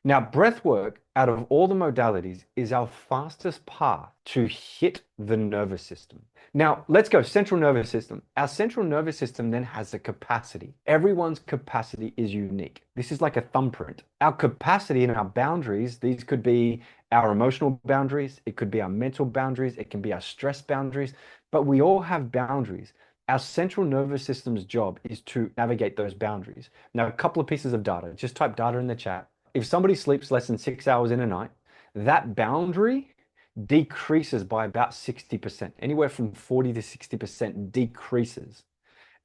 Now, breath work, out of all the modalities, is our fastest path to hit the nervous system. Now, let's go central nervous system. Our central nervous system then has a capacity. Everyone's capacity is unique. This is like a thumbprint. Our capacity and our boundaries, these could be our emotional boundaries, it could be our mental boundaries, it can be our stress boundaries, but we all have boundaries. Our central nervous system's job is to navigate those boundaries. Now, a couple of pieces of data. Just type data in the chat. If somebody sleeps less than 6 hours in a night, that boundary decreases by about 60%, anywhere from 40 to 60% decreases.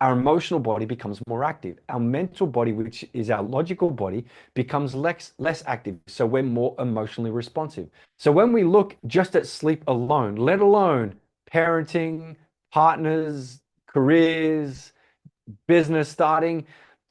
Our emotional body becomes more active. Our mental body, which is our logical body, becomes less active. So we're more emotionally responsive. So when we look just at sleep alone, let alone parenting, partners, careers, business starting,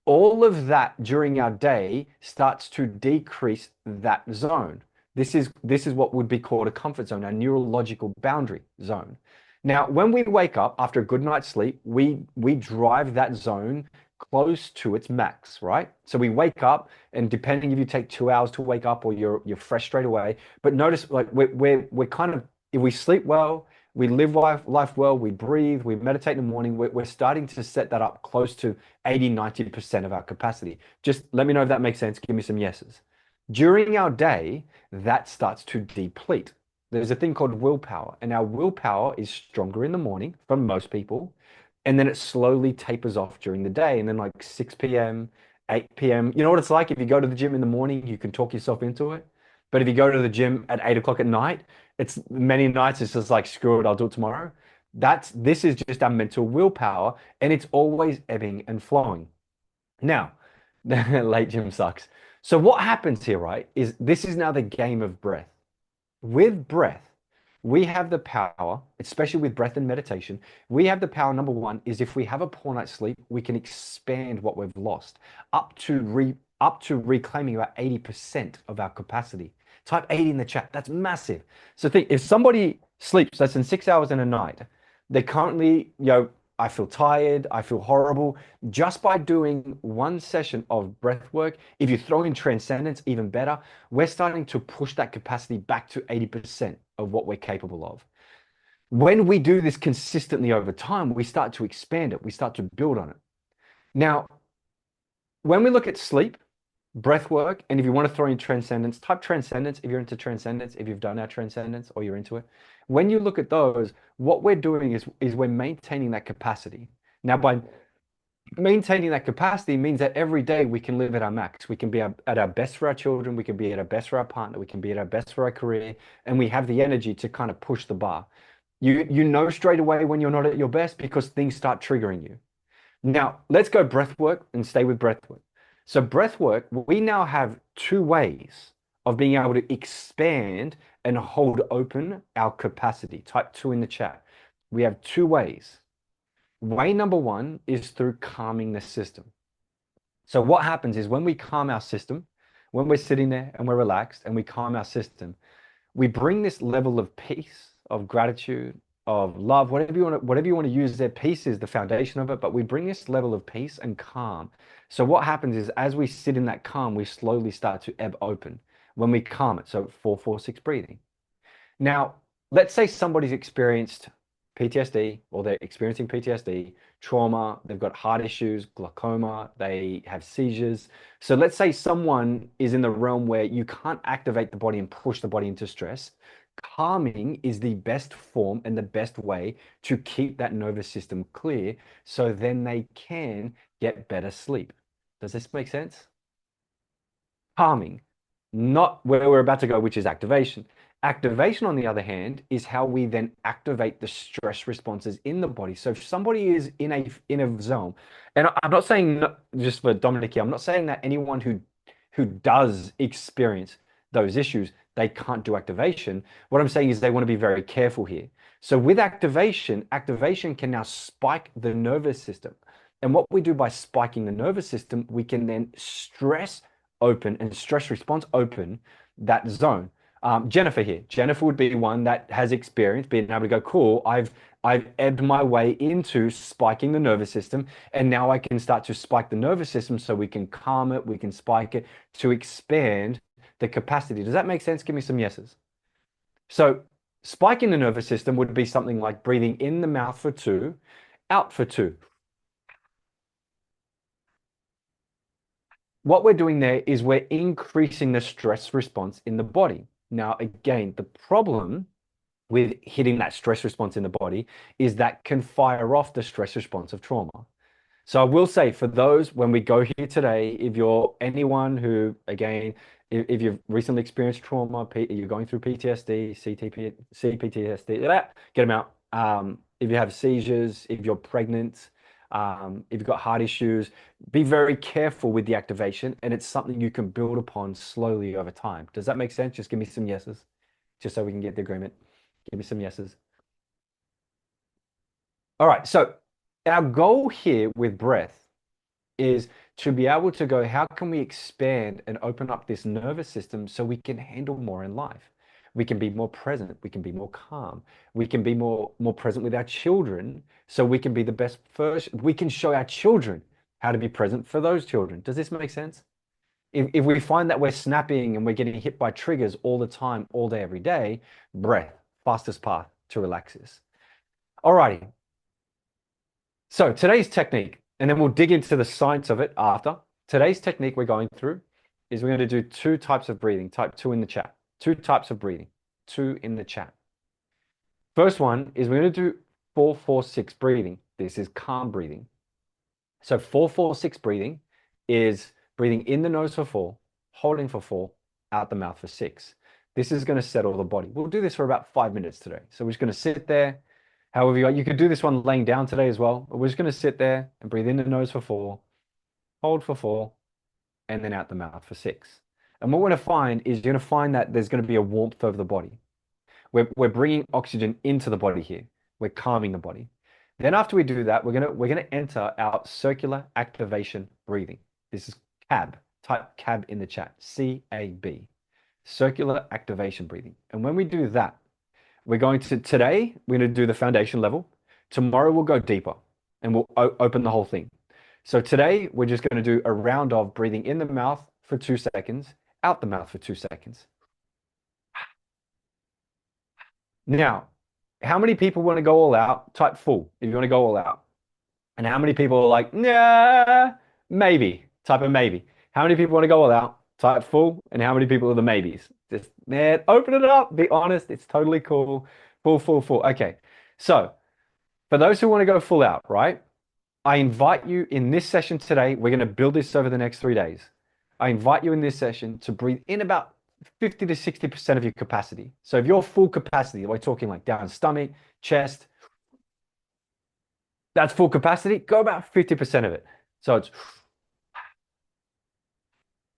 all of that during our day starts to decrease that zone. This is what would be called a comfort zone, a neurological boundary zone. Now, when we wake up after a good night's sleep, we drive that zone close to its max, right? So we wake up, and depending if you take 2 hours to wake up or you're fresh straight away, but notice like we're kind of, if we sleep well, we live life well, we breathe, we meditate in the morning, we're starting to set that up close to 80-90% of our capacity. Just let me know if that makes sense. Give me some yeses. During our day, that starts to deplete. There's a thing called willpower, and our willpower is stronger in the morning for most people, and then it slowly tapers off during the day. And then, like 6 p.m., 8 p.m., you know what it's like? If you go to the gym in the morning, you can talk yourself into it. But if you go to the gym at 8 o'clock at night, it's many nights it's just like, screw it, I'll do it tomorrow. This is just our mental willpower, and it's always ebbing and flowing. Now, late gym sucks. So what happens here, right, is this is now the game of breath. With breath, we have the power, especially with breath and meditation, we have the power, number one, is if we have a poor night's sleep, we can expand what we've lost up to reclaiming about 80% of our capacity. Type 80 in the chat. That's massive. So think, if somebody sleeps less than 6 hours in a night, they're currently, I feel tired, I feel horrible. Just by doing one session of breath work, if you throw in Transcendence, even better, we're starting to push that capacity back to 80% of what we're capable of. When we do this consistently over time, we start to expand it, we start to build on it. Now, when we look at sleep, breath work, and if you want to throw in Transcendence, type Transcendence if you're into Transcendence, if you've done our Transcendence or you're into it. When you look at those, what we're doing is we're maintaining that capacity. Now, by maintaining that capacity means that every day we can live at our max. We can be at our best for our children. We can be at our best for our partner. We can be at our best for our career. And we have the energy to kind of push the bar. You know straight away when you're not at your best because things start triggering you. Now, let's go breath work and stay with breath work. So breath work, we now have two ways of being able to expand and hold open our capacity. Type 2 in the chat. We have two ways. Way number one is through calming the system. So what happens is when we calm our system, when we're sitting there and we're relaxed and we calm our system, we bring this level of peace, of gratitude, of love, whatever you want to use there. Peace is the foundation of it, but we bring this level of peace and calm. So what happens is as we sit in that calm, we slowly start to ebb open when we calm it. So 4-4-6 breathing. Now, let's say somebody's experienced PTSD or they're experiencing PTSD, trauma, they've got heart issues, glaucoma, they have seizures. So let's say someone is in the realm where you can't activate the body and push the body into stress. Calming is the best form and the best way to keep that nervous system clear so then they can get better sleep. Does this make sense? Calming, not where we're about to go, which is activation. Activation, on the other hand, is how we then activate the stress responses in the body. So if somebody is in a zone, and I'm not saying, just for Dominic here, I'm not saying that anyone who does experience those issues, they can't do activation. What I'm saying is they want to be very careful here. So with activation, activation can now spike the nervous system. And what we do by spiking the nervous system, we can then stress open and stress response open that zone. Jennifer here. Jennifer would be one that has experience being able to go, cool, I've ebbed my way into spiking the nervous system, and now I can start to spike the nervous system so we can calm it, we can spike it to expand the capacity. Does that make sense? Give me some yeses. So spike in the nervous system would be something like breathing in the mouth for 2, out for 2. What we're doing there is we're increasing the stress response in the body. Now, again, the problem with hitting that stress response in the body is that can fire off the stress response of trauma. So I will say for those, when we go here today, if you're anyone who, again, if you've recently experienced trauma, you're going through PTSD, CPTSD, get them out. If you have seizures, if you're pregnant, if you've got heart issues, be very careful with the activation, and it's something you can build upon slowly over time. Does that make sense? Just give me some yeses, just so we can get the agreement. Give me some yeses. All right, so our goal here with breath is to be able to go, how can we expand and open up this nervous system so we can handle more in life? We can be more present, we can be more calm, we can be more present with our children, so we can be the best first, we can show our children how to be present for those children. Does this make sense? If we find that we're snapping and we're getting hit by triggers all the time, all day, every day, breath, fastest path to relax this. Alrighty. So today's technique, and then we'll dig into the science of it after. Today's technique we're going through is we're going to do 2 types of breathing. Type 2 in the chat. 2 types of breathing. 2 in the chat. First one is we're going to do 4-4-6 breathing. This is calm breathing. So 4-4-6 breathing is breathing in the nose for 4, holding for 4, out the mouth for 6. This is going to settle the body. We'll do this for about 5 minutes today. So we're just going to sit there. However, you could do this one laying down today as well. But we're just going to sit there and breathe in the nose for 4, hold for 4, and then out the mouth for 6. And what we're going to find is you're going to find that there's going to be a warmth over the body. We're bringing oxygen into the body here. We're calming the body. Then after we do that, we're gonna enter our circular activation breathing. This is CAB. Type CAB in the chat. CAB. Circular activation breathing. And when we do that, we're going to do the foundation level. Tomorrow we'll go deeper and we'll open the whole thing. So today we're just going to do a round of breathing in the mouth for 2 seconds, out the mouth for 2 seconds. Now, how many people want to go all out? Type full if you want to go all out. And how many people are like, nah, maybe? Type a maybe. How many people want to go all out? Type full. And how many people are the maybes? Just, man, open it up. Be honest. It's totally cool. Full, full, full. Okay. So for those who want to go full out, right? I invite you in this session today. We're going to build this over the next 3 days. I invite you in this session to breathe in about 50 to 60% of your capacity. So if you're full capacity, we're talking like down stomach, chest, that's full capacity, go about 50% of it. So it's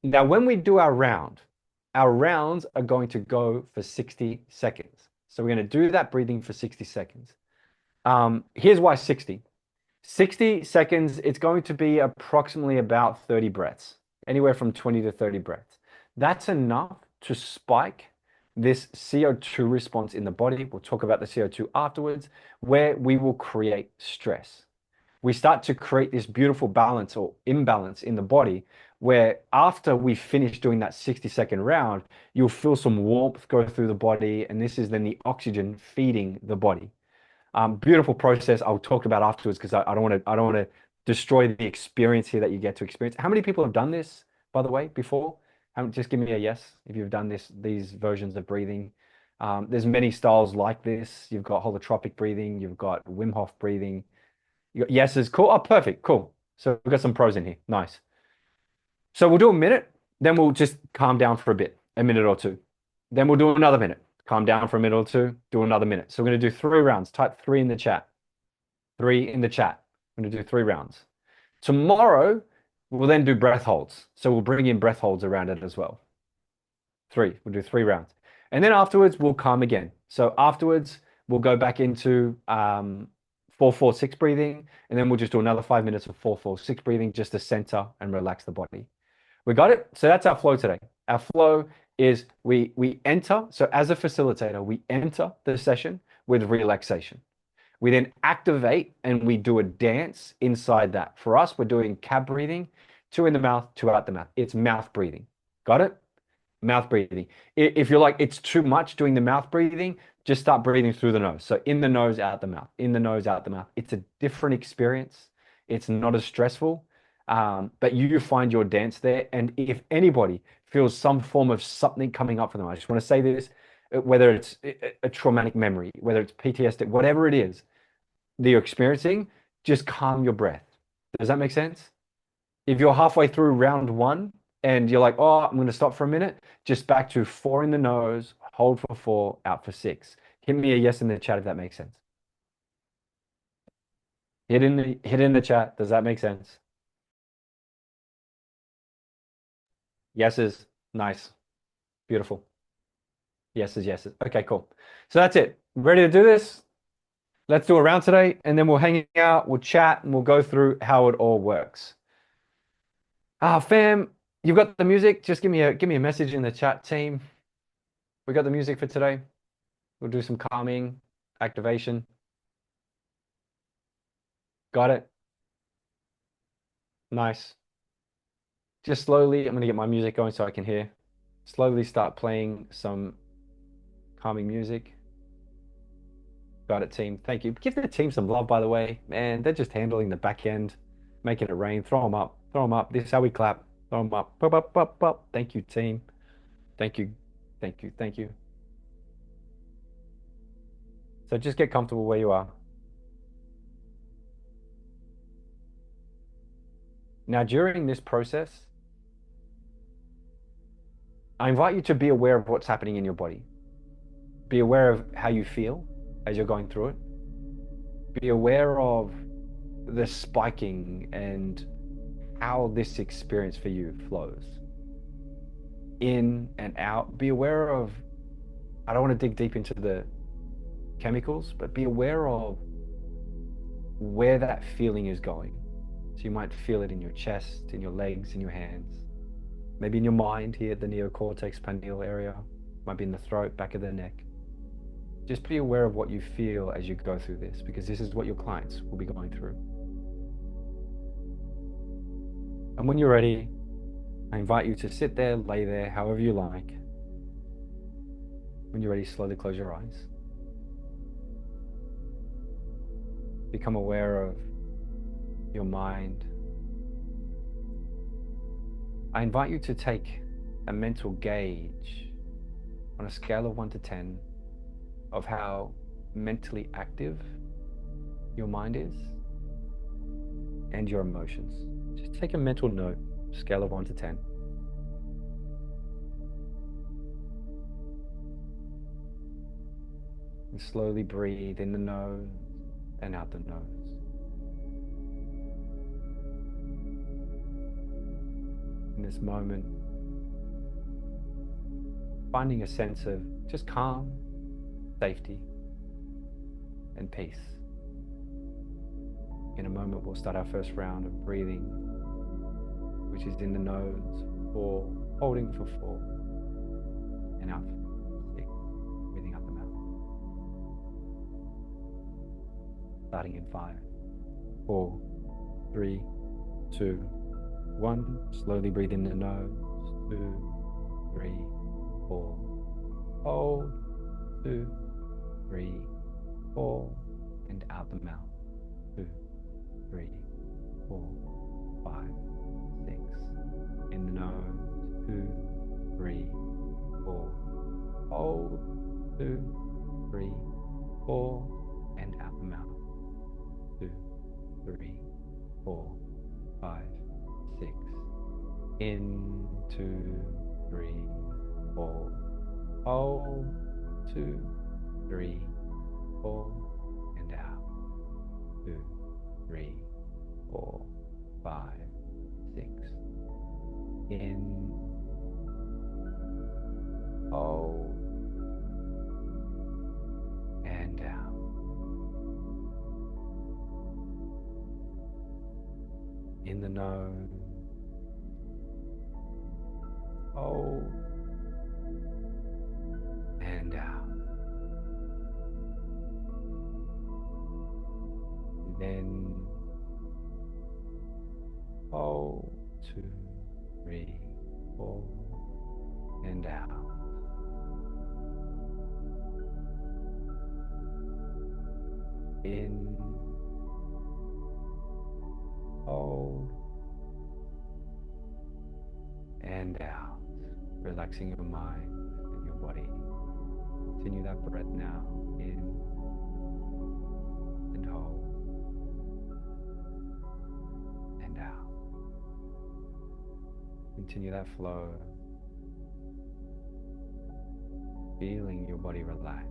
now when we do our rounds are going to go for 60 seconds. So we're going to do that breathing for 60 seconds. Here's why 60. 60 seconds, it's going to be approximately about 30 breaths, anywhere from 20 to 30 breaths. That's enough to spike this CO2 response in the body. We'll talk about the CO2 afterwards, where we will create stress. We start to create this beautiful balance or imbalance in the body, where after we finish doing that 60-second round, you'll feel some warmth go through the body, and this is then the oxygen feeding the body. Beautiful process I'll talk about afterwards, because I don't want to destroy the experience here that you get to experience. How many people have done this, by the way, before? Just give me a yes if you've done these versions of breathing. There's many styles like this. You've got holotropic breathing, you've got Wim Hof breathing. You got yeses, cool. Oh, perfect, cool. So we've got some pros in here. Nice. So we'll do a minute, then we'll just calm down for a minute or 2. Then we'll do another minute, calm down for a minute or 2, do another minute. So we're going to do 3 rounds. Type 3 in the chat. 3 in the chat. I'm going to do 3 rounds. Tomorrow, we'll then do breath holds. So we'll bring in breath holds around it as well. 3. We'll do 3 rounds. And then afterwards, we'll calm again. So afterwards, we'll go back into 4-4-6 breathing, and then we'll just do another 5 minutes of 4-4-6 breathing just to center and relax the body. We got it? So that's our flow today. Our flow is we enter. So as a facilitator, we enter the session with relaxation. We then activate and we do a dance inside that. For us, we're doing CAB breathing, 2 in the mouth, 2 out the mouth. It's mouth breathing. Got it? Mouth breathing. If you're like, it's too much doing the mouth breathing, just start breathing through the nose. So in the nose, out the mouth, in the nose, out the mouth. It's a different experience. It's not as stressful, but you find your dance there. And if anybody feels some form of something coming up for them, I just want to say this, whether it's a traumatic memory, whether it's PTSD, whatever it is that you're experiencing, just calm your breath. Does that make sense? If you're halfway through round one and you're like, oh, I'm going to stop for a minute, just back to 4 in the nose, hold for 4, out for 6. Hit me a yes in the chat if that makes sense. Hit in the chat. Does that make sense? Yeses. Nice. Beautiful. Yeses, yeses. Okay, cool. So that's it. Ready to do this? Let's do a round today, and then we'll hang out, we'll chat, and we'll go through how it all works. Fam, you've got the music. Just give me a message in the chat, team. We got the music for today. We'll do some calming activation. Got it. Nice. Just slowly, I'm going to get my music going so I can hear. Slowly start playing some calming music. Got it, team. Thank you. Give the team some love, by the way. Man, they're just handling the back end, making it rain. Throw them up. Throw them up. This is how we clap. Throw them up. Pop, up, pop, pop. Thank you, team. Thank you. Thank you. Thank you. So just get comfortable where you are. Now, during this process, I invite you to be aware of what's happening in your body. Be aware of how you feel as you're going through it. Be aware of the spiking and how this experience for you flows in and out. Be aware of, I don't want to dig deep into the chemicals, but be aware of where that feeling is going. So you might feel it in your chest, in your legs, in your hands, maybe in your mind here at the neocortex pineal area, might be in the throat, back of the neck. Just be aware of what you feel as you go through this, because this is what your clients will be going through. And when you're ready, I invite you to sit there, lay there, however you like. When you're ready, slowly close your eyes. Become aware of your mind. I invite you to take a mental gauge on a scale of 1 to 10 of how mentally active your mind is and your emotions. Just take a mental note, scale of 1 to 10. And slowly breathe in the nose and out the nose. In this moment, finding a sense of just calm, safety, and peace. In a moment, we'll start our first round of breathing, which is in the nose, 4, holding for 4, and out for 6, breathing out the mouth. Starting in 5, 4, 3, 2, 1. Slowly breathe in the nose, 2, 3, 4. Hold, 2, 3, 4, and out the mouth. 2, 3, 4, 5, 6. In the nose, 2, 3, 4. Hold, 2, 3, 4, and out the mouth. 2, 3, 4, 5, 6. In, 2, 3, 4. Hold, 2, 3, 4, and out. 2, 3, 4, 5, 6. In, hold, and out. In the nose, hold, and out. Then hold, 2, 3, 4, and out. In, hold, and out. Relaxing your mind and your body. Continue that breath now. In and hold and out. Continue that flow. Feeling your body relax.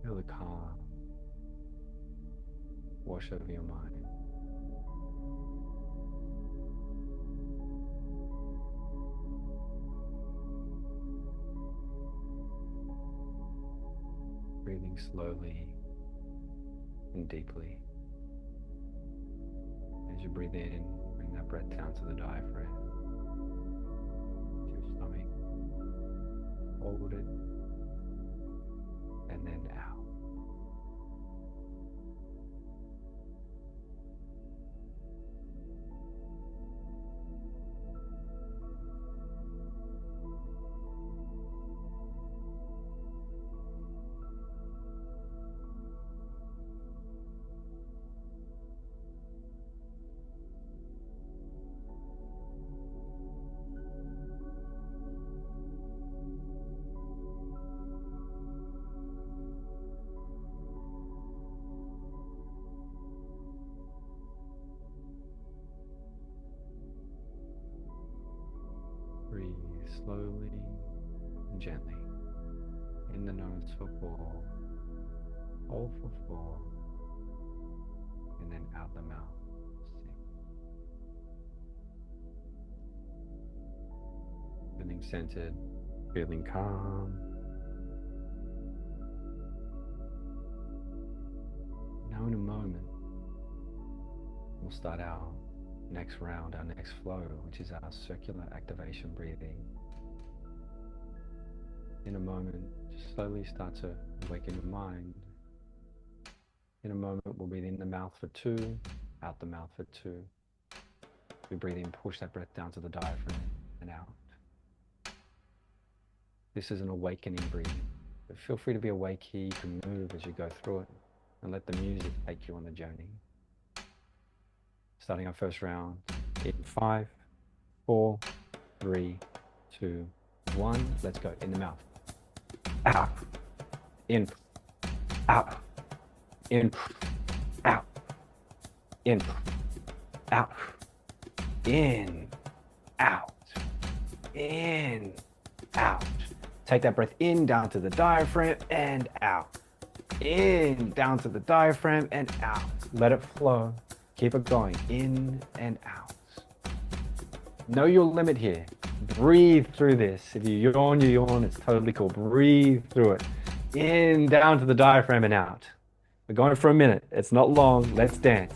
Feel the calm wash over your mind. Breathing slowly and deeply. As you breathe in, bring that breath down to the diaphragm, to your stomach. Hold it, and then out. 3, slowly and gently. In the nose for 4, hold for 4, and then out the mouth, 6. Feeling centered, feeling calm. Now in a moment, we'll start our next round, our next flow, which is our circular activation breathing. In a moment, just slowly start to awaken your mind. In a moment, we'll breathe in the mouth for 2, out the mouth for 2. We breathe in, push that breath down to the diaphragm and out. This is an awakening breathing, but feel free to be awake here. You can move as you go through it and let the music take you on the journey. Starting our first round in 5, 4, 3, 2, 1. Let's go. In the mouth. Out. In. Out. In. Out. In. Out. In. Out. In. Out. Take that breath in, down to the diaphragm, and out. In, down to the diaphragm, and out. Let it flow. Keep it going. In and out. Know your limit here. Breathe through this. If you yawn, you yawn. It's totally cool. Breathe through it. In, down to the diaphragm, and out. We're going for a minute. It's not long. Let's dance.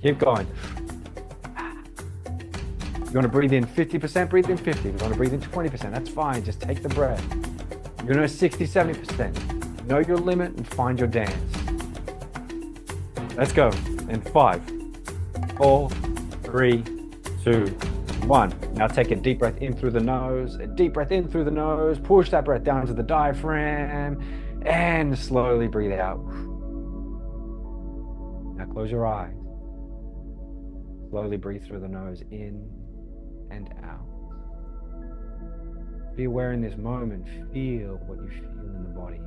Keep going. You want to breathe in 50%, breathe in 50. You want to breathe in 20%, that's fine. Just take the breath. You're going to 60, 70%. Know your limit and find your dance. Let's go. In 5, 4, 3, 2, 1. Now take a deep breath in through the nose. A deep breath in through the nose. Push that breath down to the diaphragm. And slowly breathe out. Now close your eyes. Slowly breathe through the nose in and out. Be aware in this moment. Feel what you feel in the body.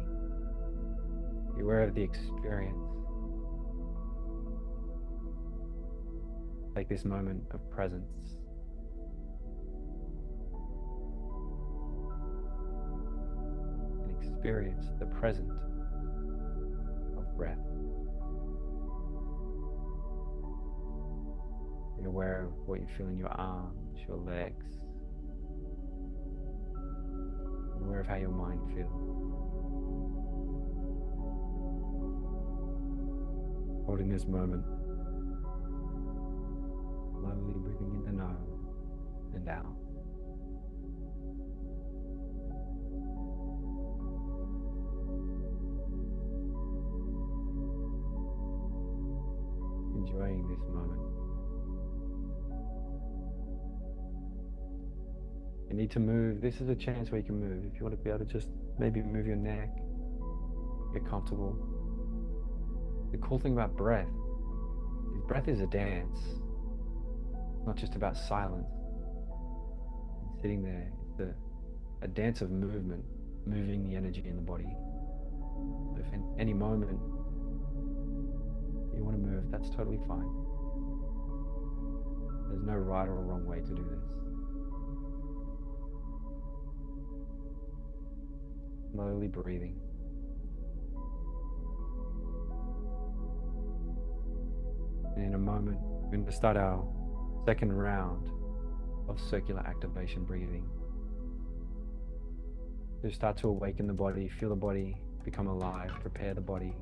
Be aware of the experience. Take this moment of presence. And experience the present of breath. Be aware of what you feel in your arms, your legs. Be aware of how your mind feels. Holding this moment. Slowly breathing in the nose and out. Enjoying this moment. You need to move. This is a chance where you can move. If you want to be able to just maybe move your neck, get comfortable. The cool thing about breath is breath is a dance. It's not just about silence. Sitting there, it's a dance of movement, moving the energy in the body. If in any moment you want to move, that's totally fine. There's no right or wrong way to do this. Slowly breathing. And in a moment, we're going to start our second round of circular activation breathing. Just start to awaken the body, feel the body become alive, prepare the body.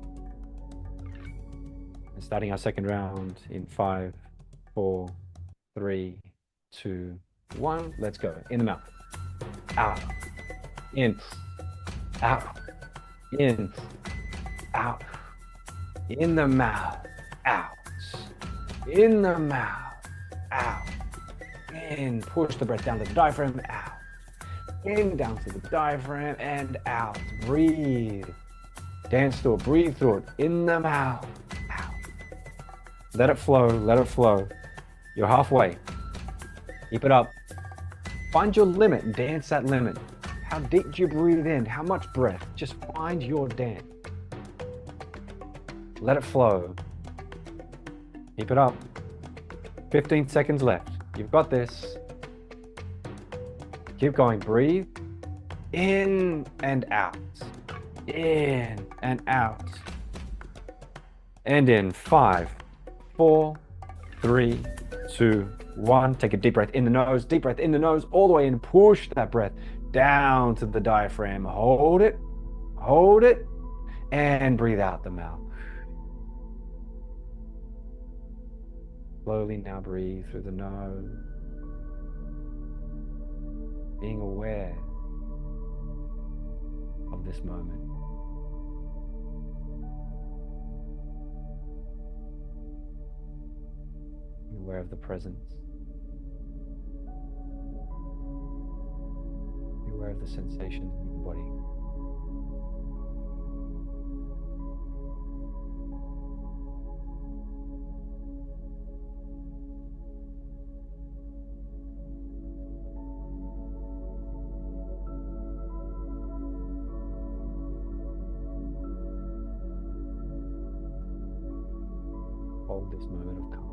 And starting our second round in 5, 4, 3, 2, 1. Let's go. In the mouth. Out. In. Out. In. Out. In the mouth. Out. In the mouth. Out. In. Push the breath down to the diaphragm. Out. In, down to the diaphragm, and out. Breathe. Dance through it. Breathe through it. In the mouth. Out. Let it flow. Let it flow. You're halfway. Keep it up. Find your limit. Dance that limit. How deep do you breathe in? How much breath? Just find your dance. Let it flow. Keep it up. 15 seconds left. You've got this. Keep going. Breathe. In and out. In and out. And in 5, 4, 3, 2, 1. Take a deep breath in the nose. Deep breath in the nose. All the way in. Push that breath down to the diaphragm. Hold it. Hold it. And breathe out the mouth. Slowly now breathe through the nose. Being aware of this moment. Be aware of the presence. Be aware of the sensations in your body. Hold this moment of calm.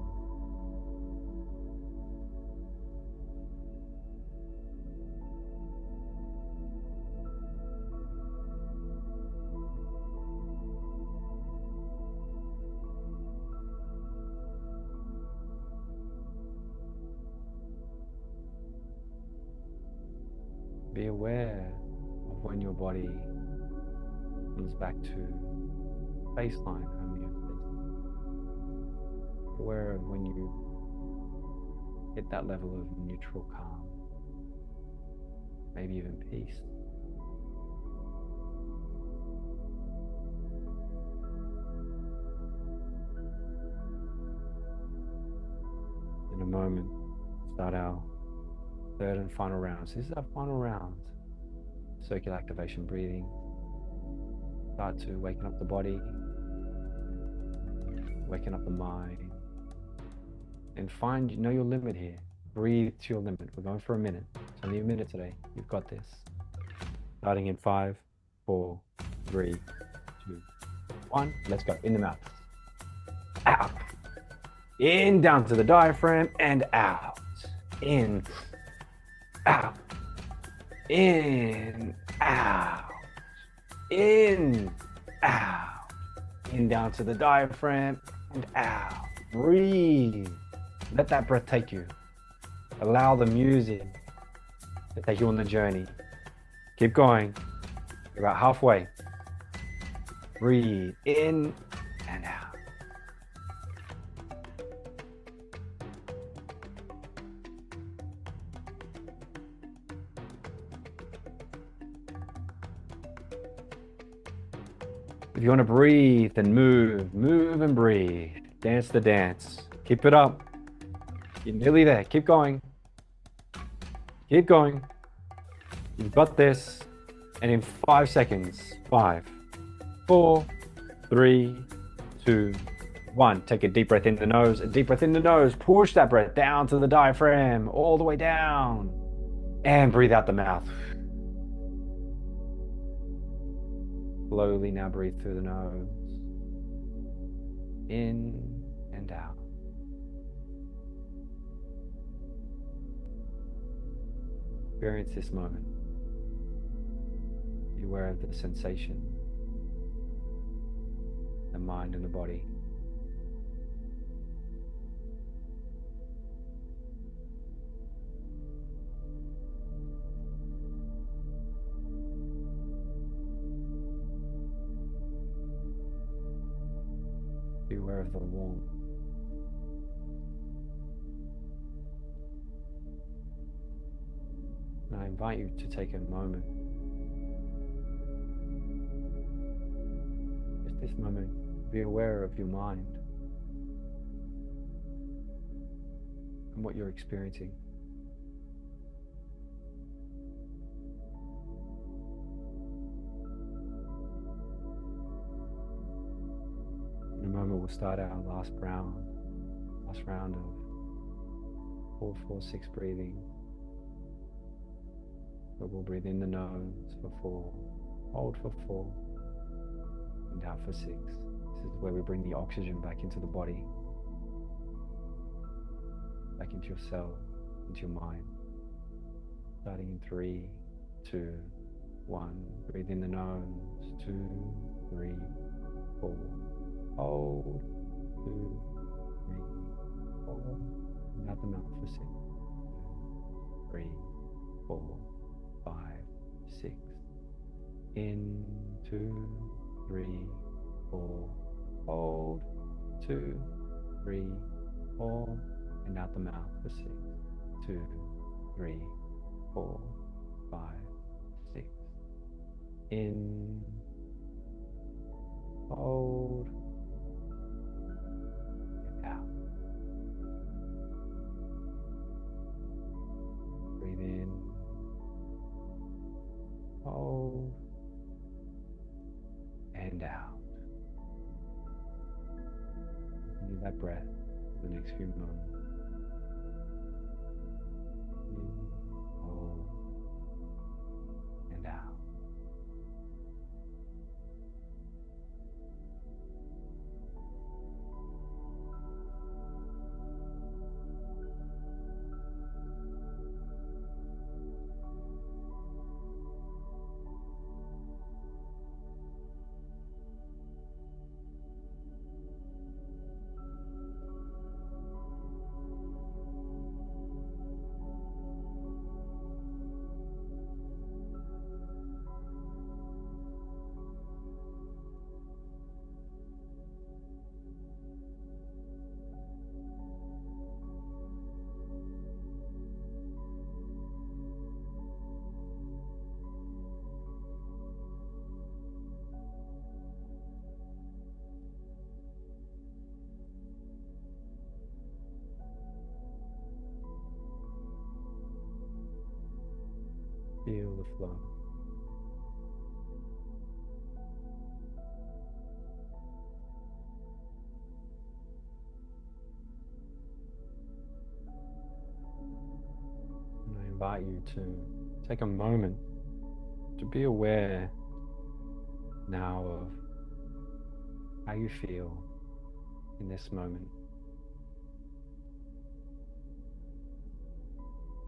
Be aware of when your body comes back to baseline homeostasis. Aware of when you hit that level of neutral calm, maybe even peace. In a moment, start our third and final round. So this is our final round. Circular activation breathing. Start to waken up the body, waken up the mind, and know your limit here. Breathe to your limit. We're going for a minute. It's only a minute today. You've got this. Starting in 5, 4, 3, 2, 1. Let's go. In the mouth. Out. In, down to the diaphragm, and out. In, out. In, out. In, out. In, down to the diaphragm, and out. Breathe. Let that breath take you. Allow the music to take you on the journey. Keep going. You're about halfway. Breathe in and out. If you want to breathe, then move and breathe. Dance the dance. Keep it up. You're nearly there. Keep going. Keep going. You've got this. And in 5 seconds, 5, 4, 3, 2, 1. Take a deep breath in the nose. A deep breath in the nose. Push that breath down to the diaphragm, all the way down. And breathe out the mouth. Slowly now breathe through the nose. In and out. Experience this moment. Be aware of the sensation, the mind and the body. Be aware of the warmth. And I invite you to take a moment, just this moment, be aware of your mind and what you're experiencing. In a moment, we'll start our last round of 4-4-6 breathing. But we'll breathe in the nose for 4, hold for 4, and out for 6. This is where we bring the oxygen back into the body, back into your cell, into your mind. Starting in 3, 2, 1. Breathe in the nose, 2, 3, 4. Hold, 2, 3, 4. And out the mouth for 6, 2, 3, 4. 5, 6. In, 2, 3, 4. Hold, 2, 3, 4. And out the mouth for 6, 2, 3, 4, 5, 6. In, hold, and out. Breathe in. Hold and out. Continue that breath for the next few moments. In, hold, and out. Feel the flow. And I invite you to take a moment to be aware now of how you feel in this moment.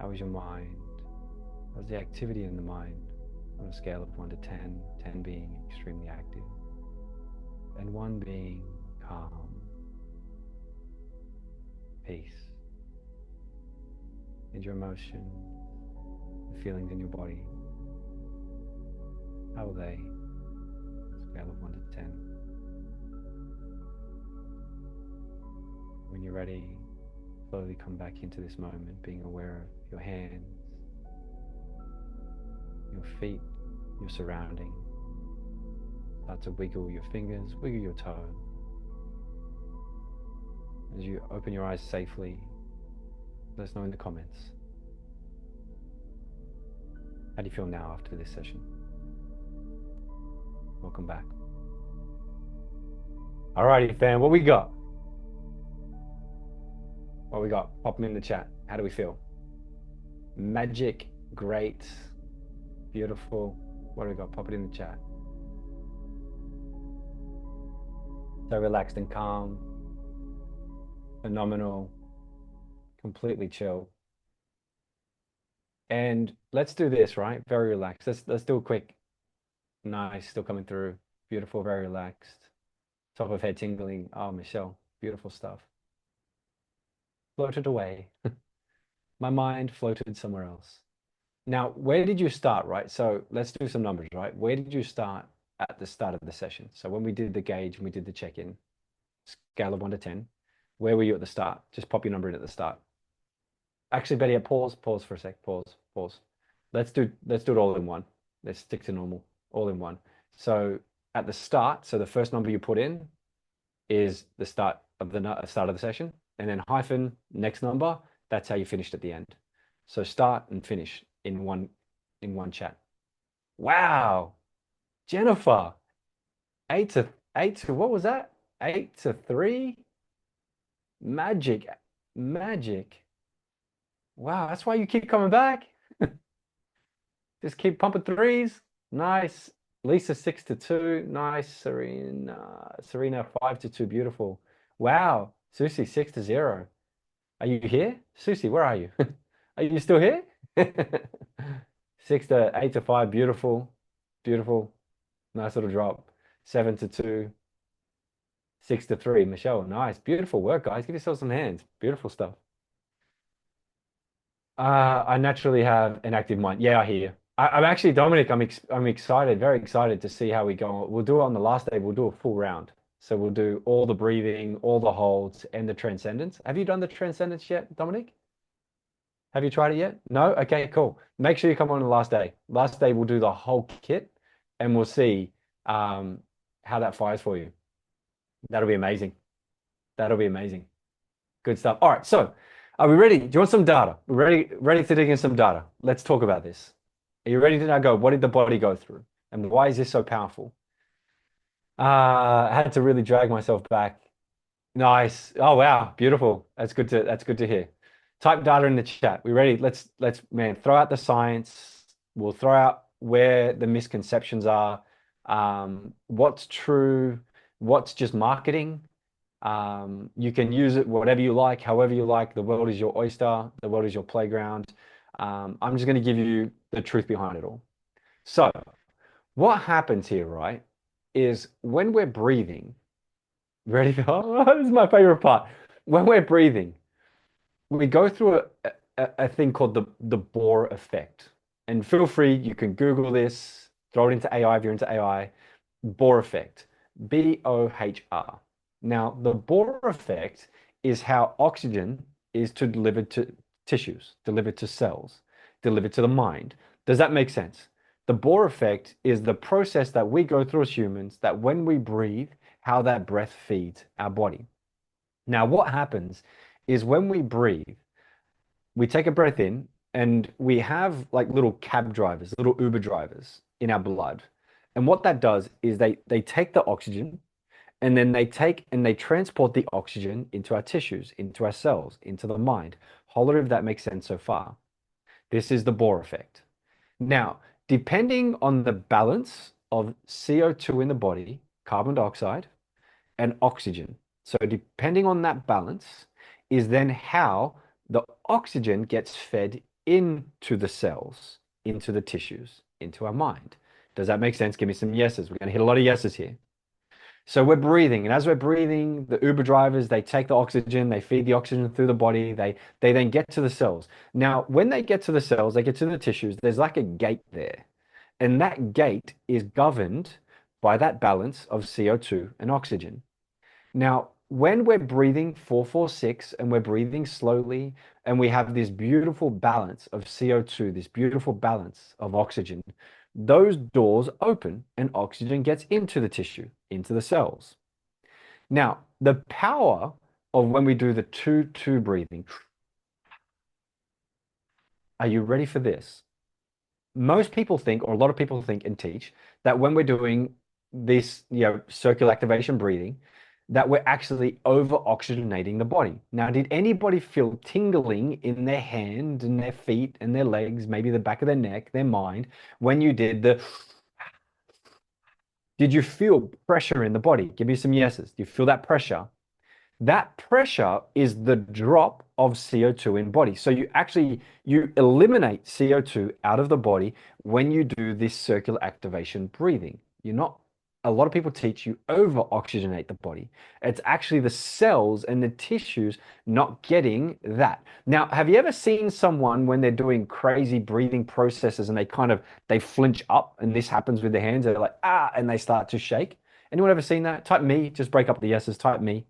How is your mind? How's the activity in the mind on a scale of 1 to 10, 10 being extremely active, and 1 being calm, peace, and your emotions, the feelings in your body, how are they on a scale of 1 to 10? When you're ready, slowly come back into this moment, being aware of your hands, your feet, your surroundings. Start to wiggle your fingers, wiggle your toes. As you open your eyes safely, let us know in the comments. How do you feel now after this session? Welcome back. Alrighty, fam, what we got? What we got? Pop them in the chat. How do we feel? Magic, great, beautiful. What do we got? Pop it in the chat. So relaxed and calm. Phenomenal. Completely chill. And let's do this, right? Very relaxed. Let's do a quick. Nice, still coming through. Beautiful, very relaxed. Top of head tingling. Oh, Michelle, beautiful stuff. Floated away. My mind floated somewhere else. Now, where did you start, right? So let's do some numbers, right? Where did you start at the start of the session? So when we did the gauge and we did the check-in, scale of 1 to 10, where were you at the start? Just pop your number in at the start. Actually, better yet, pause for a sec. Pause. Let's do it all in one. Let's stick to normal, all in one. So at the start, so the first number you put in is the start of the session, and then hyphen next number. That's how you finished at the end. So start and finish in one chat. Wow, Jennifer, 8 to what was that? 8 to 3. Magic. Wow, that's why you keep coming back. Just keep pumping threes. Nice. Lisa 6 to 2. Nice. Serena 5 to 2. Beautiful. Wow. Susie 6 to 0. Are you here? Susie, where are you? Are you still here? 6 to 8 to 5. Beautiful. Beautiful. Nice little drop. 7 to 2. 6 to 3. Michelle, nice. Beautiful work, guys. Give yourself some hands. Beautiful stuff. I naturally have an active mind. Yeah, I hear you. I'm actually, Dominic, I'm excited, very excited to see how we go. We'll do it on the last day. We'll do a full round. So we'll do all the breathing, all the holds, and the transcendence. Have you done the transcendence yet, Dominic? Have you tried it yet? No? Okay, cool. Make sure you come on the last day. Last day, we'll do the whole kit, and we'll see how that fires for you. That'll be amazing. That'll be amazing. Good stuff. All right, so are we ready? Do you want some data? We're ready to dig in some data. Let's talk about this. Are you ready to now go? What did the body go through? And why is this so powerful? I had to really drag myself back. Nice. Oh wow, beautiful. That's good to hear. Type data in the chat. We ready? Let's man, throw out the science. We'll throw out where the misconceptions are. What's true, what's just marketing. You can use it whatever you like, however you like. The world is your oyster. The world is your playground. I'm just going to give you the truth behind it all. So what happens here, right, is when we're breathing, ready for, oh, this is my favorite part. When we're breathing, we go through a thing called the Bohr effect. And feel free, you can Google this, throw it into AI if you're into AI. Bohr effect, Bohr. Now, the Bohr effect is how oxygen is delivered to tissues, delivered to cells, delivered to the mind. Does that make sense? The Bohr effect is the process that we go through as humans, that when we breathe, how that breath feeds our body. Now, what happens is when we breathe, we take a breath in, and we have like little cab drivers, little Uber drivers in our blood. And what that does is they take the oxygen and then they take and they transport the oxygen into our tissues, into our cells, into the mind. Hold it if that makes sense so far. This is the Bohr effect. Now, depending on the balance of CO2 in the body, carbon dioxide, and oxygen. So depending on that balance is then how the oxygen gets fed into the cells, into the tissues, into our mind. Does that make sense? Give me some yeses. We're going to hit a lot of yeses here. So we're breathing, and as we're breathing, the Uber drivers, they take the oxygen, they feed the oxygen through the body, they then get to the cells. Now, when they get to the cells, they get to the tissues, there's like a gate there. And that gate is governed by that balance of CO2 and oxygen. Now, when we're breathing 446 and we're breathing slowly and we have this beautiful balance of CO2, this beautiful balance of oxygen, those doors open and oxygen gets into the tissue, into the cells. Now, the power of when we do the 2-2 breathing, are you ready for this? Most people think, or a lot of people think and teach, that when we're doing this, circular activation breathing, that we're actually over oxygenating the body. Now, did anybody feel tingling in their hand and their feet and their legs, maybe the back of their neck, their mind, when you did did you feel pressure in the body? Give me some yeses. Do you feel that pressure? That pressure is the drop of CO2 in body. So you eliminate CO2 out of the body when you do this circular activation breathing. You're not, a lot of people teach you over oxygenate the body. It's actually the cells and the tissues not getting that. Now, have you ever seen someone when they're doing crazy breathing processes and they flinch up and this happens with their hands, they're like, ah, and they start to shake? Anyone ever seen that? Type me, just break up the yeses, type me.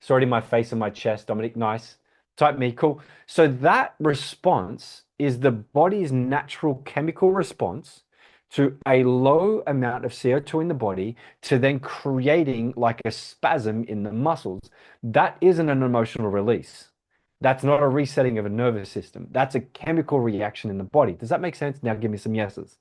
It's already my face and my chest. Dominic, nice. Type me, cool. So that response is the body's natural chemical response to a low amount of CO2 in the body to then creating like a spasm in the muscles. That isn't an emotional release. That's not a resetting of a nervous system. That's a chemical reaction in the body. Does that make sense? Now give me some yeses.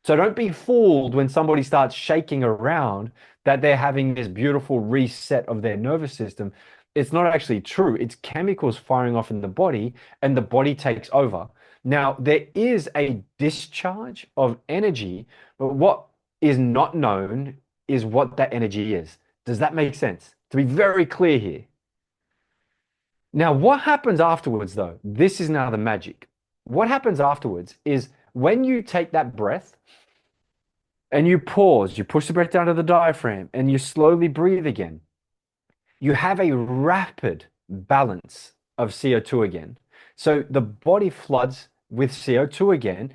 So don't be fooled when somebody starts shaking around that they're having this beautiful reset of their nervous system. It's not actually true. It's chemicals firing off in the body and the body takes over. Now, there is a discharge of energy, but what is not known is what that energy is. Does that make sense? To be very clear here. Now, what happens afterwards, though? This is now the magic. What happens afterwards is when you take that breath, and you pause, you push the breath down to the diaphragm, and you slowly breathe again. You have a rapid balance of CO2 again. So the body floods with CO2 again.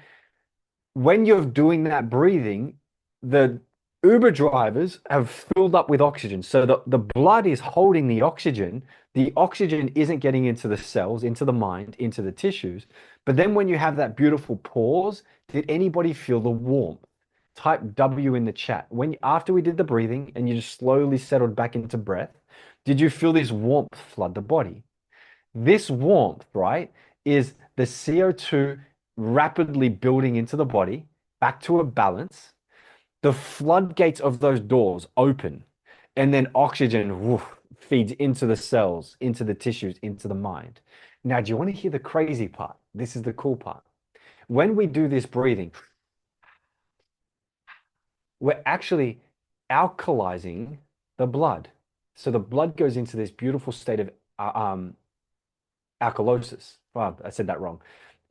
When you're doing that breathing, the Uber drivers have filled up with oxygen. So the blood is holding the oxygen. The oxygen isn't getting into the cells, into the mind, into the tissues. But then when you have that beautiful pause, did anybody feel the warmth? Type W in the chat. After we did the breathing and you just slowly settled back into breath, did you feel this warmth flood the body? This warmth, right, is the CO2 rapidly building into the body back to a balance. The floodgates of those doors open, and then oxygen feeds into the cells, into the tissues, into the mind. Now, do you want to hear the crazy part? This is the cool part. When we do this breathing, we're actually alkalizing the blood. So the blood goes into this beautiful state of alkalosis. Oh, I said that wrong.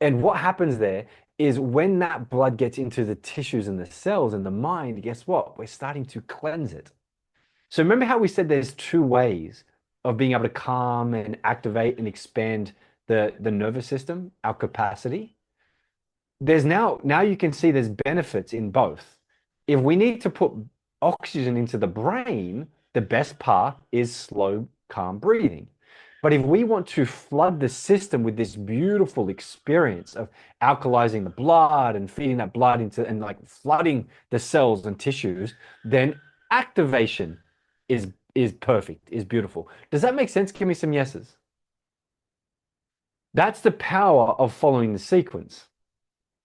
And what happens there is when that blood gets into the tissues and the cells and the mind, guess what? We're starting to cleanse it. So remember how we said there's two ways of being able to calm and activate and expand the nervous system, our capacity? There's now you can see there's benefits in both. If we need to put oxygen into the brain, the best path is slow, calm breathing. But if we want to flood the system with this beautiful experience of alkalizing the blood and feeding that blood into and like flooding the cells and tissues, then activation is perfect, is beautiful. Does that make sense? Give me some yeses. That's the power of following the sequence.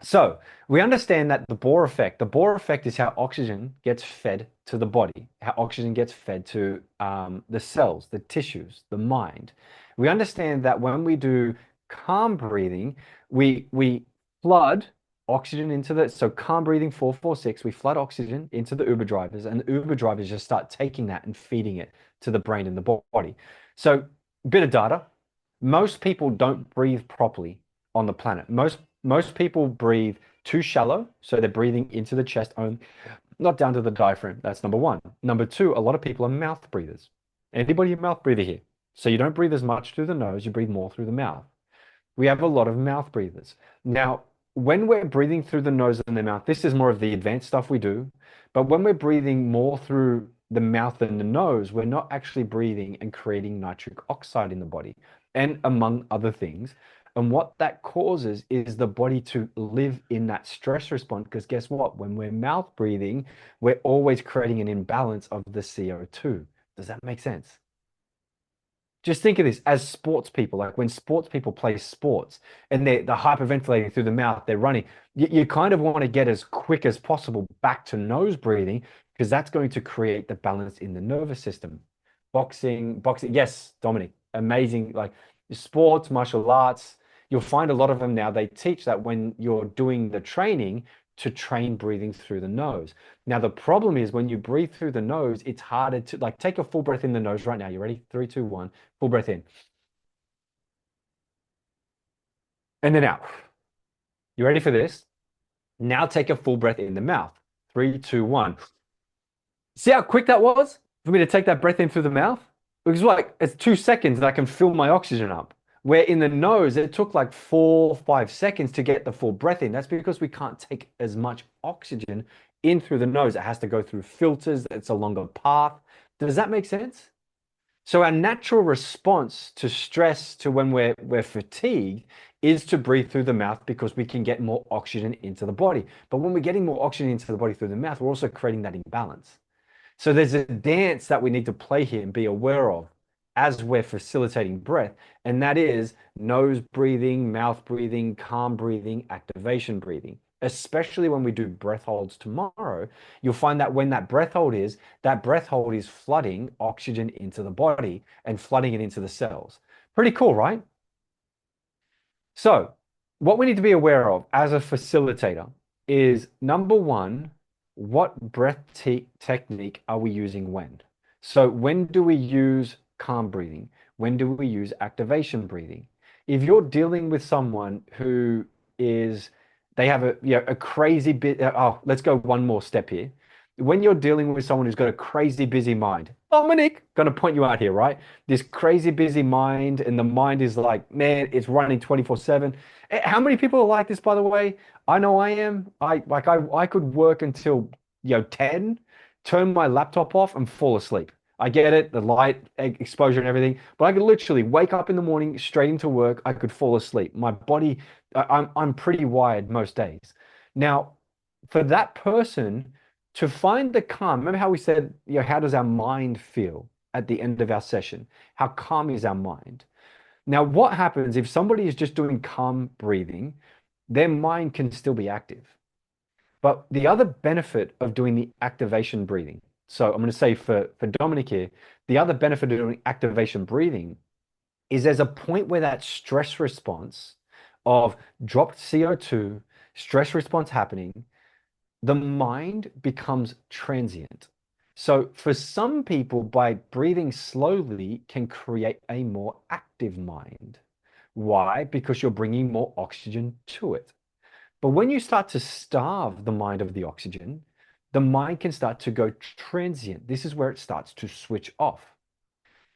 So we understand that the Bohr effect is how oxygen gets fed to the body, how oxygen gets fed to the cells, the tissues, the mind. We understand that when we do calm breathing, we flood oxygen into so calm breathing 446, we flood oxygen into the Uber drivers, and the Uber drivers just start taking that and feeding it to the brain and the body. So, bit of data. Most people don't breathe properly on the planet. Most people breathe too shallow, so they're breathing into the chest only, not down to the diaphragm. That's number one. Number two, a lot of people are mouth breathers. Anybody a mouth breather here? So you don't breathe as much through the nose, you breathe more through the mouth. We have a lot of mouth breathers. Now, when we're breathing through the nose and the mouth, this is more of the advanced stuff we do. But when we're breathing more through the mouth and the nose, we're not actually breathing and creating nitric oxide in the body, and among other things. And what that causes is the body to live in that stress response. Because guess what? When we're mouth breathing, we're always creating an imbalance of the CO2. Does that make sense? Just think of this as sports people, like when sports people play sports and they're hyperventilating through the mouth, they're running. You kind of want to get as quick as possible back to nose breathing because that's going to create the balance in the nervous system. Boxing, yes, Dominic, amazing. Like sports, martial arts, you'll find a lot of them now. They teach that when you're doing the training to train breathing through the nose. Now, the problem is when you breathe through the nose, it's harder to like take a full breath in the nose right now. You ready? Three, two, one. Full breath in. And then out. You ready for this? Now take a full breath in the mouth. Three, two, one. See how quick that was for me to take that breath in through the mouth? It was like it's 2 seconds and I can fill my oxygen up. Where in the nose, it took like 4, 5 seconds to get the full breath in. That's because we can't take as much oxygen in through the nose. It has to go through filters. It's a longer path. Does that make sense? So our natural response to stress, to when we're fatigued, is to breathe through the mouth because we can get more oxygen into the body. But when we're getting more oxygen into the body through the mouth, we're also creating that imbalance. So there's a dance that we need to play here and be aware of as we're facilitating breath, and that is nose breathing, mouth breathing, calm breathing, activation breathing. Especially when we do breath holds tomorrow, you'll find that when that breath hold is flooding oxygen into the body and flooding it into the cells. Pretty cool, right? So, what we need to be aware of as a facilitator is number one, what breath technique are we using when? So, when do we use calm breathing? When do we use activation breathing? If you're dealing with someone who is, they have a crazy bit, oh, let's go one more step here. When you're dealing with someone who's got a crazy busy mind, Dominic, gonna point you out here, right? This crazy busy mind, and the mind is like, man, it's running 24/7. How many people are like this, by the way? I know I am. I could work until 10, turn my laptop off and fall asleep. I get it, the light exposure and everything, but I could literally wake up in the morning, straight into work. I could fall asleep. My body, I'm pretty wired most days. Now, for that person to find the calm, remember how we said, how does our mind feel at the end of our session? How calm is our mind? Now, what happens if somebody is just doing calm breathing? Their mind can still be active. But the other benefit of doing the activation breathing, so I'm going to say for Dominic here, the other benefit of doing activation breathing is there's a point where that stress response of dropped CO2, stress response happening, the mind becomes transient. So for some people, by breathing slowly can create a more active mind. Why? Because you're bringing more oxygen to it. But when you start to starve the mind of the oxygen, the mind can start to go transient. This is where it starts to switch off.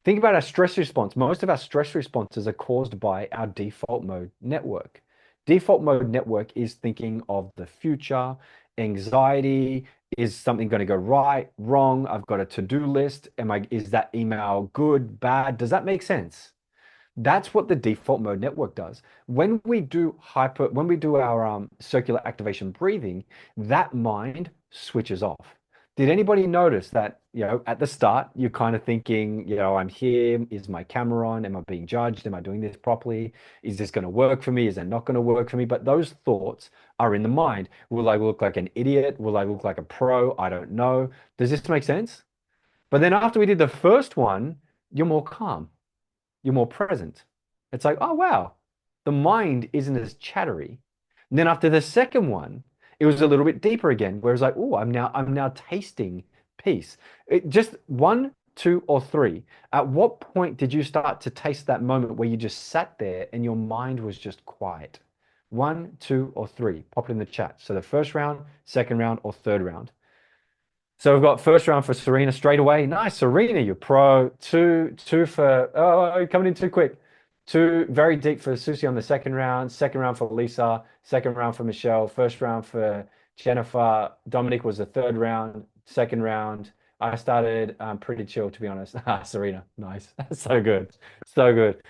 Think about our stress response. Most of our stress responses are caused by our default mode network. Default mode network is thinking of the future, anxiety. Is something going to go right, wrong? I've got a to-do list. Is that email good, bad? Does that make sense? That's what the default mode network does. When we do our circular activation breathing, that mind switches off. Did anybody notice that, at the start, you're kind of thinking, I'm here. Is my camera on? Am I being judged? Am I doing this properly? Is this going to work for me? Is it not going to work for me? But those thoughts are in the mind. Will I look like an idiot? Will I look like a pro? I don't know. Does this make sense? But then after we did the first one, you're more calm. You're more present. It's like, oh wow, the mind isn't as chattery. And then after the second one, it was a little bit deeper again, where it's like, oh, I'm now tasting peace. Just one, two, or three. At what point did you start to taste that moment where you just sat there and your mind was just quiet? One, two, or three. Pop it in the chat. So the first round, second round, or third round. So we've got first round for Serena straight away. Nice, Serena, you're pro. Two for you're coming in too quick. Two very deep for Susie on the second round. Second round for Lisa. Second round for Michelle. First round for Jennifer. Dominic was the third round. Second round. I started pretty chill, to be honest. Serena, nice. So good. So good.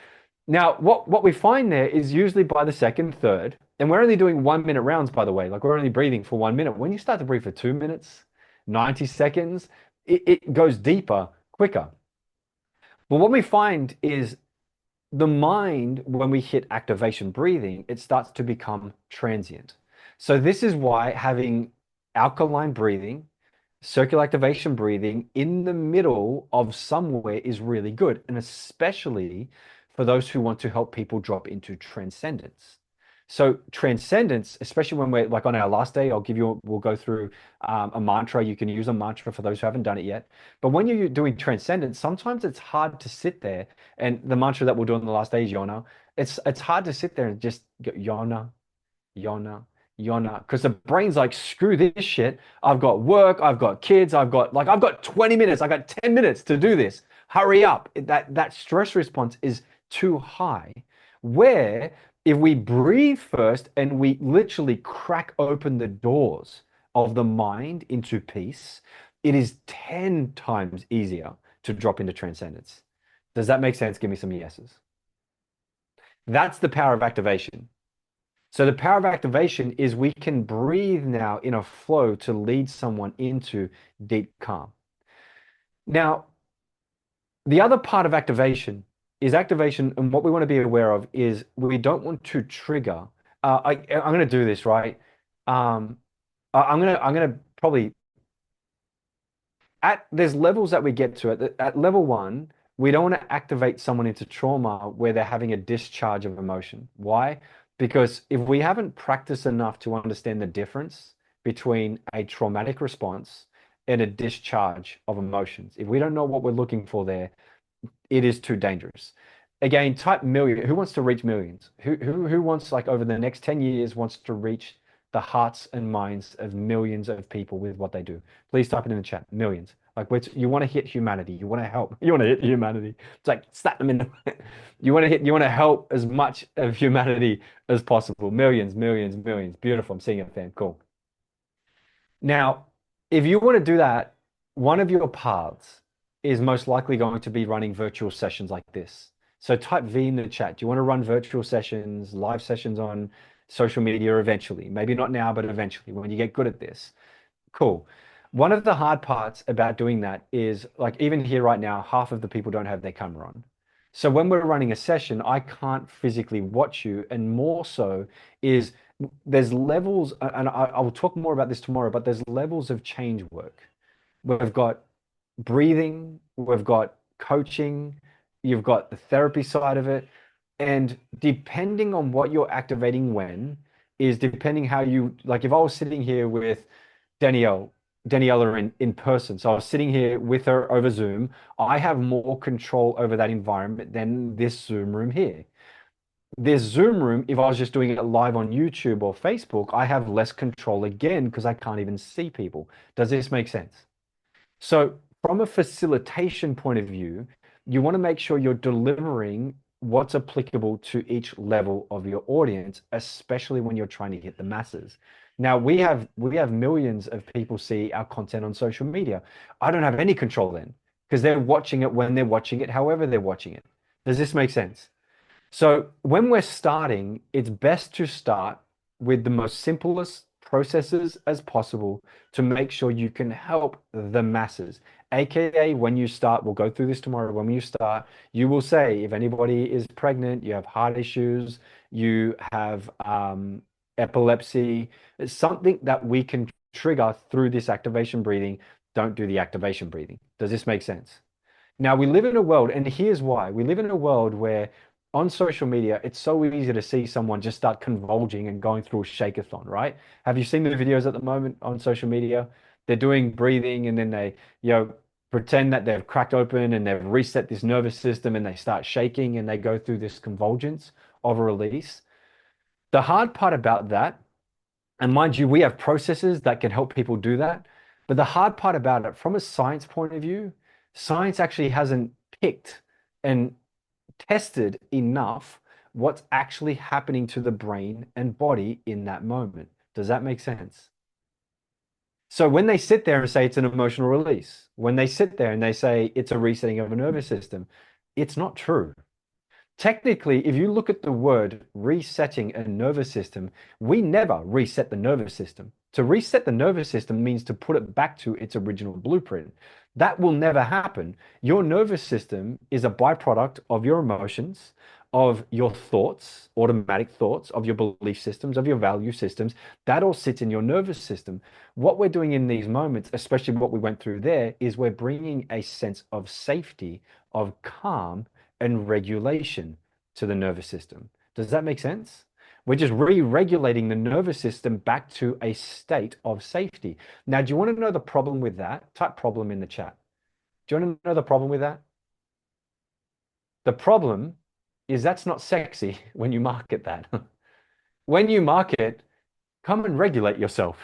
Now, what we find there is usually by the second, third, and we're only doing 1 minute rounds, by the way. Like we're only breathing for 1 minute. When you start to breathe for 2 minutes, 90 seconds, it goes deeper, quicker. But what we find is the mind, when we hit activation breathing, it starts to become transient. So this is why having alkaline breathing, circular activation breathing in the middle of somewhere is really good. And especially for those who want to help people drop into transcendence. So transcendence, especially when we're like on our last day, we'll go through a mantra. You can use a mantra for those who haven't done it yet. But when you're doing transcendence, sometimes it's hard to sit there. And the mantra that we'll do on the last day is Yona. It's hard to sit there and just go Yona, Yona, Yona, because the brain's like, screw this shit. I've got work, I've got kids, I've got 20 minutes, I've got 10 minutes to do this. Hurry up. That stress response is too high. Where if we breathe first and we literally crack open the doors of the mind into peace, it is 10 times easier to drop into transcendence. Does that make sense? Give me some yeses. That's the power of activation. So the power of activation is we can breathe now in a flow to lead someone into deep calm. Now, the other part of activation, and what we want to be aware of is we don't want to trigger. I'm going to do this right. I'm going to probably there's levels that we get to. At level one, we don't want to activate someone into trauma where they're having a discharge of emotion. Why? Because if we haven't practiced enough to understand the difference between a traumatic response and a discharge of emotions, if we don't know what we're looking for there, it is too dangerous. Again, type million. Who wants to reach millions? Who wants, like, over the next 10 years wants to reach the hearts and minds of millions of people with what they do? Please type it in the chat. Millions. Like, you want to hit humanity. You want to help. You want to hit humanity. It's like slap them in the, you want to help as much of humanity as possible. Millions, millions, millions. Beautiful. I'm seeing it, fam. Cool. Now, if you want to do that, one of your paths is most likely going to be running virtual sessions like this. So type V in the chat. Do you want to run virtual sessions, live sessions on social media eventually? Maybe not now, but eventually when you get good at this. Cool. One of the hard parts about doing that is, like, even here right now, half of the people don't have their camera on. So when we're running a session, I can't physically watch you. And more so is there's levels, and I will talk more about this tomorrow, but there's levels of change work. We've got breathing, we've got coaching, you've got the therapy side of it. And depending on what you're activating when, is depending how you, like, if I was sitting here with Daniela in person. So I was sitting here with her over Zoom. I have more control over that environment than this Zoom room here. This Zoom room, if I was just doing it live on YouTube or Facebook, I have less control again because I can't even see people. Does this make sense? So from a facilitation point of view, you want to make sure you're delivering what's applicable to each level of your audience, especially when you're trying to hit the masses. Now we have millions of people see our content on social media. I don't have any control then because they're watching it when they're watching it, however they're watching it. Does this make sense? So when we're starting, it's best to start with the most simplest processes as possible to make sure you can help the masses. AKA, when you start, we'll go through this tomorrow. When you start, you will say, if anybody is pregnant, you have heart issues, you have epilepsy, it's something that we can trigger through this activation breathing. Don't do the activation breathing. Does this make sense? Now, we live in a world, and here's why. We live in a world where on social media, it's so easy to see someone just start convulsing and going through a shakeathon, right? Have you seen the videos at the moment on social media? They're doing breathing and then they, you know, pretend that they've cracked open and they've reset this nervous system and they start shaking and they go through this convulgence of a release. The hard part about that, and mind you, we have processes that can help people do that. But the hard part about it, from a science point of view, science actually hasn't picked and tested enough what's actually happening to the brain and body in that moment. Does that make sense? So when they sit there and say it's an emotional release, when they sit there and they say it's a resetting of a nervous system, it's not true. Technically, if you look at the word resetting a nervous system, we never reset the nervous system. To reset the nervous system means to put it back to its original blueprint. That will never happen. Your nervous system is a byproduct of your emotions, of your thoughts, automatic thoughts, of your belief systems, of your value systems. That all sits in your nervous system. What we're doing in these moments, especially what we went through there, is we're bringing a sense of safety, of calm, and regulation to the nervous system. Does that make sense? We're just re-regulating the nervous system back to a state of safety. Now, do you want to know the problem with that? Type problem in the chat. Do you want to know the problem with that? The problem is that's not sexy when you market that. When you market, come and regulate yourself.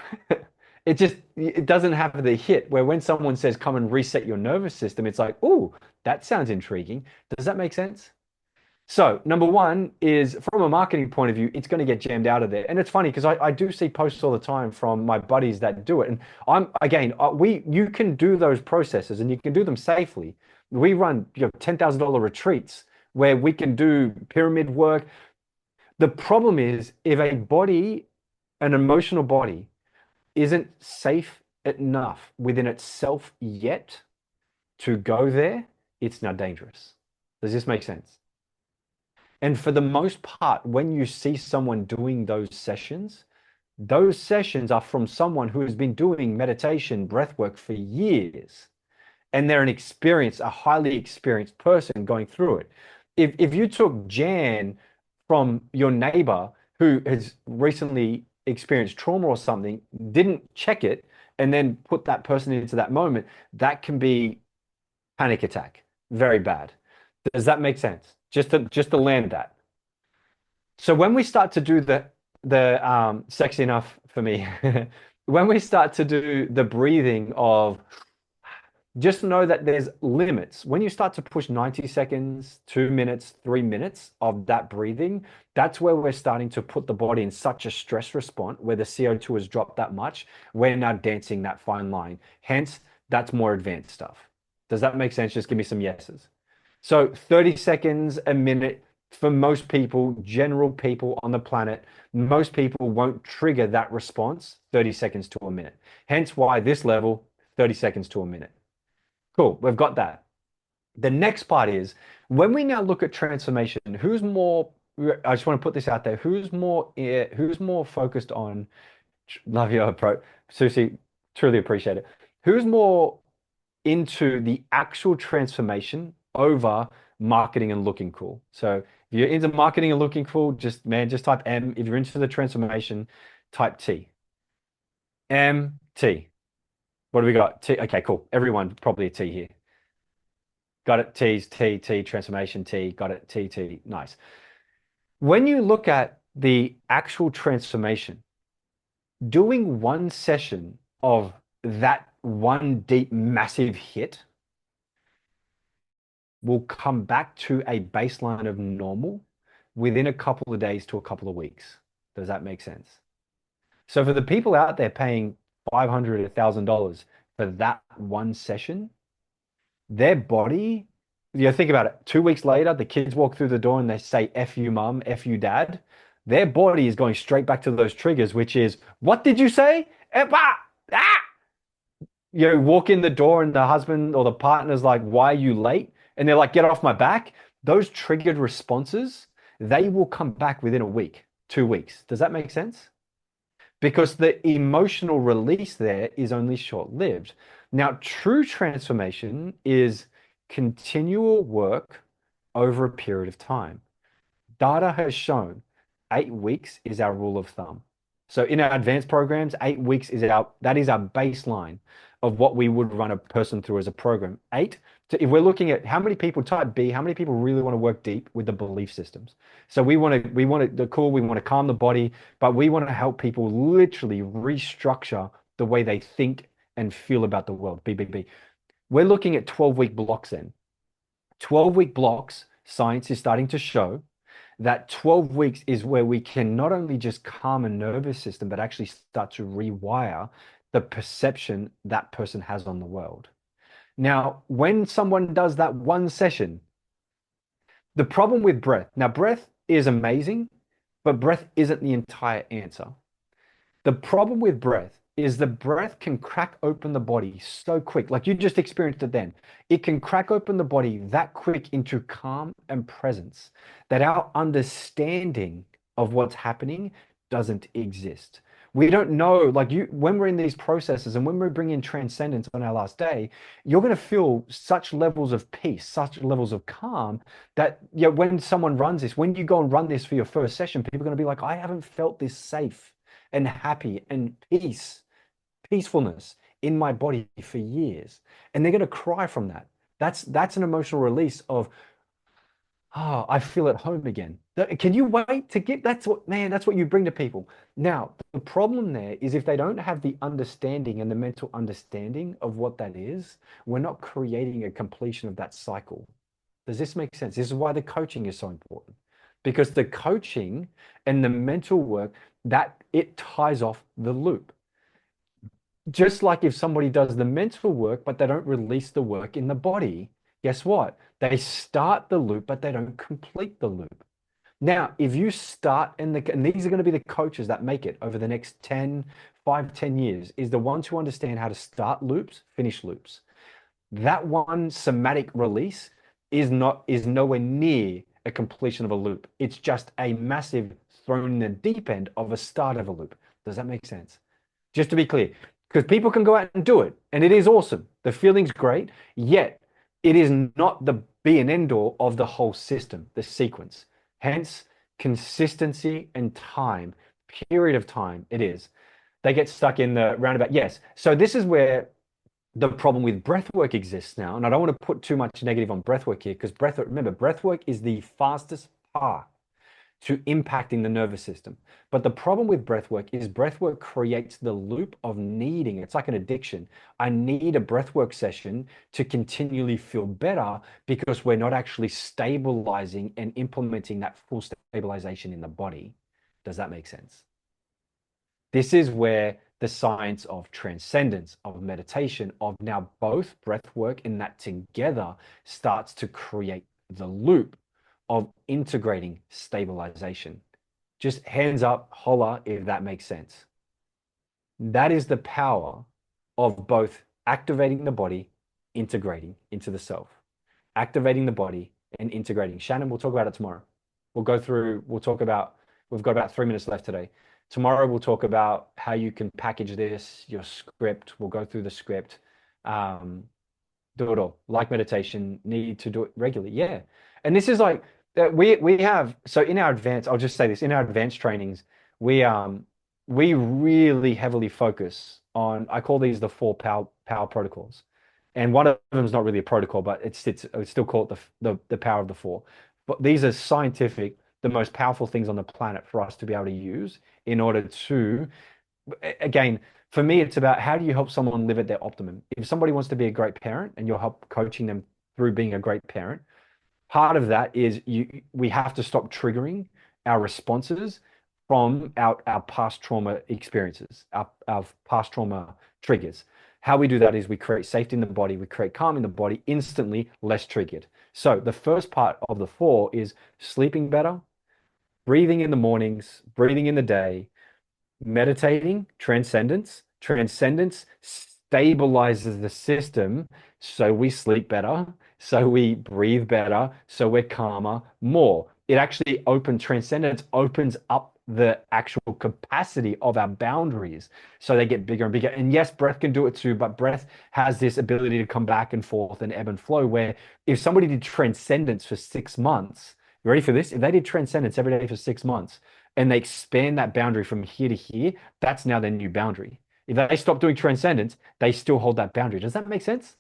It doesn't have the hit where when someone says come and reset your nervous system, it's like, oh, that sounds intriguing. Does that make sense? So number one is from a marketing point of view, it's going to get jammed out of there. And it's funny because I do see posts all the time from my buddies that do it. And I'm again, you can do those processes and you can do them safely. We run, $10,000 retreats where we can do pyramid work. The problem is if a body, an emotional body, isn't safe enough within itself yet to go there, it's now dangerous. Does this make sense? And for the most part, when you see someone doing those sessions are from someone who has been doing meditation, breath work for years. And they're a highly experienced person going through it. If you took Jan from your neighbor who has recently experienced trauma or something, didn't check it, and then put that person into that moment, that can be panic attack. Very bad. Does that make sense? Just to land that. So when we start to do the sexy enough for me, when we start to do the breathing of just know that there's limits. When you start to push 90 seconds, 2 minutes, 3 minutes of that breathing, that's where we're starting to put the body in such a stress response where the CO2 has dropped that much. We're now dancing that fine line. Hence, that's more advanced stuff. Does that make sense? Just give me some yeses. So 30 seconds, a minute, for most people, general people on the planet, most people won't trigger that response 30 seconds to a minute. Hence why this level, 30 seconds to a minute. Cool, we've got that. The next part is when we now look at transformation, who's more, I just want to put this out there, who's more focused on, love your approach, Susie, truly appreciate it. Who's more into the actual transformation over marketing and looking cool? So if you're into marketing and looking cool, just type M. If you're into the transformation, type T. M, T. What do we got? T. Okay, cool. Everyone probably a T here. Got it. T's, T, T, transformation, T. Got it. T, T. Nice. When you look at the actual transformation, doing one session of that one deep, massive hit will come back to a baseline of normal within a couple of days to a couple of weeks. Does that make sense? So for the people out there paying $500, $1,000 for that one session, their body, think about it. 2 weeks later, the kids walk through the door and they say, F you, mom, F you, dad. their body is going straight back to those triggers, which is, what did you say? Ah! Walk in the door and the husband or the partner's like, why are you late? And they're like, get off my back. Those triggered responses, they will come back within a week, 2 weeks. Does that make sense? Because the emotional release there is only short-lived. Now, true transformation is continual work over a period of time. Data has shown 8 weeks is our rule of thumb. So in our advanced programs, 8 weeks is that is our baseline of what we would run a person through as a program. If we're looking at how many people type B, how many people really want to work deep with the belief systems. So we want to calm the body, but we want to help people literally restructure the way they think and feel about the world. BBB. We're looking at 12-week blocks then. 12-week blocks, science is starting to show that 12 weeks is where we can not only just calm a nervous system, but actually start to rewire the perception that person has on the world. Now, when someone does that one session, the problem with breath, now breath is amazing, but breath isn't the entire answer. The problem with breath is the breath can crack open the body so quick, like you just experienced it then. It can crack open the body that quick into calm and presence that our understanding of what's happening doesn't exist. We don't know, like when we're in these processes and when we bring in transcendence on our last day, you're going to feel such levels of peace, such levels of calm that when someone runs this, when you go and run this for your first session, people are going to be like, I haven't felt this safe and happy and peacefulness in my body for years. And they're going to cry from that. That's an emotional release of, oh, I feel at home again. Can you wait to get, that's what you bring to people. Now, the problem there is if they don't have the understanding and the mental understanding of what that is, we're not creating a completion of that cycle. Does this make sense? This is why the coaching is so important, because the coaching and the mental work, that it ties off the loop. Just like if somebody does the mental work, but they don't release the work in the body, guess what? They start the loop, but they don't complete the loop. Now, if you start, and these are going to be the coaches that make it over the next 10 years, is the ones who understand how to start loops, finish loops. That one somatic release is nowhere near a completion of a loop. It's just a massive thrown in the deep end of a start of a loop. Does that make sense? Just to be clear, because people can go out and do it, and it is awesome. The feeling's great, yet it is not the be and end all of the whole system, the sequence. Hence, consistency and time, period of time, it is. They get stuck in the roundabout. Yes. So this is where the problem with breathwork exists now. And I don't want to put too much negative on breathwork here, because remember, breathwork is the fastest path to impacting the nervous system. But the problem with breathwork is breathwork creates the loop of needing. It's like an addiction. I need a breathwork session to continually feel better, because we're not actually stabilizing and implementing that full stabilization in the body. Does that make sense? This is where the science of transcendence, of meditation, of now both breathwork and that together starts to create the loop of integrating stabilization. Just hands up, holla, if that makes sense. That is the power of both activating the body, integrating into the self, activating the body and integrating. Shannon, we'll talk about it tomorrow. We've got about 3 minutes left today. Tomorrow, we'll talk about how you can package this, your script. We'll go through the script. Do it all. Like meditation, need to do it regularly. Yeah. And this is like, we have, so in our advanced, I'll just say this, in our advanced trainings, we really heavily focus on, I call these the four power protocols. And one of them is not really a protocol, but I would still call it the power of the four. But these are scientific, the most powerful things on the planet for us to be able to use in order to, again, for me, it's about how do you help someone live at their optimum. If somebody wants to be a great parent and you'll help coaching them through being a great parent, part of that is we have to stop triggering our responses from our past trauma experiences, our past trauma triggers. How we do that is we create safety in the body, we create calm in the body, instantly less triggered. So the first part of the four is sleeping better, breathing in the mornings, breathing in the day, meditating, transcendence. Transcendence stabilizes the system so we sleep better, so we breathe better, so we're calmer more. It actually opens, transcendence opens up the actual capacity of our boundaries so they get bigger and bigger. And yes, breath can do it too, but breath has this ability to come back and forth and ebb and flow. Where if somebody did transcendence for 6 months, you ready for this? If they did transcendence every day for 6 months, and they expand that boundary from here to here, that's now their new boundary. If they stop doing transcendence, they still hold that boundary. Does that make sense?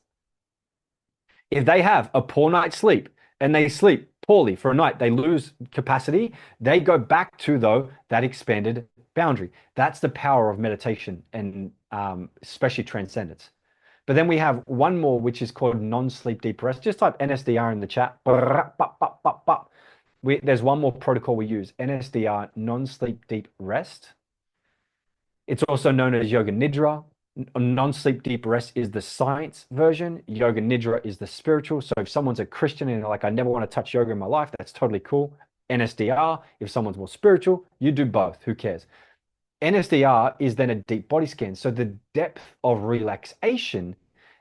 If they have a poor night's sleep and they sleep poorly for a night, they lose capacity, they go back to, though, that expanded boundary. That's the power of meditation and especially transcendence. But then we have one more, which is called non-sleep deep rest. Just type NSDR in the chat. There's one more protocol we use, NSDR, non-sleep deep rest. It's also known as Yoga Nidra. Non-sleep deep rest is the science version. Yoga Nidra is the spiritual. So if someone's a Christian and like, I never want to touch yoga in my life, that's totally cool. NSDR, if someone's more spiritual, you do both. Who cares? NSDR is then a deep body scan. So the depth of relaxation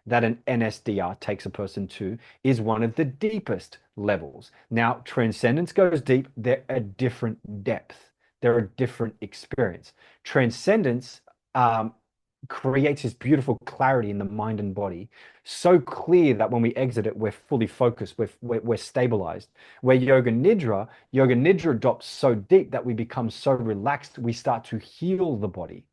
that an NSDR takes a person to is one of the deepest levels. Now, transcendence goes deep. They're a different depth. They're a different experience. Transcendence creates this beautiful clarity in the mind and body, so clear that when we exit it, we're fully focused, we're stabilized. Where yoga nidra drops so deep that we become so relaxed, we start to heal the body.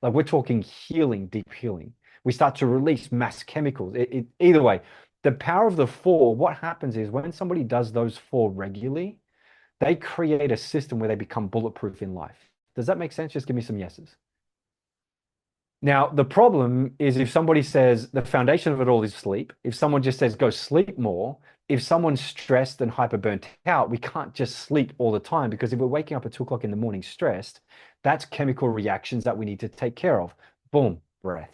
Like we're talking healing, deep healing. We start to release mass chemicals. Either way, the power of the four, what happens is when somebody does those four regularly, they create a system where they become bulletproof in life. Does that make sense? Just give me some yeses. Now, the problem is if somebody says the foundation of it all is sleep, if someone just says go sleep more, if someone's stressed and hyper burnt out, we can't just sleep all the time because if we're waking up at 2 o'clock in the morning stressed, that's chemical reactions that we need to take care of. Boom, breath.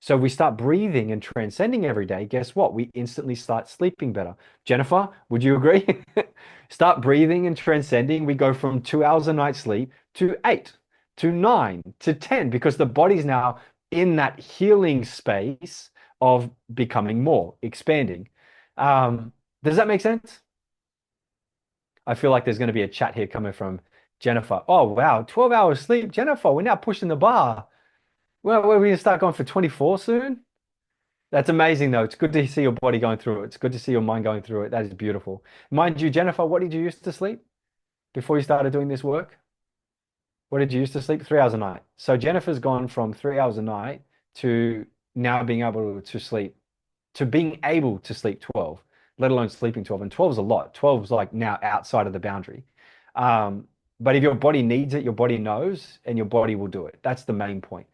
So we start breathing and transcending every day. Guess what? We instantly start sleeping better. Jennifer, would you agree? Start breathing and transcending. We go from 2 hours a night sleep to 8, to 9, to 10, because the body's now in that healing space of becoming more, expanding. Does that make sense? I feel like there's going to be a chat here coming from Jennifer. Oh, wow. 12 hours sleep. Jennifer, we're now pushing the bar. Well, we're going to start going for 24 soon. That's amazing, though. It's good to see your body going through it. It's good to see your mind going through it. That is beautiful. Mind you, Jennifer, what did you used to sleep before you started doing this work? What did you used to sleep? 3 hours a night. So Jennifer's gone from 3 hours a night to now being able to sleep, to being able to sleep 12, let alone sleeping 12. And 12 is a lot. 12 is like now outside of the boundary. But if your body needs it, your body knows, and your body will do it. That's the main point.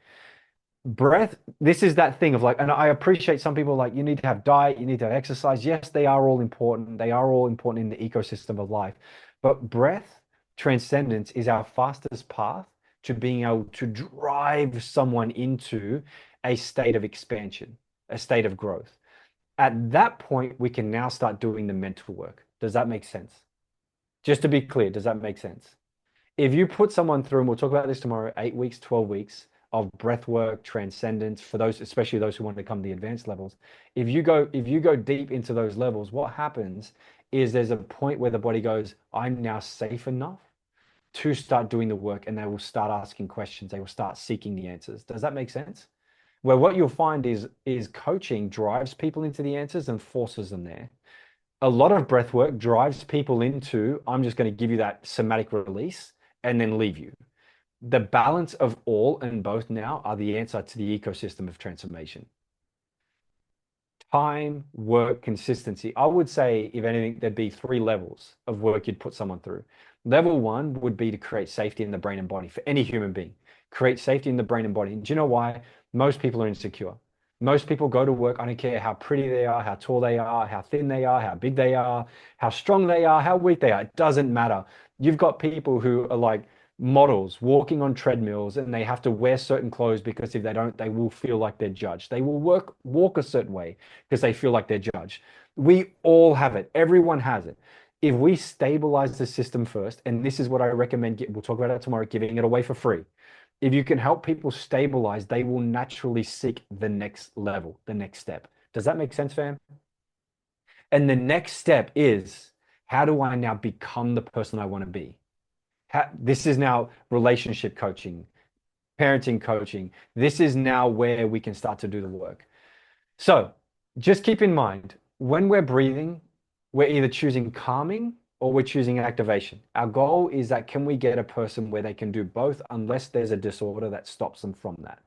Breath, this is that thing of like, and I appreciate some people like you need to have diet, you need to have exercise. Yes, they are all important. They are all important in the ecosystem of life. But breath, transcendence is our fastest path to being able to drive someone into a state of expansion, a state of growth. At that point, we can now start doing the mental work. Does that make sense? Just to be clear, does that make sense? If you put someone through, and we'll talk about this tomorrow, 8 weeks, 12 weeks of breath work, transcendence, for those, especially those who want to become the advanced levels, if you go deep into those levels, what happens is there's a point where the body goes, I'm now safe enough to start doing the work, and they will start asking questions. They will start seeking the answers. Does that make sense? Where what you'll find is coaching drives people into the answers and forces them there. A lot of breath work drives people into, I'm just going to give you that somatic release and then leave you. The balance of all and both now are the answer to the ecosystem of transformation. Time, work, consistency. I would say, if anything, there'd be 3 levels of work you'd put someone through. Level 1 would be to create safety in the brain and body for any human being. Create safety in the brain and body. And do you know why? Most people are insecure. Most people go to work, I don't care how pretty they are, how tall they are, how thin they are, how big they are, how strong they are, how weak they are. It doesn't matter. You've got people who are like models walking on treadmills and they have to wear certain clothes because if they don't, they will feel like they're judged. They will walk a certain way because they feel like they're judged. We all have it. Everyone has it. If we stabilize the system first, and this is what I recommend, we'll talk about it tomorrow, giving it away for free. If you can help people stabilize, they will naturally seek the next level, the next step. Does that make sense, fam? And the next step is, how do I now become the person I want to be? This is now relationship coaching, parenting coaching. This is now where we can start to do the work. So just keep in mind, when we're breathing, we're either choosing calming or we're choosing activation. Our goal is that can we get a person where they can do both unless there's a disorder that stops them from that.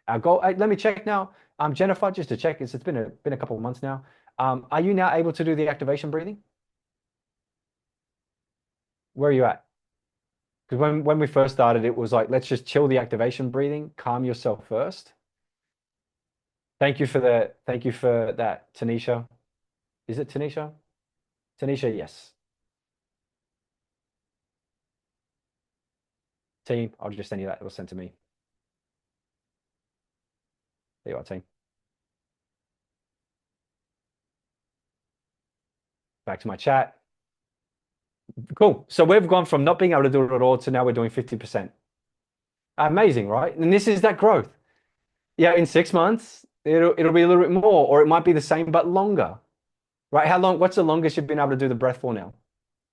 Our goal, let me check now. Jennifer, just to check, it's been a couple of months now. Are you now able to do the activation breathing? Where are you at? Because when we first started, it was like, let's just chill the activation breathing, calm yourself first. Thank you for that, Tanisha. Is it Tanisha? Tanisha, yes. Team, I'll just send you that. It was sent to me. There you are, team. Back to my chat. Cool. So we've gone from not being able to do it at all to now we're doing 50%. Amazing, right? And this is that growth. Yeah, in 6 months, it'll be a little bit more, or it might be the same but longer. Right? How long? What's the longest you've been able to do the breath for now?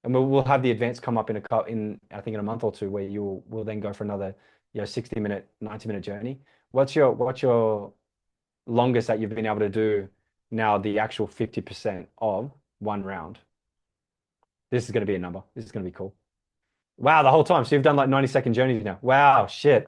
And we'll have the advance come up in I think in a month or two where you will then go for another 60-minute, 90-minute journey. What's your longest that you've been able to do now, the actual 50% of one round? This is going to be a number. This is going to be cool. Wow, the whole time. So you've done like 90-second journeys now. Wow, shit.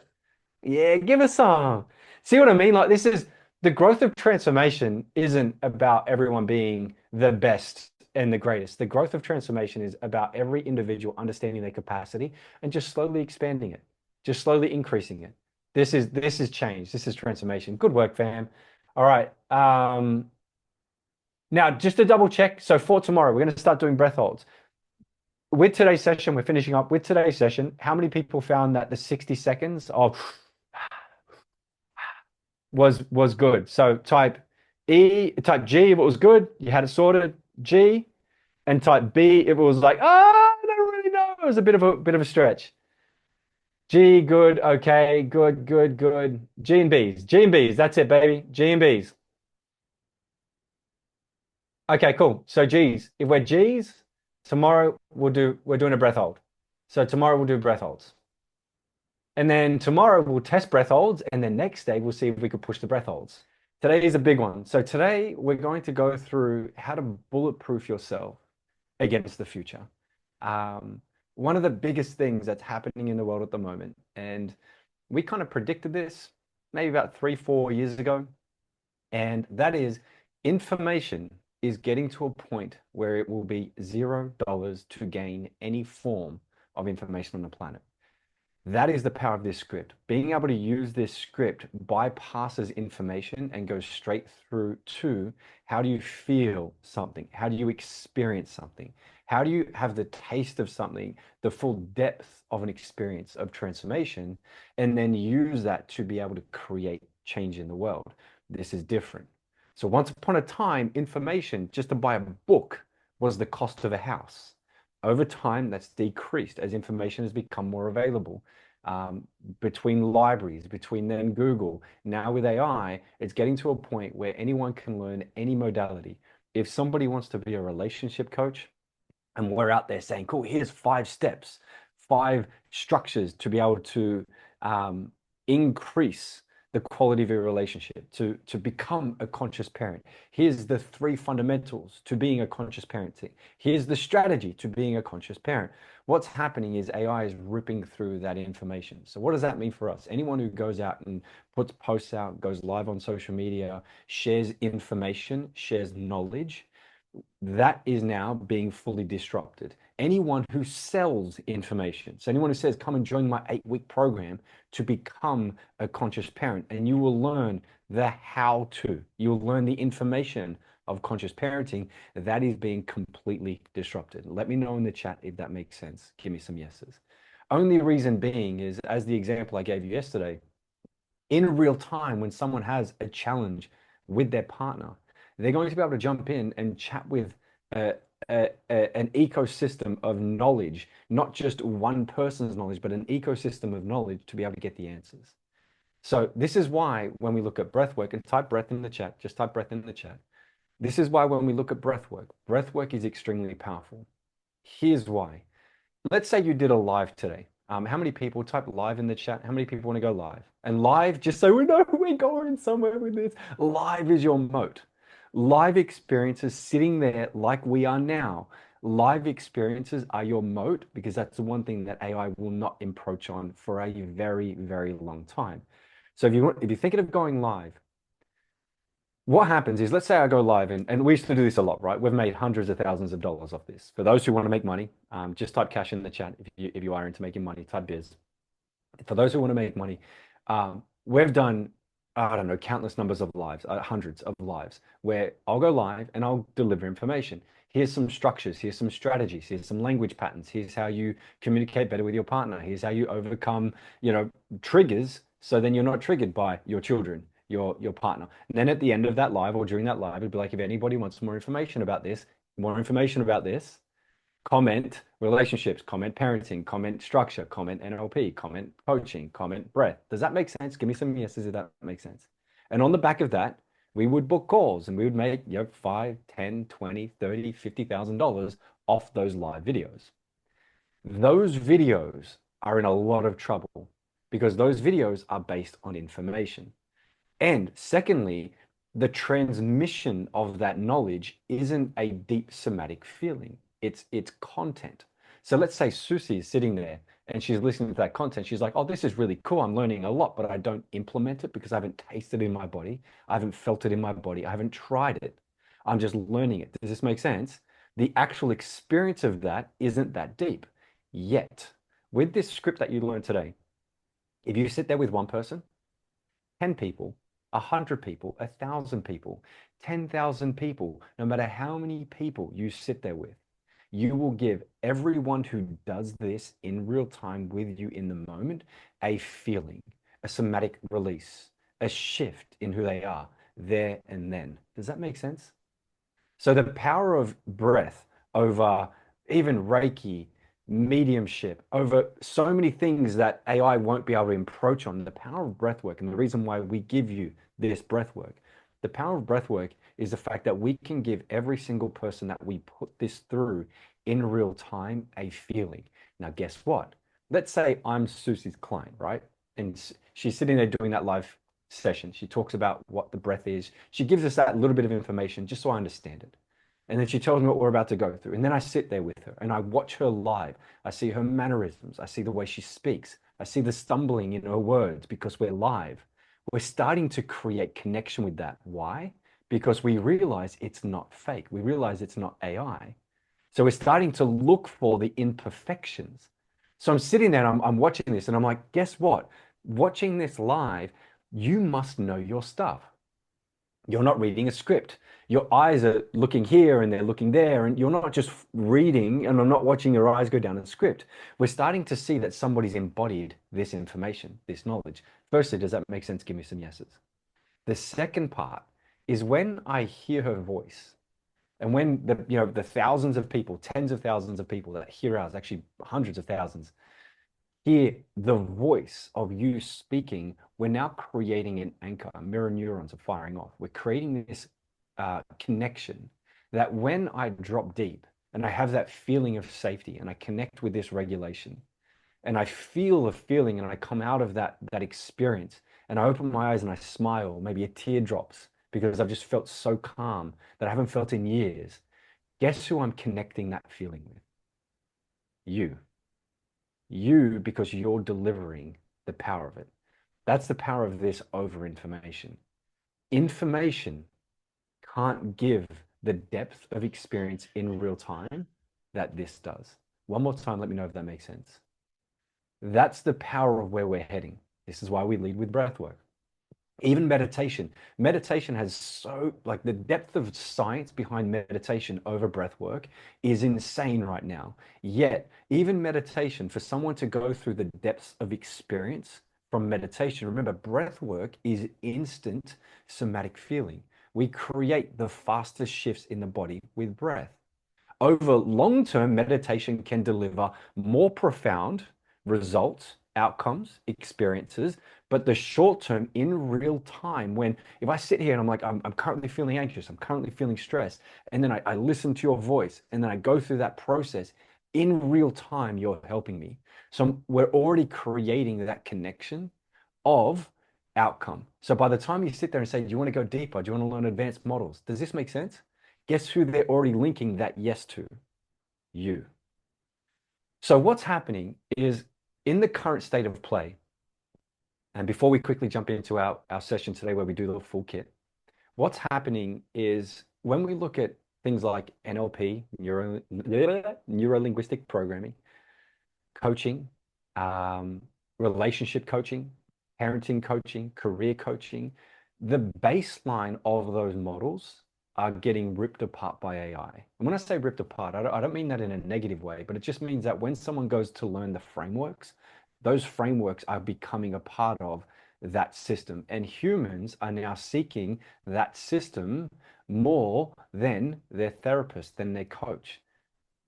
Yeah, give us some. See what I mean? Like this is the growth of transformation isn't about everyone being the best and the greatest. The growth of transformation is about every individual understanding their capacity and just slowly expanding it, just slowly increasing it. This is change. This is transformation. Good work, fam. All right. Now just to double check. So for tomorrow, we're going to start doing breath holds. With today's session, we're finishing up with today's session. How many people found that the 60 seconds of was good? So type G if it was good, you had it sorted, G, and type B if it was like, I don't really know. It was a bit of a stretch. G, good, okay, good, good, good. G and B's. G and B's. That's it, baby. G and B's. Okay, cool. So G's. If we're G's, tomorrow we're doing a breath hold. So tomorrow we'll do breath holds. And then tomorrow we'll test breath holds, and then next day we'll see if we could push the breath holds. Today is a big one. So today we're going to go through how to bulletproof yourself against the future. One of the biggest things that's happening in the world at the moment, and we kind of predicted this maybe about 3, 4 years ago, and that is information is getting to a point where it will be $0 to gain any form of information on the planet. That is the power of this script. Being able to use this script bypasses information and goes straight through to how do you feel something? How do you experience something? How do you have the taste of something, the full depth of an experience of transformation, and then use that to be able to create change in the world? This is different. So once upon a time, information just to buy a book was the cost of a house. Over time, that's decreased as information has become more available between libraries, between then Google. Now with AI, it's getting to a point where anyone can learn any modality. If somebody wants to be a relationship coach, and we're out there saying, cool, here's 5 steps, 5 structures to be able to increase the quality of your relationship, to become a conscious parent. Here's the 3 fundamentals to being a conscious parenting. Here's the strategy to being a conscious parent. What's happening is AI is ripping through that information. So what does that mean for us? Anyone who goes out and puts posts out, goes live on social media, shares information, shares knowledge, that is now being fully disrupted. Anyone who sells information, so anyone who says, come and join my 8-week program to become a conscious parent, and you will learn the how to, you'll learn the information of conscious parenting, that is being completely disrupted. Let me know in the chat if that makes sense. Give me some yeses. Only reason being is, as the example I gave you yesterday, in real time, when someone has a challenge with their partner, they're going to be able to jump in and chat with an ecosystem of knowledge, not just one person's knowledge, but an ecosystem of knowledge to be able to get the answers. So this is why when we look at breath work, and type breath in the chat, just type breath in the chat. This is why when we look at breath work is extremely powerful. Here's why. Let's say you did a live today. How many people type live in the chat? How many people want to go live? And live, just so we know we're going somewhere with this, live is your moat. Live experiences sitting there like we are now. Live experiences are your moat because that's the one thing that AI will not encroach on for a very, very long time. So if you're thinking of going live, what happens is, let's say I go live, and we used to do this a lot, right? We've made hundreds of thousands of dollars off this. For those who want to make money, just type cash in the chat if you are into making money, type biz. For those who want to make money, we've done, I don't know, countless numbers of lives, hundreds of lives, where I'll go live and I'll deliver information. Here's some structures, here's some strategies, here's some language patterns, here's how you communicate better with your partner, here's how you overcome, triggers, so then you're not triggered by your children, your partner. And then at the end of that live or during that live, it'd be like, if anybody wants more information about this, comment relationships, comment parenting, comment structure, comment NLP, comment coaching, comment breath. Does that make sense? Give me some yeses if that makes sense. And on the back of that, we would book calls and we would make, 5, 10, 20, 30, $50,000 off those live videos. Those videos are in a lot of trouble because those videos are based on information. And secondly, the transmission of that knowledge isn't a deep somatic feeling. It's content. So let's say Susie is sitting there and she's listening to that content. She's like, oh, this is really cool. I'm learning a lot, but I don't implement it because I haven't tasted it in my body. I haven't felt it in my body. I haven't tried it. I'm just learning it. Does this make sense? The actual experience of that isn't that deep. Yet, with this script that you learned today, if you sit there with one person, 10 people, 100 people, 1,000 people, 10,000 people, no matter how many people you sit there with, you will give everyone who does this in real time with you in the moment a feeling, a somatic release, a shift in who they are there and then. Does that make sense? So the power of breath over even Reiki, mediumship, over so many things that AI won't be able to approach on, the power of breath work, and the reason why we give you this breath work, the power of breath work is the fact that we can give every single person that we put this through in real time a feeling. Now, guess what? Let's say I'm Susie's client, right? And she's sitting there doing that live session. She talks about what the breath is. She gives us that little bit of information just so I understand it. And then she tells me what we're about to go through. And then I sit there with her and I watch her live. I see her mannerisms. I see the way she speaks. I see the stumbling in her words because we're live. We're starting to create connection with that. Why? Because we realize it's not fake. We realize it's not AI. So we're starting to look for the imperfections. So I'm sitting there and I'm watching this and I'm like, guess what? Watching this live, you must know your stuff. You're not reading a script. Your eyes are looking here and they're looking there, and you're not just reading, and I'm not watching your eyes go down a script. We're starting to see that somebody's embodied this information, this knowledge. Firstly, does that make sense? Give me some yeses. The second part is when I hear her voice, and when the thousands of people, tens of thousands of people that hear ours, actually hundreds of thousands, hear the voice of you speaking, we're now creating an anchor. Mirror neurons are firing off. We're creating this connection that when I drop deep and I have that feeling of safety and I connect with this regulation and I feel the feeling and I come out of that experience and I open my eyes and I smile, maybe a tear drops because I've just felt so calm that I haven't felt in years. Guess who I'm connecting that feeling with? You. You, because you're delivering the power of it. That's the power of this over information. Information can't give the depth of experience in real time that this does. One more time, let me know if that makes sense. That's the power of where we're heading. This is why we lead with breath work. Even meditation. Meditation has like the depth of science behind meditation over breath work is insane right now. Yet, even meditation, for someone to go through the depths of experience from meditation, remember, breath work is instant somatic feeling. We create the fastest shifts in the body with breath. Over long-term, meditation can deliver more profound results, outcomes, experiences, but the short term in real time, when if I sit here and I'm like, I'm currently feeling anxious, I'm currently feeling stressed, and then I listen to your voice and then I go through that process in real time, you're helping me. So we're already creating that connection of outcome. So by the time you sit there and say, do you want to go deeper? Do you want to learn advanced models? Does this make sense? Guess who they're already linking that yes to? You. So what's happening is in the current state of play, and before we quickly jump into our session today where we do the full kit, what's happening is when we look at things like NLP, neuro-linguistic programming, coaching, um, relationship coaching, parenting coaching, career coaching, the baseline of those models are getting ripped apart by AI. And when I say ripped apart, I don't mean that in a negative way, but it just means that when someone goes to learn the frameworks, those frameworks are becoming a part of that system. And humans are now seeking that system more than their therapist, than their coach.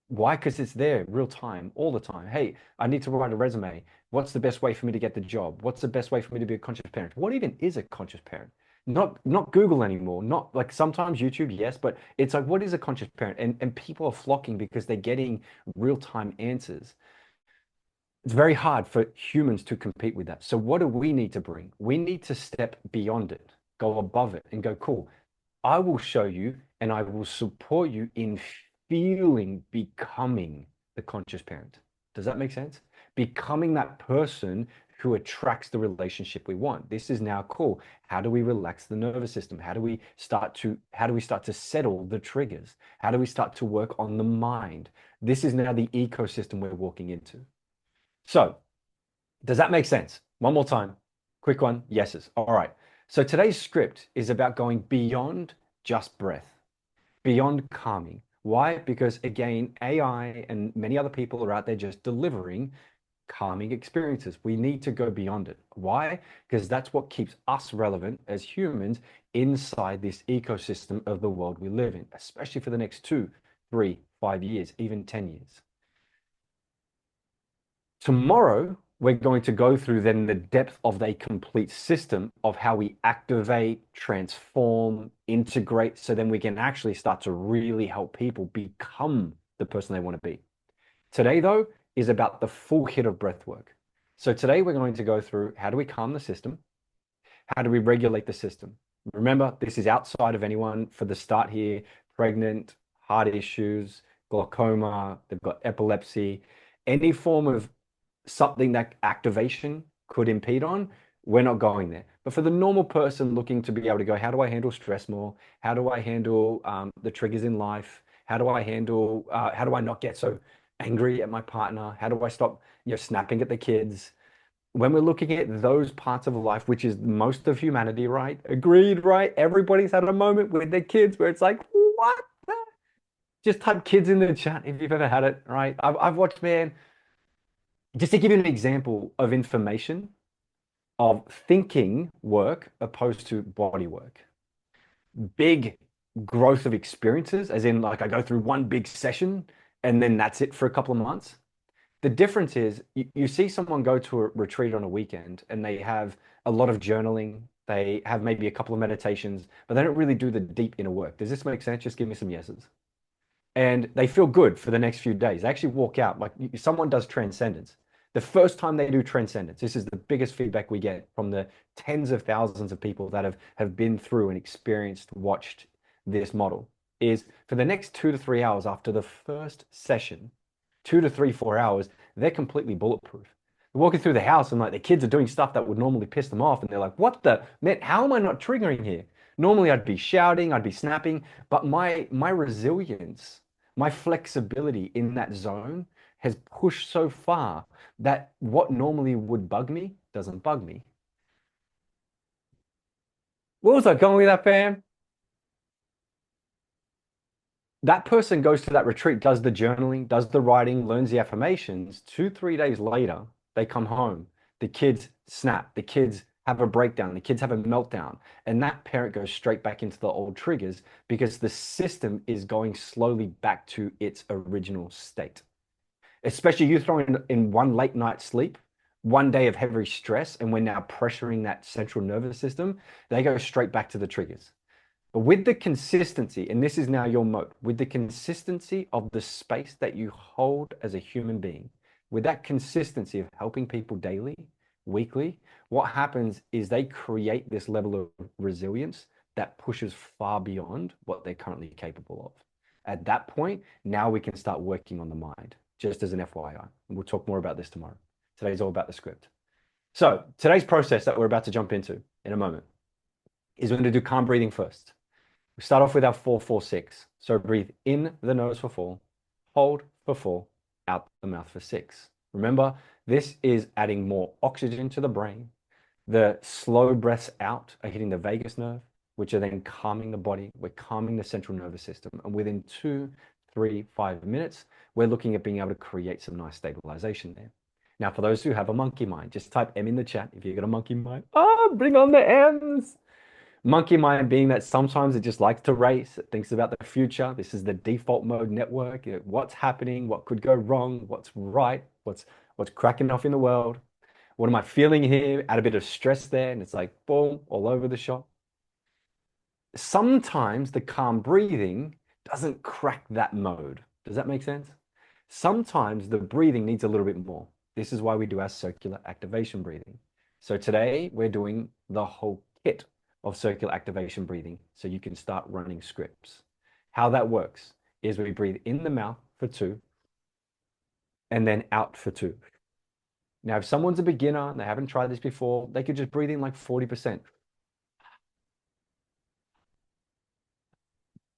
Why? Because it's there real time, all the time. Hey, I need to write a resume. What's the best way for me to get the job? What's the best way for me to be a conscious parent? What even is a conscious parent? Not Google anymore. Not like sometimes YouTube, yes, but it's like, what is a conscious parent? And people are flocking because they're getting real-time answers. It's very hard for humans to compete with that. So what do we need to bring? We need to step beyond it, go above it, and go, cool. I will show you and I will support you in feeling becoming the conscious parent. Does that make sense? Becoming that person who attracts the relationship we want. This is now cool. How do we relax the nervous system? How do we start to settle the triggers? How do we start to work on the mind? This is now the ecosystem we're walking into. So, does that make sense? One more time. Quick one. Yeses. All right. So today's script is about going beyond just breath, beyond calming. Why? Because again, AI and many other people are out there just delivering calming experiences. We need to go beyond it. Why? Because that's what keeps us relevant as humans inside this ecosystem of the world we live in, especially for the next 2, 3, 5 years, even 10 years. Tomorrow, we're going to go through then the depth of a complete system of how we activate, transform, integrate, so then we can actually start to really help people become the person they want to be. Today, though, is about the full hit of breath work. So today we're going to go through how do we calm the system? How do we regulate the system? Remember, this is outside of anyone for the start here, pregnant, heart issues, glaucoma, they've got epilepsy, any form of something that activation could impede on, we're not going there. But for the normal person looking to be able to go, how do I handle stress more? How do I handle the triggers in life? How do I not get so angry at my partner? How do I stop, snapping at the kids? When we're looking at those parts of life, which is most of humanity, right? Agreed, right? Everybody's had a moment with their kids where it's like, what? Just type kids in the chat if you've ever had it, right? I've watched, man, just to give you an example of information of thinking work opposed to body work. Big growth of experiences, as in like I go through one big session and then that's it for a couple of months. The difference is you see someone go to a retreat on a weekend and they have a lot of journaling, they have maybe a couple of meditations, but they don't really do the deep inner work. Does this make sense? Just give me some yeses. And they feel good for the next few days. They actually walk out like someone does Transcendence. The first time they do Transcendence, this is the biggest feedback we get from the tens of thousands of people that have been through and experienced, watched this model, is for the next 2 to 3 hours after the first session, 2 to 3, 4 hours, they're completely bulletproof. They're walking through the house and like the kids are doing stuff that would normally piss them off. And they're like, what the, man, how am I not triggering here? Normally I'd be shouting, I'd be snapping, but my resilience, my flexibility in that zone has pushed so far that what normally would bug me doesn't bug me. What was I going with that, fam? That person goes to that retreat, does the journaling, does the writing, learns the affirmations. 2, 3 days later, they come home. The kids snap. The kids have a breakdown, the kids have a meltdown, and that parent goes straight back into the old triggers because the system is going slowly back to its original state. Especially you throw in one late night sleep, one day of heavy stress, and we're now pressuring that central nervous system, they go straight back to the triggers. But with the consistency, and this is now your mode, with the consistency of the space that you hold as a human being, with that consistency of helping people daily, weekly, what happens is they create this level of resilience that pushes far beyond what they're currently capable of. At that point, now we can start working on the mind, just as an FYI. And we'll talk more about this tomorrow. Today's all about the script. So today's process that we're about to jump into in a moment is we're going to do calm breathing first. We start off with our 4-4-6. So breathe in the nose for 4, hold for 4, out the mouth for 6. Remember, this is adding more oxygen to the brain. The slow breaths out are hitting the vagus nerve, which are then calming the body. We're calming the central nervous system. And within 2, 3, 5 minutes, we're looking at being able to create some nice stabilization there. Now, for those who have a monkey mind, just type M in the chat if you've got a monkey mind. Oh, bring on the M's. Monkey mind being that sometimes it just likes to race, it thinks about the future. This is the default mode network. What's happening? What could go wrong? What's right? What's cracking off in the world? What am I feeling here? Add a bit of stress there, and it's like boom, all over the shop. Sometimes the calm breathing doesn't crack that mode. Does that make sense? Sometimes the breathing needs a little bit more. This is why we do our circular activation breathing. So today we're doing the whole kit of circular activation breathing so you can start running scripts. How that works is we breathe in the mouth for 2 and then out for 2. Now, if someone's a beginner and they haven't tried this before, they could just breathe in like 40%.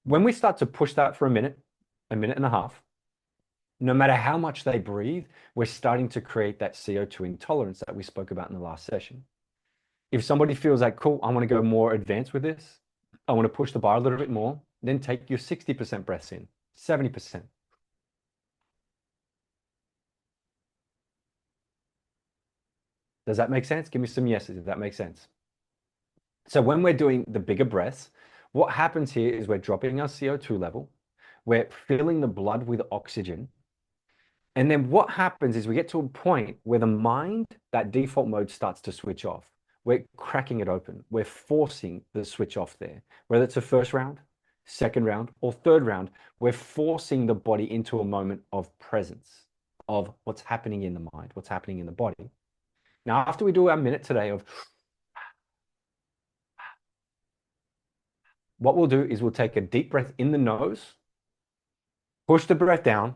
When we start to push that for a minute and a half, no matter how much they breathe, we're starting to create that CO2 intolerance that we spoke about in the last session. If somebody feels like, cool, I want to go more advanced with this, I want to push the bar a little bit more, then take your 60% breaths in, 70%. Does that make sense? Give me some yeses if that makes sense. So when we're doing the bigger breaths, what happens here is we're dropping our CO2 level, we're filling the blood with oxygen, and then what happens is we get to a point where the mind, that default mode starts to switch off. We're cracking it open. We're forcing the switch off there. Whether it's a first round, second round, or third round, we're forcing the body into a moment of presence of what's happening in the mind, what's happening in the body. Now, after we do our minute today of what we'll do is we'll take a deep breath in the nose, push the breath down,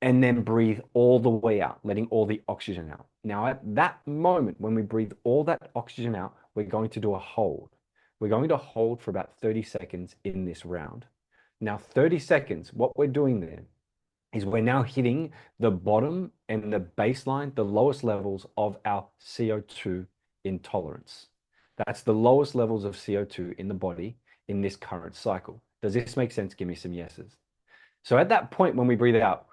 and then breathe all the way out, letting all the oxygen out. Now, at that moment, when we breathe all that oxygen out, we're going to do a hold. We're going to hold for about 30 seconds in this round. Now, 30 seconds, what we're doing there is we're now hitting the bottom and the baseline, the lowest levels of our CO2 intolerance. That's the lowest levels of CO2 in the body in this current cycle. Does this make sense? Give me some yeses. So at that point, when we breathe out,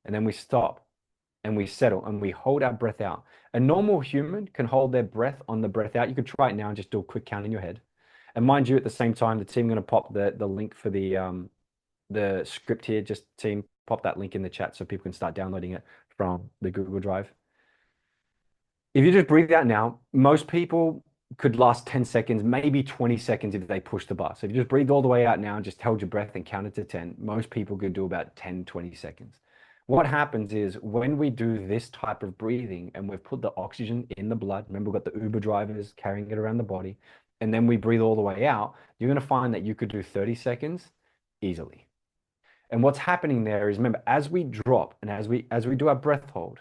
and then we stop and we settle and we hold our breath out. A normal human can hold their breath on the breath out. You could try it now and just do a quick count in your head. And mind you, at the same time, the team are going to pop the link for the script here. Just team, pop that link in the chat so people can start downloading it from the Google Drive. If you just breathe out now, most people could last 10 seconds, maybe 20 seconds if they push the bar. So if you just breathe all the way out now and just held your breath and counted to 10, most people could do about 10, 20 seconds. What happens is when we do this type of breathing and we've put the oxygen in the blood, remember we've got the Uber drivers carrying it around the body, and then we breathe all the way out, you're going to find that you could do 30 seconds easily. And what's happening there is, remember, as we drop and as we do our breath hold,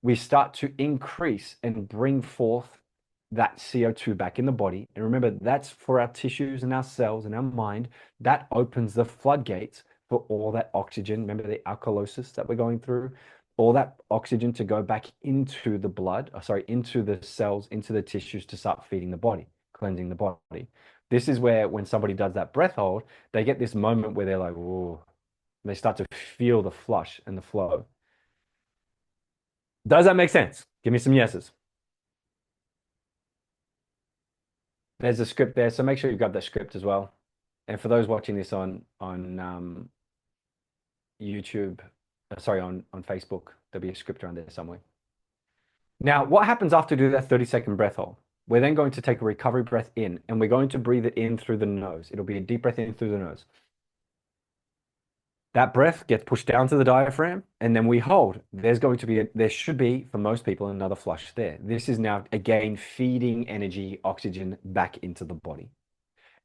we start to increase and bring forth that CO2 back in the body. And remember, that's for our tissues and our cells and our mind. That opens the floodgates for all that oxygen. Remember the alkalosis that we're going through, all that oxygen to go back into the blood, into the cells, into the tissues to start feeding the body, cleansing the body. This is where when somebody does that breath hold, they get this moment where they're like, whoa, they start to feel the flush and the flow. Does that make sense? Give me some yeses. There's a script there, so make sure you grab that script as well. And for those watching this on YouTube, sorry, on Facebook, there'll be a script around there somewhere. Now, what happens after you do that 30-second breath hold? We're then going to take a recovery breath in, and we're going to breathe it in through the nose. It'll be a deep breath in through the nose. That breath gets pushed down to the diaphragm, and then we hold. There should be, for most people, another flush there. This is now, again, feeding energy, oxygen back into the body.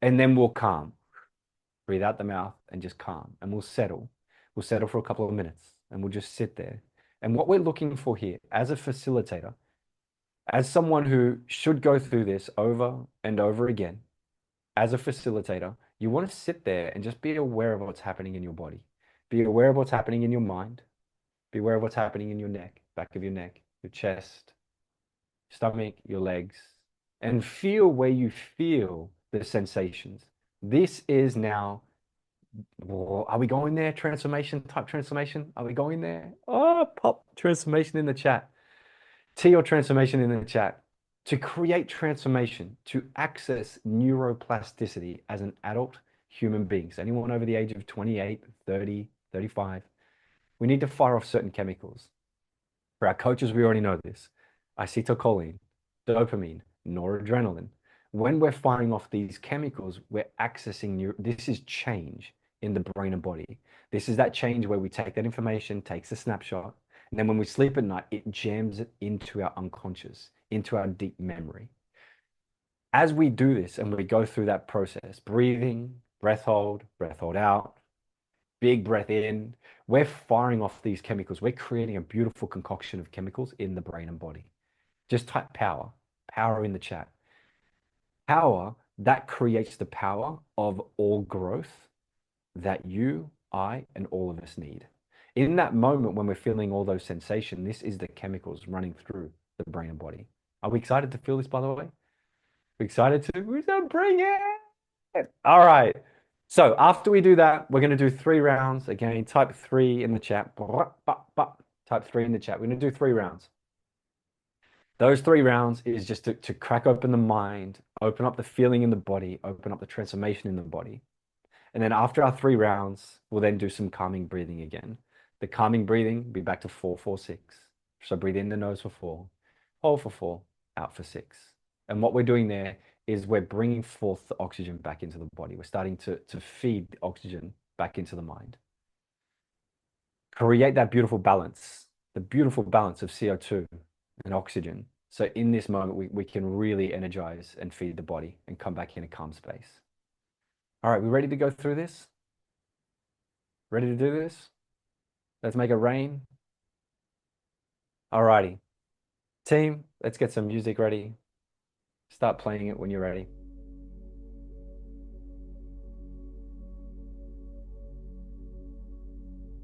And then we'll calm. Breathe out the mouth and just calm. And we'll settle. We'll settle for a couple of minutes, and we'll just sit there. And what we're looking for here, as a facilitator, as someone who should go through this over and over again, as a facilitator, you want to sit there and just be aware of what's happening in your body. Be aware of what's happening in your mind. Be aware of what's happening in your neck, back of your neck, your chest, stomach, your legs, and feel where you feel the sensations. This is now, are we going there? Transformation, type transformation. Are we going there? Oh, pop transformation in the chat. T or transformation in the chat. To create transformation, to access neuroplasticity as an adult human being, so anyone over the age of 28, 30, 35, we need to fire off certain chemicals. For our coaches, we already know this. Acetylcholine, dopamine, noradrenaline. When we're firing off these chemicals, we're accessing this is change in the brain and body. This is that change where we take that information, takes a snapshot, and then when we sleep at night, it jams it into our unconscious, into our deep memory. As we do this and we go through that process, breathing, breath hold out, big breath in, we're firing off these chemicals. We're creating a beautiful concoction of chemicals in the brain and body. Just type power, power in the chat. Power, that creates the power of all growth that you, I, and all of us need. In that moment when we're feeling all those sensations, this is the chemicals running through the brain and body. Are we excited to feel this, by the way? We're excited to? We're going to bring it. All right. So after we do that, we're going to do 3 rounds. Again, type 3 in the chat. Type 3 in the chat. We're going to do 3 rounds. Those 3 rounds is just to crack open the mind, open up the feeling in the body, open up the transformation in the body. And then after our 3 rounds, we'll then do some calming breathing again. The calming breathing, be back to 4, 4, 6. So breathe in the nose for 4, hold for 4, out for 6. And what we're doing there is we're bringing forth the oxygen back into the body. We're starting to feed the oxygen back into the mind. Create that beautiful balance, the beautiful balance of CO2 and oxygen. So in this moment, we can really energize and feed the body and come back in a calm space. All right, we ready to go through this? Ready to do this? Let's make it rain. All righty. Team, let's get some music ready. Start playing it when you're ready.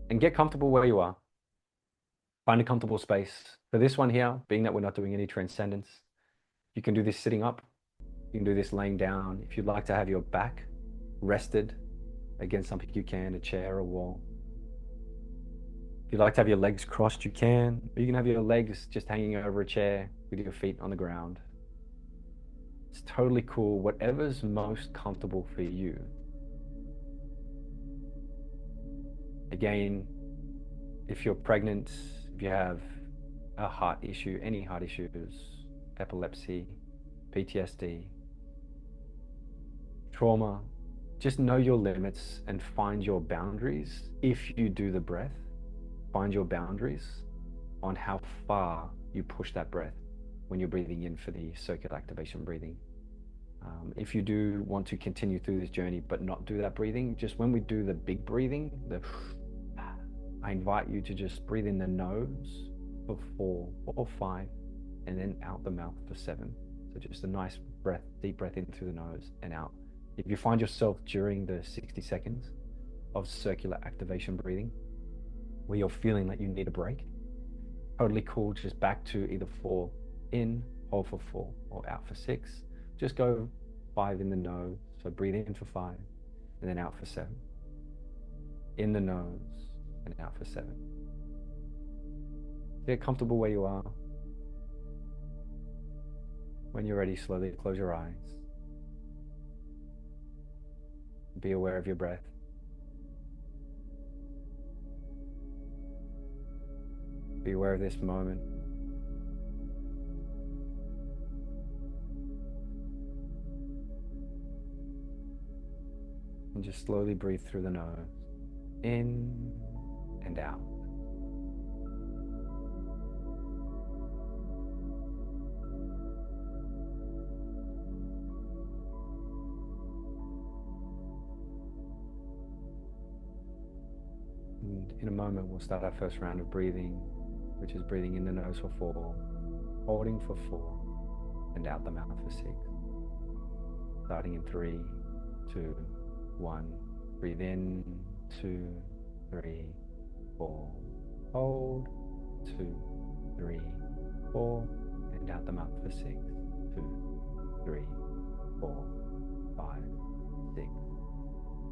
And get comfortable where you are. Find a comfortable space. For this one here, being that we're not doing any transcendence, you can do this sitting up. You can do this laying down. If you'd like to have your back rested against something, you can, a chair, a wall. If you'd like to have your legs crossed, you can. Or you can have your legs just hanging over a chair with your feet on the ground. It's totally cool. Whatever's most comfortable for you. Again, if you're pregnant, if you have a heart issue, any heart issues, epilepsy, PTSD, trauma, just know your limits and find your boundaries. If you do the breath, find your boundaries on how far you push that breath when you're breathing in for the circular activation breathing. If you do want to continue through this journey but not do that breathing, just when we do the big breathing, I invite you to just breathe in the nose for 4 or 5 and then out the mouth for 7. So just a nice breath, deep breath in through the nose and out. If you find yourself during the 60 seconds of circular activation breathing where you're feeling like you need a break, totally cool, just back to either 4 in, hold for 4, or out for 6. Just go 5 in the nose, so breathe in for 5 and then out for 7. In the nose and out for 7. Get comfortable where you are. When you're ready, slowly close your eyes. Be aware of your breath. Be aware of this moment. And just slowly breathe through the nose, in and out. And in a moment, we'll start our first round of breathing, which is breathing in the nose for 4, holding for 4, and out the mouth for 6. Starting in 3, 2, 1. Breathe in, 2, 3, 4. Hold, 2, 3, 4. And out the mouth for 6, 2, 3, 4, 5, 6.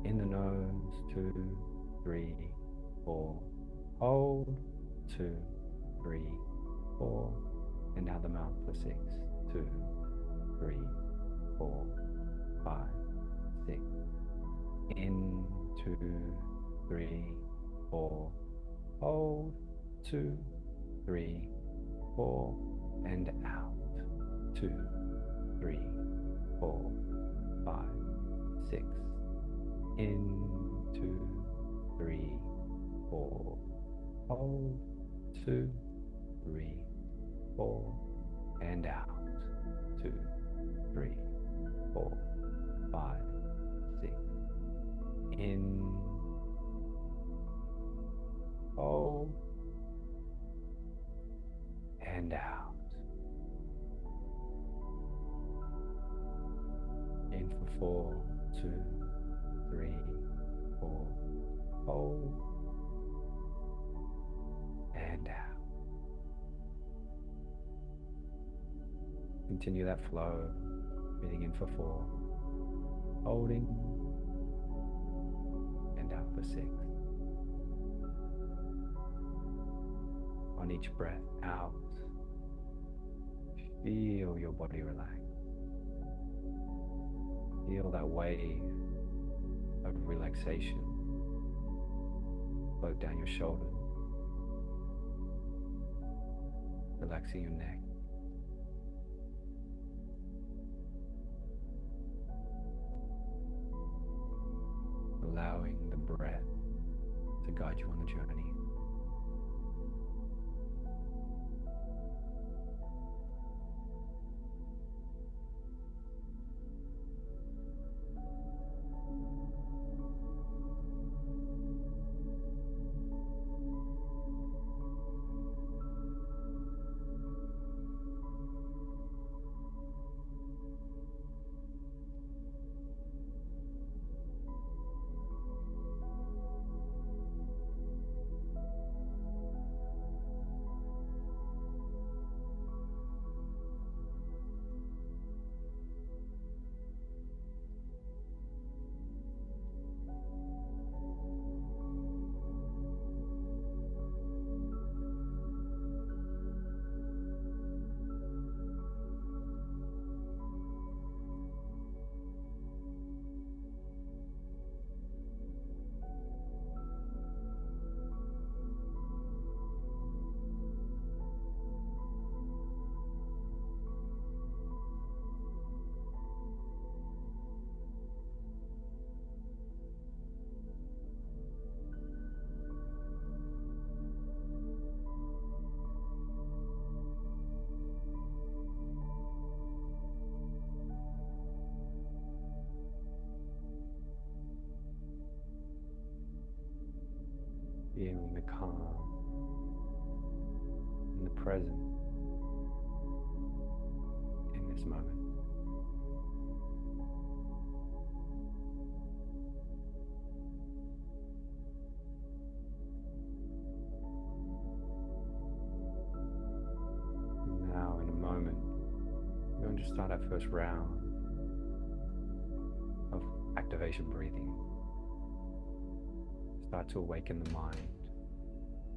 In the nose, 2, 3, 4. Hold, 2, 3, 4. And out the mouth for 6, 2, 3, 4, 5, 6. In, 2, 3, 4. Hold, 2, 3, 4. And out, 2, 3, 4, 5, 6. In, 2, 3, 4. Hold, 2, 3, 4. And out, 2, 3, 4, 5, 6. In, hold, and out. In for 4, 2, 3, 4. Hold, and out. Continue that flow, breathing in for 4, holding, and out for 6. On each breath out, feel your body relax. Feel that wave of relaxation float down your shoulders, relaxing your neck. Allowing the breath to guide you on the journey. Feeling the calm and the present in this moment. Now, in a moment, we're going to start our first round of activation breathing. Start to awaken the mind,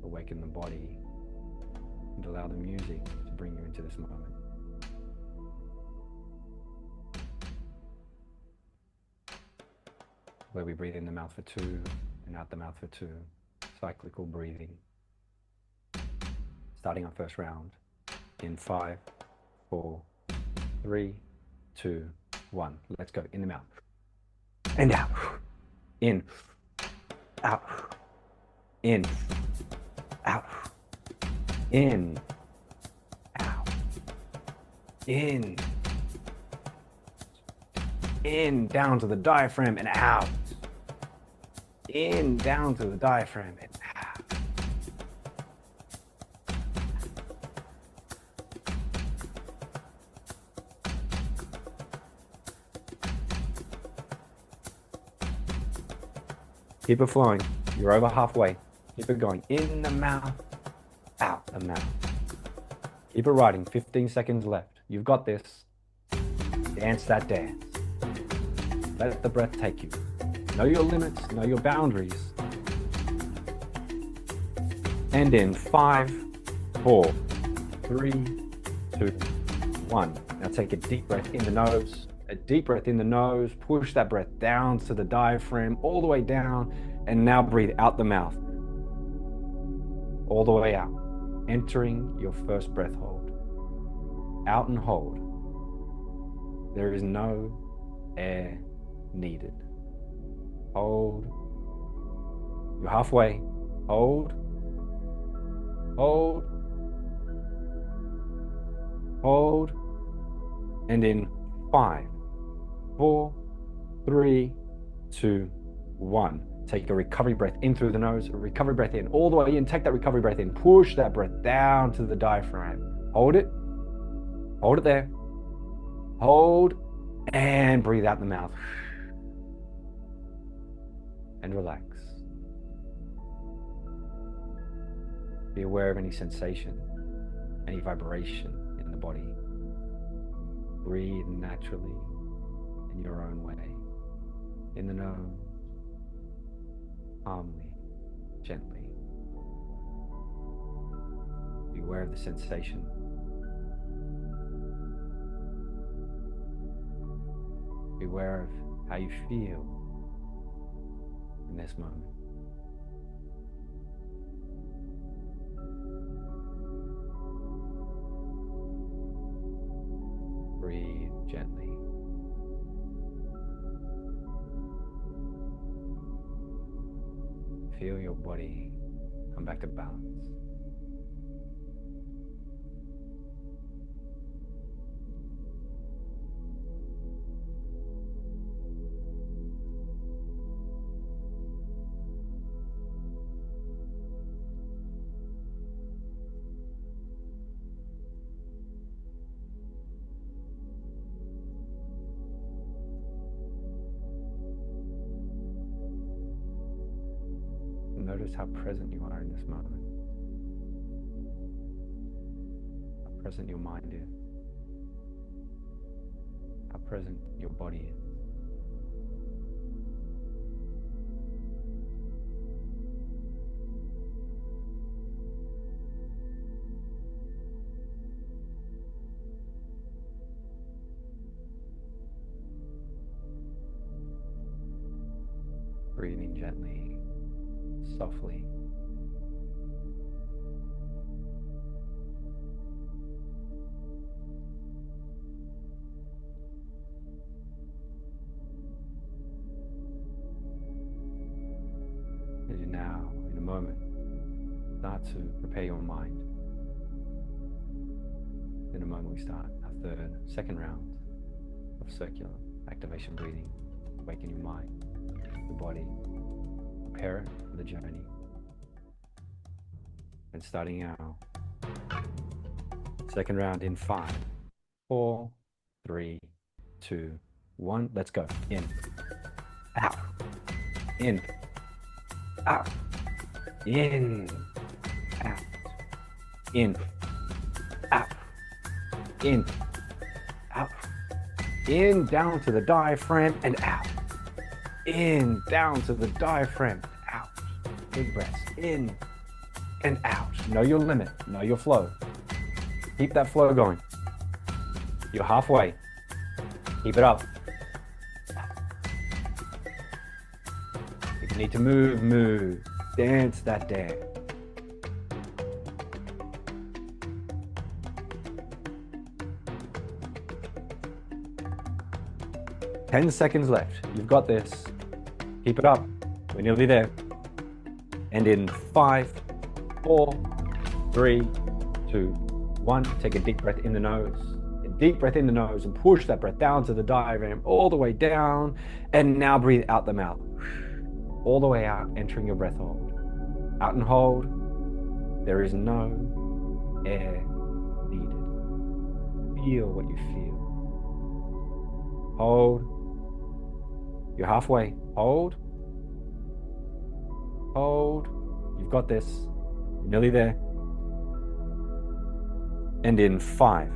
awaken the body, and allow the music to bring you into this moment. where we breathe in the mouth for 2 and out the mouth for 2. Cyclical breathing. Starting our first round in 5, 4, 3, 2, 1. Let's go. In the mouth. And out. In. Out. In. Out. In. Out. In. In, down to the diaphragm and out. In, down to the diaphragm and out. Keep it flowing. You're over halfway. Keep it going. In the mouth, out the mouth. Keep it riding. 15 seconds left. You've got this. Dance that dance. Let the breath take you. Know your limits, know your boundaries. And in 5, 4, 3, 2, 1. Now take a deep breath in the nose. A deep breath in the nose. Push that breath down to the diaphragm, all the way down. And now breathe out the mouth. All the way out. Entering your first breath hold. Out and hold. There is no air needed. Hold. You're halfway. Hold. Hold. Hold. And in 5, 4, 3, 2, 1. Take a recovery breath in through the nose. A recovery breath in. All the way in. Take that recovery breath in. Push that breath down to the diaphragm. Hold it. Hold it there. Hold. And breathe out the mouth. And relax. Be aware of any sensation, any vibration in the body. Breathe naturally in your own way. In the nose, calmly, gently. Be aware of the sensation. Be aware of how you feel in this moment. Breathe gently. Feel your body come back to balance. Notice how present you are in this moment. How present your mind is. How present your body is. Breathing gently. Softly. As you now, in a moment, start to prepare your mind. In a moment we start our second round of circular activation breathing. Awaken your mind, the body. Prepare it for the journey. And starting our second round in 5, 4, 3, 2, 1. Let's go. In. Out. In. Out. In. Out. In. Out. In. Out. In, down to the diaphragm and out. In, down to the diaphragm, out. Big breaths, in and out. Know your limit, know your flow. Keep that flow going. You're halfway. Keep it up. need to move, move. Dance that dance. Ten seconds left. You've got this. Keep it up. We're nearly there. And in 5, 4, 3, 2, 1. Take a deep breath in the nose. A deep breath in the nose and push that breath down to the diaphragm, all the way down. And now breathe out the mouth. All the way out, entering your breath hold. Out and hold. There is no air needed. Feel what you feel. Hold. You're halfway. Hold. Hold. You've got this. You're nearly there. And in 5,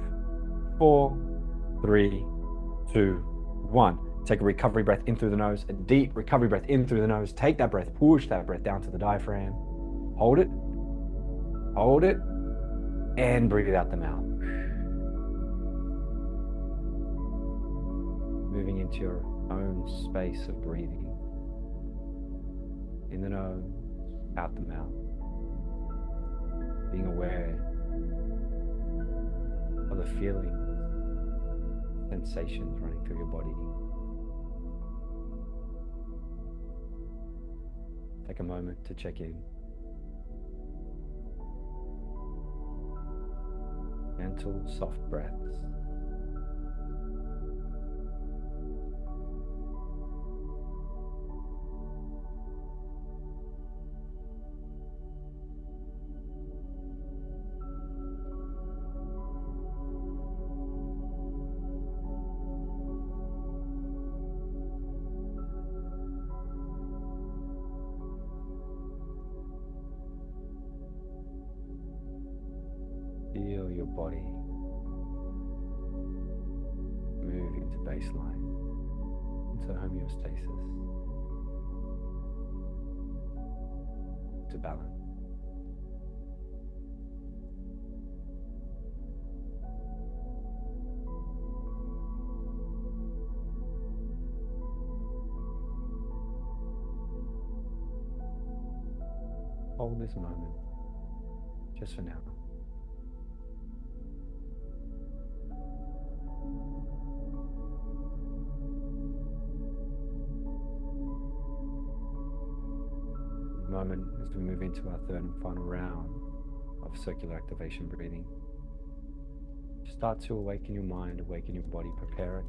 4, 3, 2, 1. Take a recovery breath in through the nose. A deep recovery breath in through the nose. Take that breath. Push that breath down to the diaphragm. Hold it. Hold it. And breathe out the mouth. Moving into your own space of breathing. In the nose, out the mouth. Being aware of the feelings, sensations running through your body. Take a moment to check in. Gentle, soft breaths. Feel your body move into baseline, into homeostasis, to balance. Hold this moment just for now. Moment as we move into our third and final round of circular activation breathing. Start to awaken your mind, awaken your body, prepare it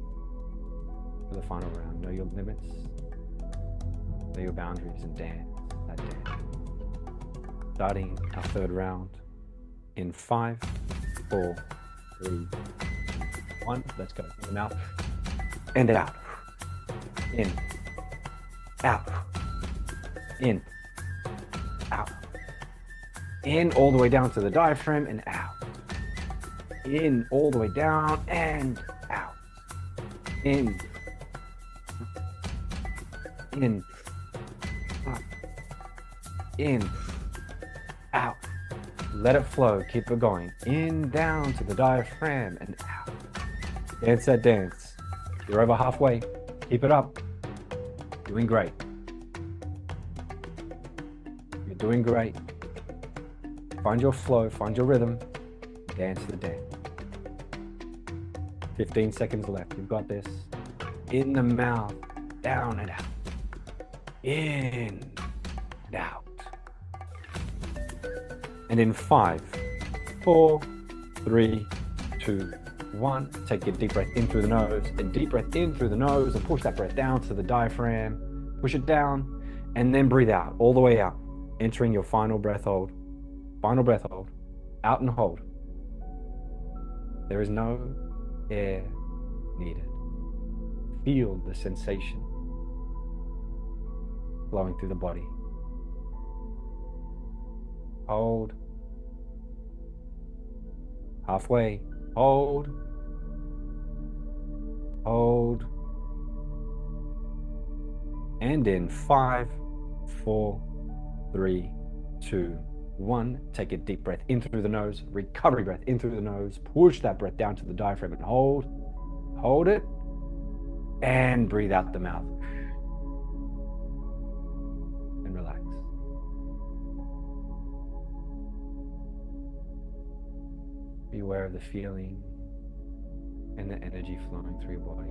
for the final round. Know your limits, know your boundaries, and dance that dance. Starting our third round in 5, 4, 3, 1. Let's go. In the mouth and out. In, out, in, out. In all the way down to the diaphragm and out. In all the way down and out. In, up, in, out. Let it flow. Keep it going. In, down to the diaphragm and out. Dance that dance. You're over halfway. Keep it up. Doing great. You're doing great. Find your flow, find your rhythm. Dance the dance. 15 seconds left. You've got this. In the mouth, down and out. In and out. And in 5, 4, 3, 2, 1. Take a deep breath in through the nose. A deep breath in through the nose and push that breath down to the diaphragm. Push it down and then breathe out all the way out. Entering your final breath hold. Final breath hold. Out and hold. There is no air needed. Feel the sensation flowing through the body. Hold. Halfway. Hold. Hold. And in 5, 4, 3, 2, 1. Take a deep breath in through the nose. Recovery breath in through the nose. Push that breath down to the diaphragm and hold. Hold it. And breathe out the mouth. aware of the feeling and the energy flowing through your body.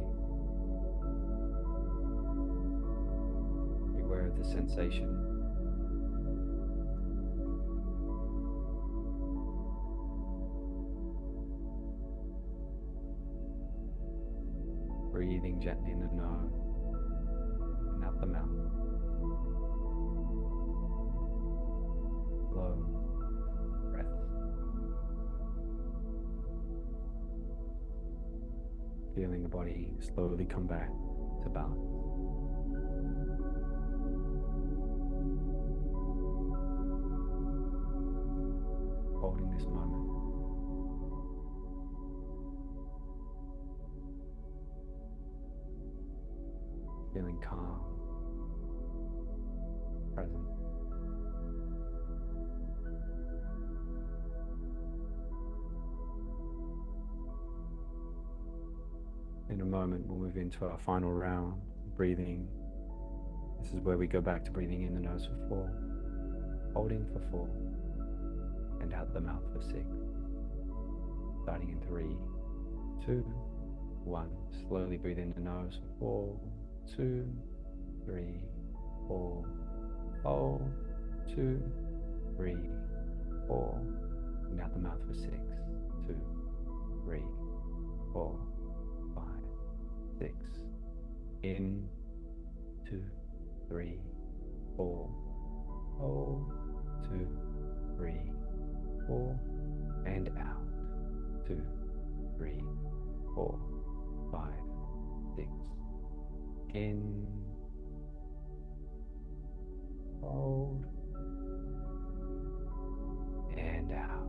Be aware of the sensation. Breathing gently in the nose and out the mouth. Slow breaths. Feeling the body slowly come back to balance. Holding this moment. Feeling calm, present. In a moment, we'll move into our final round of breathing. This is where we go back to breathing in the nose for 4, holding for 4, and out the mouth for 6. Starting in 3, 2, 1. Slowly breathe in the nose for 4, 2, 3, 4. Hold, 2, 3, 4. And out the mouth for 6, 2, 3, 4, 5, 6. In, 2, 3, 4. Hold, 2, 3, 4. And out, 2, 3, 4, 5, 6. In, hold, and out.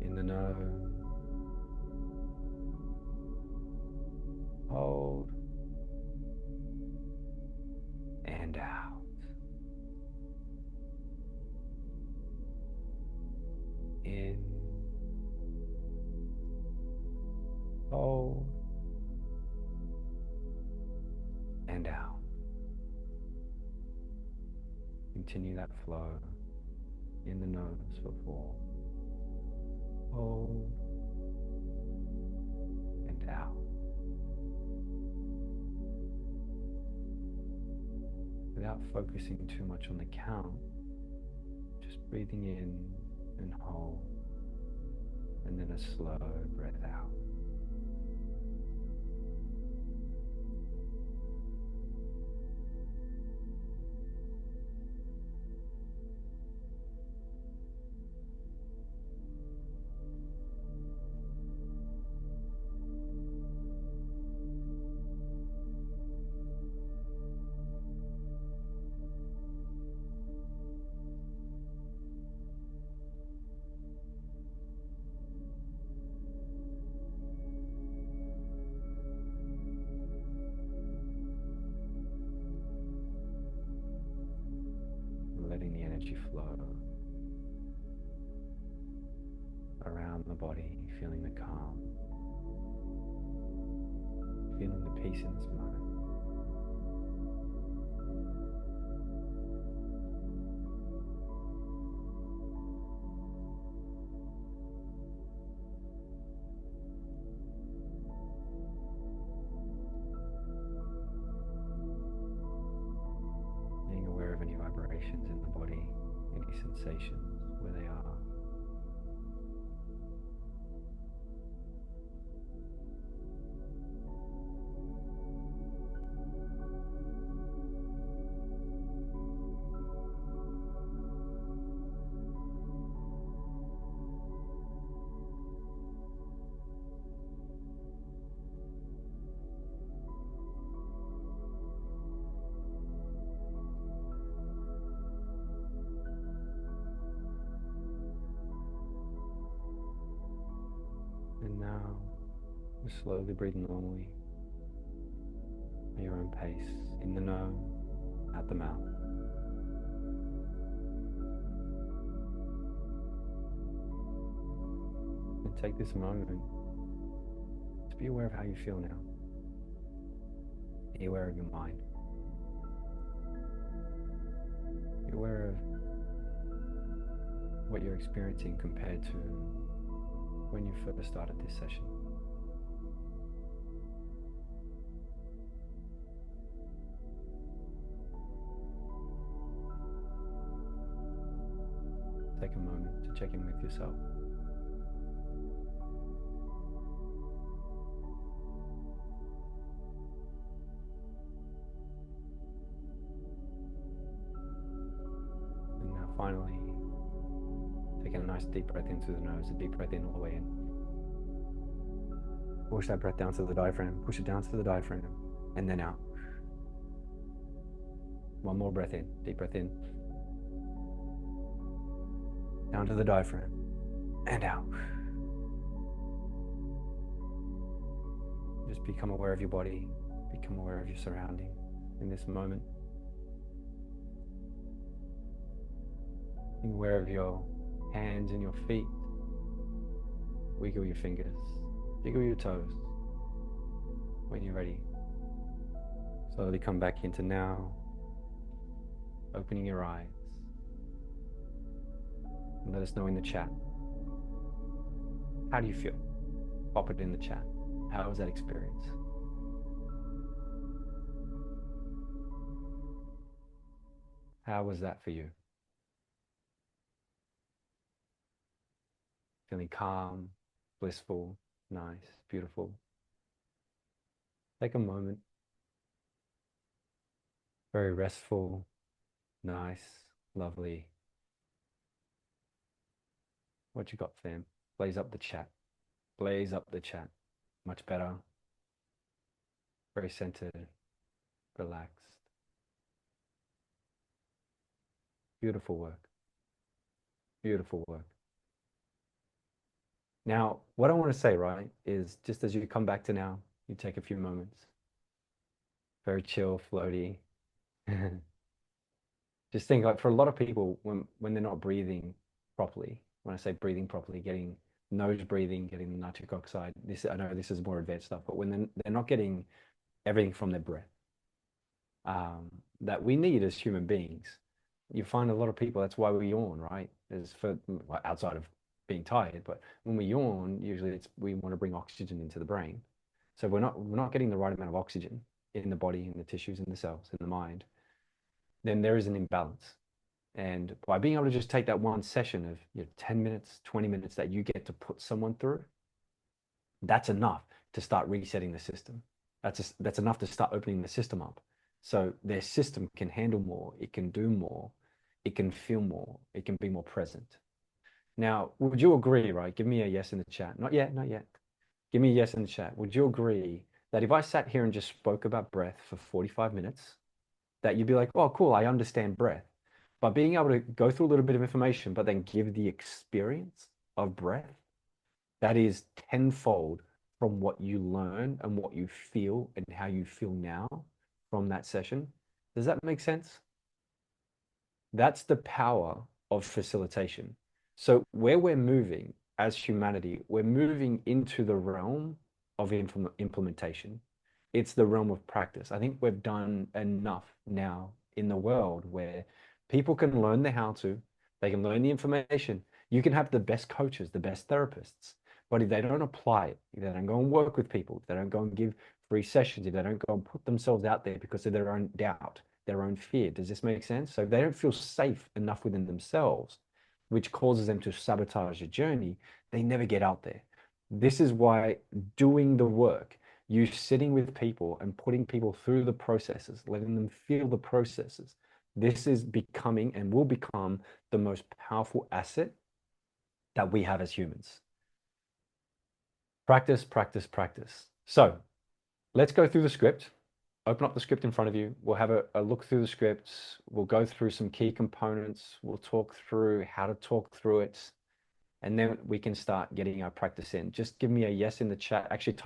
In the nose, hold, and out. In, hold, and out. Continue that flow in the nose for 4. Hold, and out. Without focusing too much on the count, just breathing in and hold, and then a slow breath out. Letting the energy flow around the body, feeling the calm, feeling the peace in this moment. Being aware of any vibrations in the body, any sensations, where they are. And now, just slowly breathe normally at your own pace, in the nose, out the mouth. And take this moment to be aware of how you feel now. Be aware of your mind. Be aware of what you're experiencing compared to when you first started this session. Take a moment to check in with yourself. And now finally, taking a nice deep breath in through the nose, a deep breath in all the way in. Push that breath down to the diaphragm, push it down to the diaphragm, and then out. One more breath in, deep breath in. Down to the diaphragm, and out. Just become aware of your body, become aware of your surroundings in this moment. Being aware of your hands and your feet. Wiggle your fingers, jiggle your toes. When you're ready, slowly come back into now, opening your eyes. And let us know in the chat. How do you feel? Pop it in the chat. How was that experience? How was that for you? Feeling calm, blissful, nice, beautiful. Take a moment. Very restful, nice, lovely. What you got, fam? Blaze up the chat. Blaze up the chat. Much better. Very centered, relaxed. Beautiful work. Beautiful work. Now, what I want to say, right, is just as you come back to now, you take a few moments. Very chill, floaty. Just think like for a lot of people, when they're not breathing properly, when I say breathing properly, getting nose breathing, getting the nitric oxide, this I know this is more advanced stuff, but when they're not getting everything from their breath that we need as human beings, you find a lot of people, that's why we yawn, right? Is for well, outside of being tired, but when we yawn, usually it's we want to bring oxygen into the brain. So we're not getting the right amount of oxygen in the body, in the tissues, in the cells, in the mind. Then there is an imbalance. And by being able to just take that one session of 10 minutes, 20 minutes that you get to put someone through, that's enough to start resetting the system. That's enough to start opening the system up. So their system can handle more, it can do more, it can feel more, it can be more present. Now, would you agree, right? Give me a yes in the chat. Not yet, not yet. Give me a yes in the chat. Would you agree that if I sat here and just spoke about breath for 45 minutes, that you'd be like, oh, cool, I understand breath. But being able to go through a little bit of information, but then give the experience of breath, that is tenfold from what you learn and what you feel and how you feel now from that session. Does that make sense? That's the power of facilitation. So where we're moving as humanity, we're moving into the realm of implementation. It's the realm of practice. I think we've done enough now in the world where people can learn the how to, they can learn the information. You can have the best coaches, the best therapists, but if they don't apply it, if they don't go and work with people, if they don't go and give free sessions, if they don't go and put themselves out there because of their own doubt, their own fear, does this make sense? So if they don't feel safe enough within themselves, which causes them to sabotage your journey, they never get out there. This is why doing the work, you sitting with people and putting people through the processes, letting them feel the processes, this is becoming and will become the most powerful asset that we have as humans. Practice, practice, practice. So let's go through the script. Open up the script in front of you. We'll have a look through the scripts. We'll go through some key components. We'll talk through how to talk through it. And then we can start getting our practice in. Just give me a yes in the chat. Actually,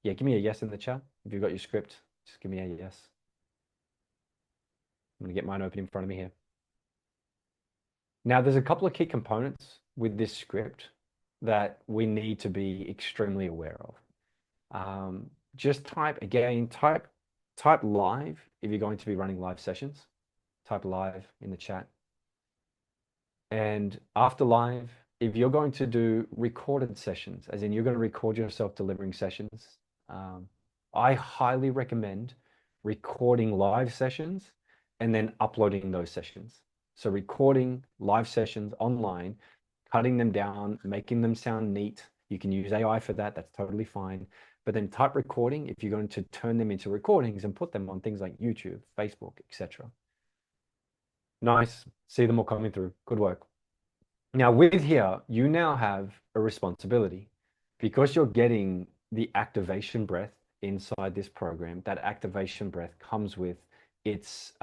give me a yes in the chat. If you've got your script, just give me a yes. I'm going to get mine open in front of me here. Now, there's a couple of key components with this script that we need to be extremely aware of. Just type live if you're going to be running live sessions. Type live in the chat. And after live, if you're going to do recorded sessions, as in you're going to record yourself delivering sessions, um, I highly recommend recording live sessions and then uploading those sessions. So recording live sessions online, cutting them down, making them sound neat. You can use AI for that. That's totally fine. But then type recording, if you're going to turn them into recordings and put them on things like YouTube, Facebook, etc. Nice. See them all coming through. Good work. Now, with here, you now have a responsibility because you're getting the activation breath inside this program. That activation breath comes with its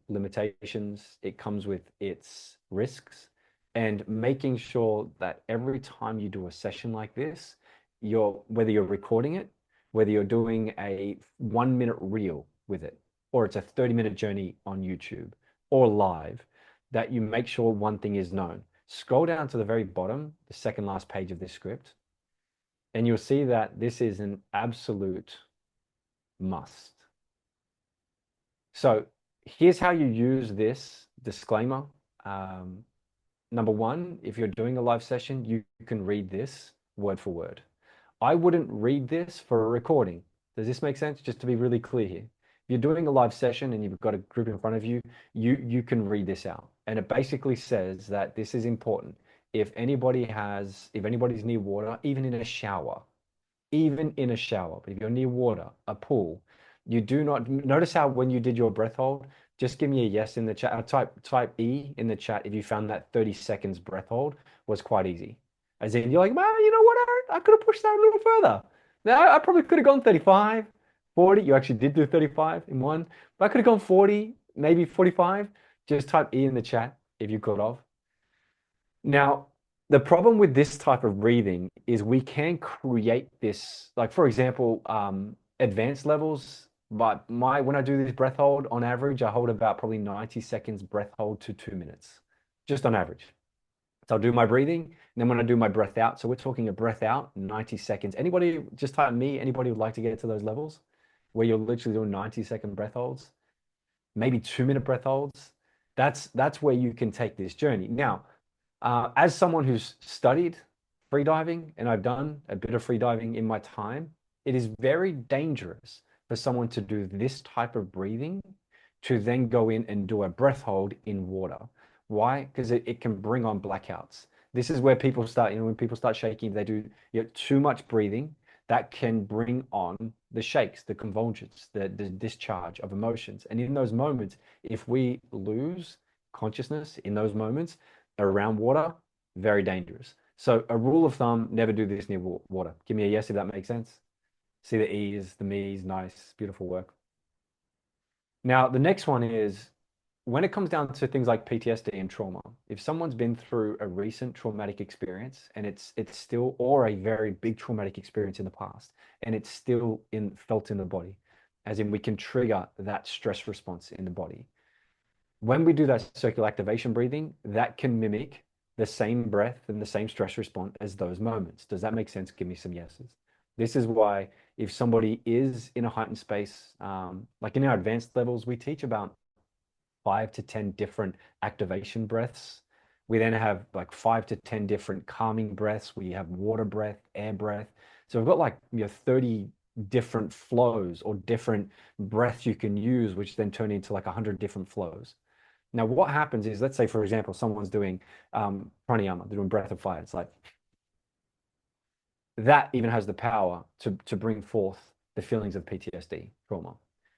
limitations, it comes with its risks, and making sure that every time you do a session like this, whether you're recording it, whether you're doing a 1 minute reel with it, or it's a 30-minute journey on YouTube or live, that you make sure one thing is known. Scroll down to the very bottom, the second last page of this script, and you'll see that this is an absolute must. So here's how you use this disclaimer. Number one, if you're doing a live session, you can read this word for word. I wouldn't read this for a recording. Does this make sense? Just to be really clear here. If you're doing a live session and you've got a group in front of you, you can read this out. And it basically says that this is important. If anybody's near water, even in a shower, but if you're near water, a pool, you do not notice how when you did your breath hold, just give me a yes in the chat. Type E in the chat if you found that 30 seconds breath hold was quite easy. As in, you're like, well, you know what, Aaron? I could have pushed that a little further. Now, I probably could have gone 35, 40. You actually did do 35 in one, but I could have gone 40, maybe 45. Just type E in the chat if you could have. Now, the problem with this type of breathing is we can create this, like for example, advanced levels. But when I do this breath hold, on average, I hold about probably 90 seconds breath hold to 2 minutes, just on average. So I'll do my breathing, and then when I do my breath out, so we're talking a breath out, 90 seconds. Anybody, just type me, anybody would like to get to those levels where you're literally doing 90-second breath holds, maybe 2 minute breath holds. That's where you can take this journey. Now, as someone who's studied freediving, and I've done a bit of freediving in my time, it is very dangerous for someone to do this type of breathing to then go in and do a breath hold in water. Why? Because it can bring on blackouts. This is where people start, when people start shaking, they do too much breathing, that can bring on the shakes, the convulsions, the discharge of emotions. And in those moments, if we lose consciousness in those moments, around water, very dangerous. So a rule of thumb, never do this near water. Give me a yes if that makes sense. See the E's, the me's, nice, beautiful work. Now, the next one is when it comes down to things like PTSD and trauma, if someone's been through a recent traumatic experience and it's still, or a very big traumatic experience in the past, and it's still felt in the body, as in we can trigger that stress response in the body. When we do that circular activation breathing, that can mimic the same breath and the same stress response as those moments. Does that make sense? Give me some yeses. This is why if somebody is in a heightened space, like in our advanced levels, we teach about 5 to 10 different activation breaths. We then have like 5 to 10 different calming breaths. We have water breath, air breath. So we've got like 30 different flows or different breaths you can use, which then turn into like 100 different flows. Now, what happens is, let's say, for example, someone's doing pranayama, they're doing breath of fire. It's like that even has the power to bring forth the feelings of PTSD, trauma.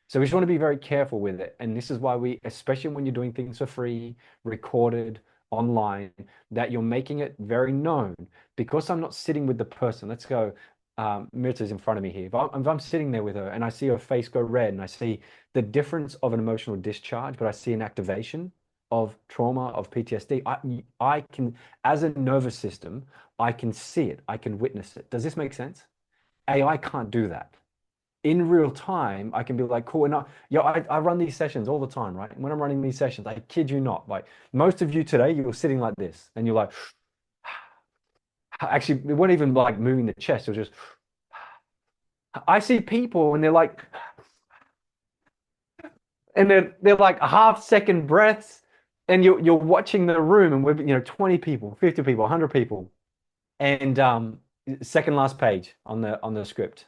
So we just want to be very careful with it. And this is why especially when you're doing things for free, recorded, online, that you're making it very known. Because I'm not sitting with the person. Let's go, Mirta's in front of me here. If I'm sitting there with her and I see her face go red and I see the difference of an emotional discharge, but I see an activation of trauma, of PTSD, I can, as a nervous system, I can see it, I can witness it. Does this make sense? AI can't do that. In real time, I can be like, cool. And I run these sessions all the time, right? And when I'm running these sessions, I kid you not, like most of you today, you were sitting like this and you're like, actually, it wasn't even like moving the chest. It was just, I see people and they're like, and they're like 1/2 second breaths. And you're watching the room, and we're 20 people, 50 people, 100 people, and second last page on the script,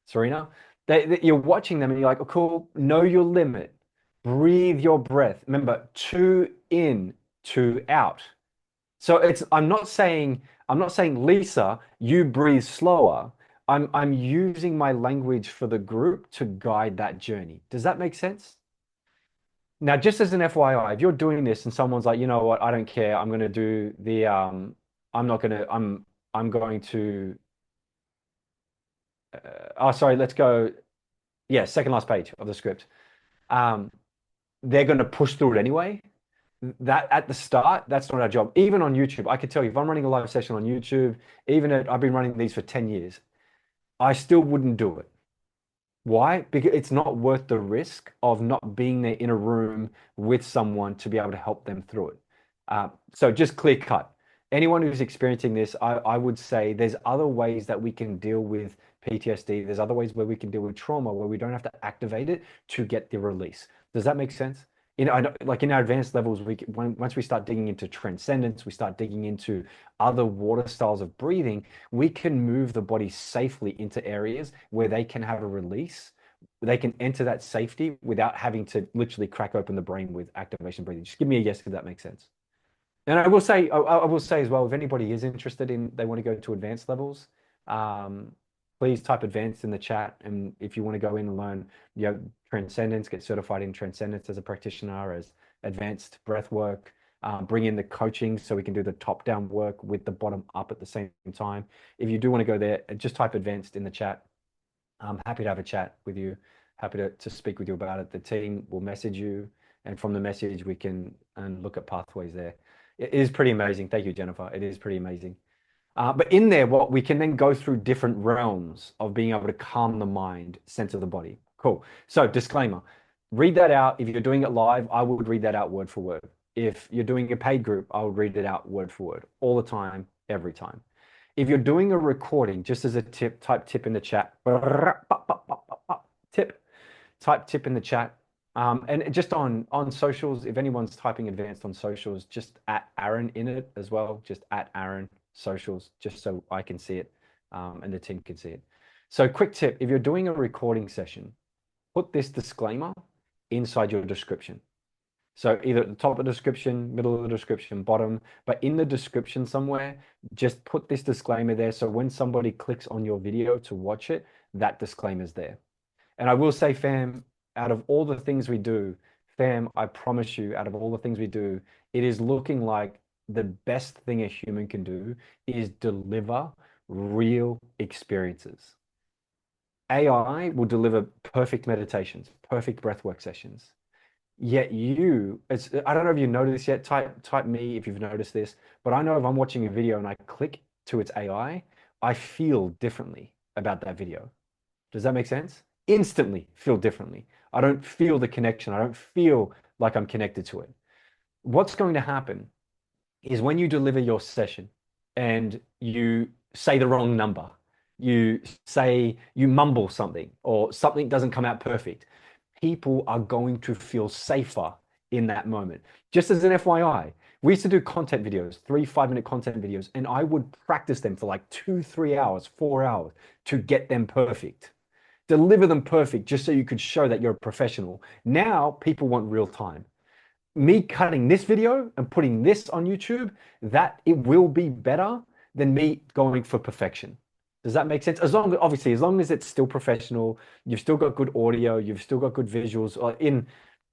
Serena. You're watching them, and you're like, oh, cool. Know your limit. Breathe your breath. Remember, two in, two out. So I'm not saying Lisa, you breathe slower. I'm using my language for the group to guide that journey. Does that make sense? Now, just as an FYI, if you're doing this and someone's like, you know what, I don't care, I'm going to do the I'm not going to I'm going to oh sorry, let's go. Yeah, second last page of the script. Um, they're going to push through it anyway. That at the start, that's not our job. Even on YouTube, I could tell you if I'm running a live session on YouTube, I've been running these for 10 years, I still wouldn't do it. Why? Because it's not worth the risk of not being there in a room with someone to be able to help them through it. So just clear cut. Anyone who's experiencing this, I would say there's other ways that we can deal with PTSD. There's other ways where we can deal with trauma where we don't have to activate it to get the release. Does that make sense? I know, like in our advanced levels, once we start digging into transcendence, we start digging into other water styles of breathing, we can move the body safely into areas where they can have a release. They can enter that safety without having to literally crack open the brain with activation breathing. Just give me a yes if that makes sense. And I will say as well, if anybody is interested in, they want to go to advanced levels, um, please type advanced in the chat. And if you want to go in and learn, Transcendence, get certified in Transcendence as a practitioner, as advanced breath work, bring in the coaching so we can do the top-down work with the bottom up at the same time. If you do want to go there, just type advanced in the chat. I'm happy to have a chat with you. Happy to speak with you about it. The team will message you, and from the message, we can and look at pathways there. It is pretty amazing. Thank you, Jennifer. It is pretty amazing. But in there, what we can then go through different realms of being able to calm the mind, center the body. Cool. So, disclaimer, read that out. If you're doing it live, I would read that out word for word. If you're doing a paid group, I would read it out word for word all the time, every time. If you're doing a recording, just as a tip, type tip in the chat. Tip, type tip in the chat. And just on socials, if anyone's typing advanced on socials, just at Aaron in it as well, just at Aaron socials, just so I can see it, and the team can see it. So quick tip, if you're doing a recording session, put this disclaimer inside your description. So either at the top of the description, middle of the description, bottom, but in the description somewhere, just put this disclaimer there. So when somebody clicks on your video to watch it, that disclaimer is there. And I will say, fam, out of all the things we do, fam, I promise you, out of all the things we do, it is looking like the best thing a human can do is deliver real experiences. AI will deliver perfect meditations, perfect breathwork sessions. Yet I don't know if you noticed this yet. Type me if you've noticed this, but I know if I'm watching a video and I click to its AI, I feel differently about that video. Does that make sense? Instantly feel differently. I don't feel the connection. I don't feel like I'm connected to it. What's going to happen is when you deliver your session and you say the wrong number, you mumble something or something doesn't come out perfect, people are going to feel safer in that moment. Just as an FYI, we used to do content videos, 3 5 minute content videos, and I would practice them for like 2 3 hours, 4 hours to get them perfect. Deliver them perfect just so you could show that you're a professional. Now people want real time. Me cutting this video and putting this on YouTube, that it will be better than me going for perfection. Does that make sense? Obviously, as long as it's still professional, you've still got good audio, you've still got good visuals.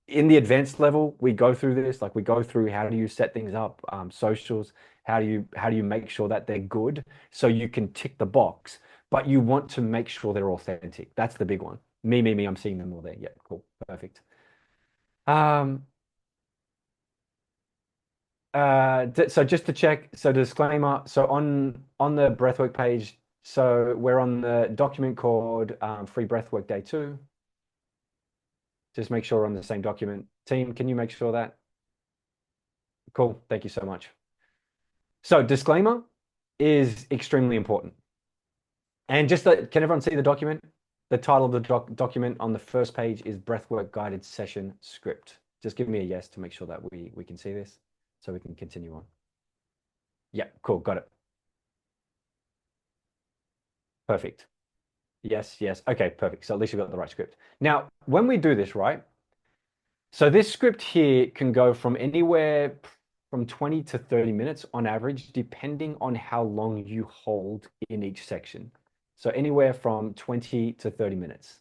In the advanced level, we go through this, like we go through how do you set things up, socials, how do you make sure that they're good so you can tick the box, but you want to make sure they're authentic. That's the big one. Me, I'm seeing them all there. Yeah, cool, perfect. Um, so just to check, so disclaimer, so on the breathwork page, so we're on the document called Free Breathwork Day 2. Just make sure we're on the same document. Team, can you make sure that? Cool. Thank you so much. So disclaimer is extremely important. And can everyone see the document? The title of the document on the first page is Breathwork Guided Session Script. Just give me a yes to make sure that we can see this so we can continue on. Yeah, cool. Got it. Perfect. Yes, yes. Okay, perfect. So at least you've got the right script. Now, when we do this, right? So this script here can go from anywhere from 20 to 30 minutes on average, depending on how long you hold in each section. So anywhere from 20 to 30 minutes.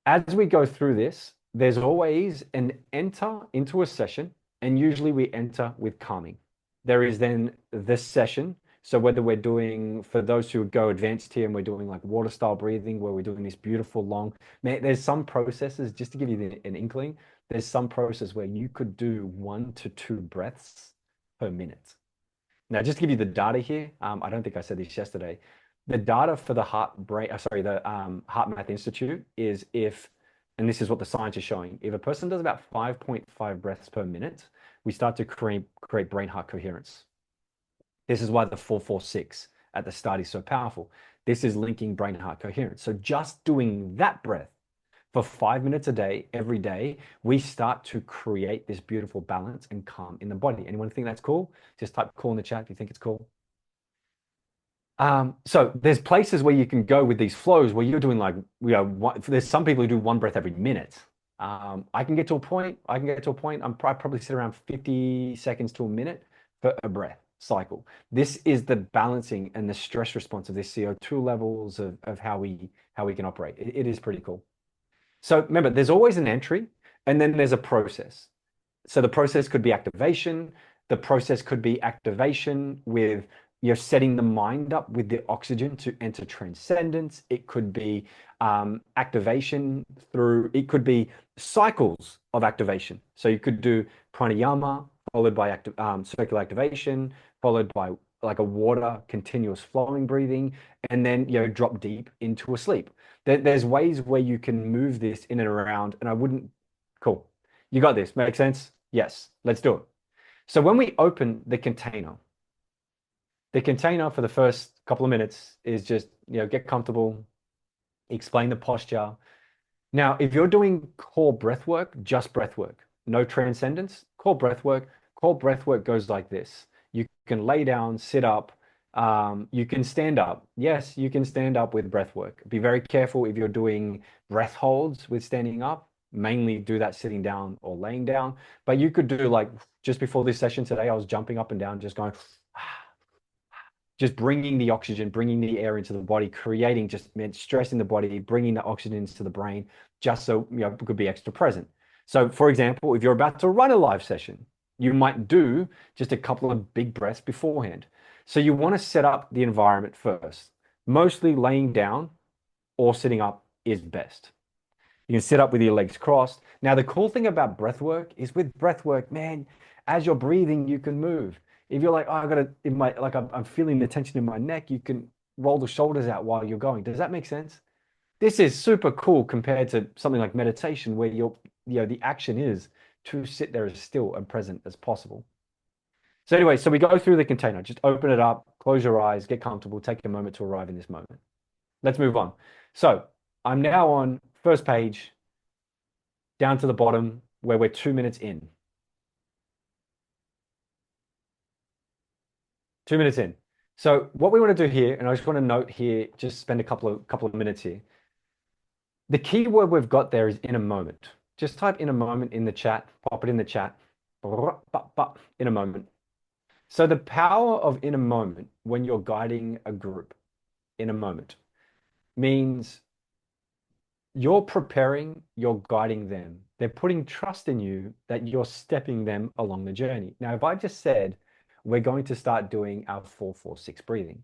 As we go through this, there's always an enter into a session, and usually we enter with calming. There is then this session. So whether we're doing, for those who go advanced here and we're doing like water style breathing, where we're doing this beautiful long, man, there's some processes, just to give you an inkling, there's some process where you could do 1 to 2 breaths per minute. Now, just to give you the data here, I don't think I said this yesterday. The data for the the Heart Math Institute is if, and this is what the science is showing, if a person does about 5.5 breaths per minute, we start to create brain heart coherence. This is why the 4-4-6 at the start is so powerful. This is linking brain heart coherence. So just doing that breath for 5 minutes a day, every day, we start to create this beautiful balance and calm in the body. Anyone think that's cool? Just type cool in the chat if you think it's cool. So there's places where you can go with these flows where you're doing like, there's some people who do one breath every minute. I can get to a point, I probably sit around 50 seconds to a minute for a breath cycle. This is the balancing and the stress response of this CO2 levels of how we can operate. It is pretty cool. So remember, there's always an entry and then there's a process. So the process could be activation. The process could be activation with you're setting the mind up with the oxygen to enter transcendence. It could be activation through, it could be cycles of activation. So you could do pranayama followed by circular activation, followed by like a water continuous flowing breathing, and then drop deep into a sleep. There's ways where you can move this in and around, and I wouldn't. Cool. You got this. Make sense? Yes. Let's do it. So when we open the container for the first couple of minutes is just, get comfortable, explain the posture. Now, if you're doing core breath work, just breath work, no transcendence, core breath work goes like this. You can lay down, sit up, you can stand up. Yes, you can stand up with breath work. Be very careful if you're doing breath holds with standing up. Mainly do that sitting down or laying down. But you could do like just before this session today, I was jumping up and down, just going, just bringing the oxygen, bringing the air into the body, creating just stress in the body, bringing the oxygen into the brain, just so it could be extra present. So, for example, if you're about to run a live session, you might do just a couple of big breaths beforehand. So you want to set up the environment first. Mostly laying down or sitting up is best. You can sit up with your legs crossed. Now, the cool thing about breath work is with breath work, man, as you're breathing, you can move. If you're like, oh, I gotta, I'm feeling the tension in my neck, you can roll the shoulders out while you're going. Does that make sense? This is super cool compared to something like meditation where the action is to sit there as still and present as possible. So anyway, so we go through the container, just open it up, close your eyes, get comfortable, take a moment to arrive in this moment. Let's move on. So I'm now on first page, down to the bottom where we're 2 minutes in. 2 minutes in. So what we want to do here, and I just want to note here, just spend a couple of minutes here. The key word we've got there is in a moment. Just type in a moment in the chat, pop it in the chat, in a moment. So the power of in a moment when you're guiding a group in a moment means you're preparing, you're guiding them. They're putting trust in you that you're stepping them along the journey. Now, if I just said, we're going to start doing our 4-4-6 breathing,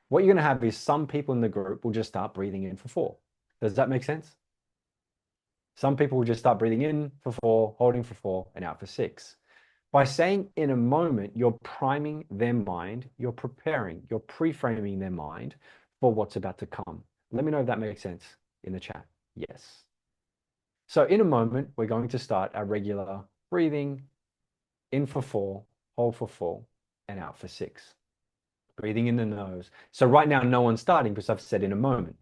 what you're going to have is some people in the group will just start breathing in for 4. Does that make sense? Some people will just start breathing in for 4, holding for 4, and out for 6. By saying in a moment, you're priming their mind, you're preparing, you're pre-framing their mind for what's about to come. Let me know if that makes sense in the chat. Yes. So in a moment, we're going to start our regular breathing in for 4, hold for 4, and out for 6. Breathing in the nose. So right now, no one's starting because I've said in a moment.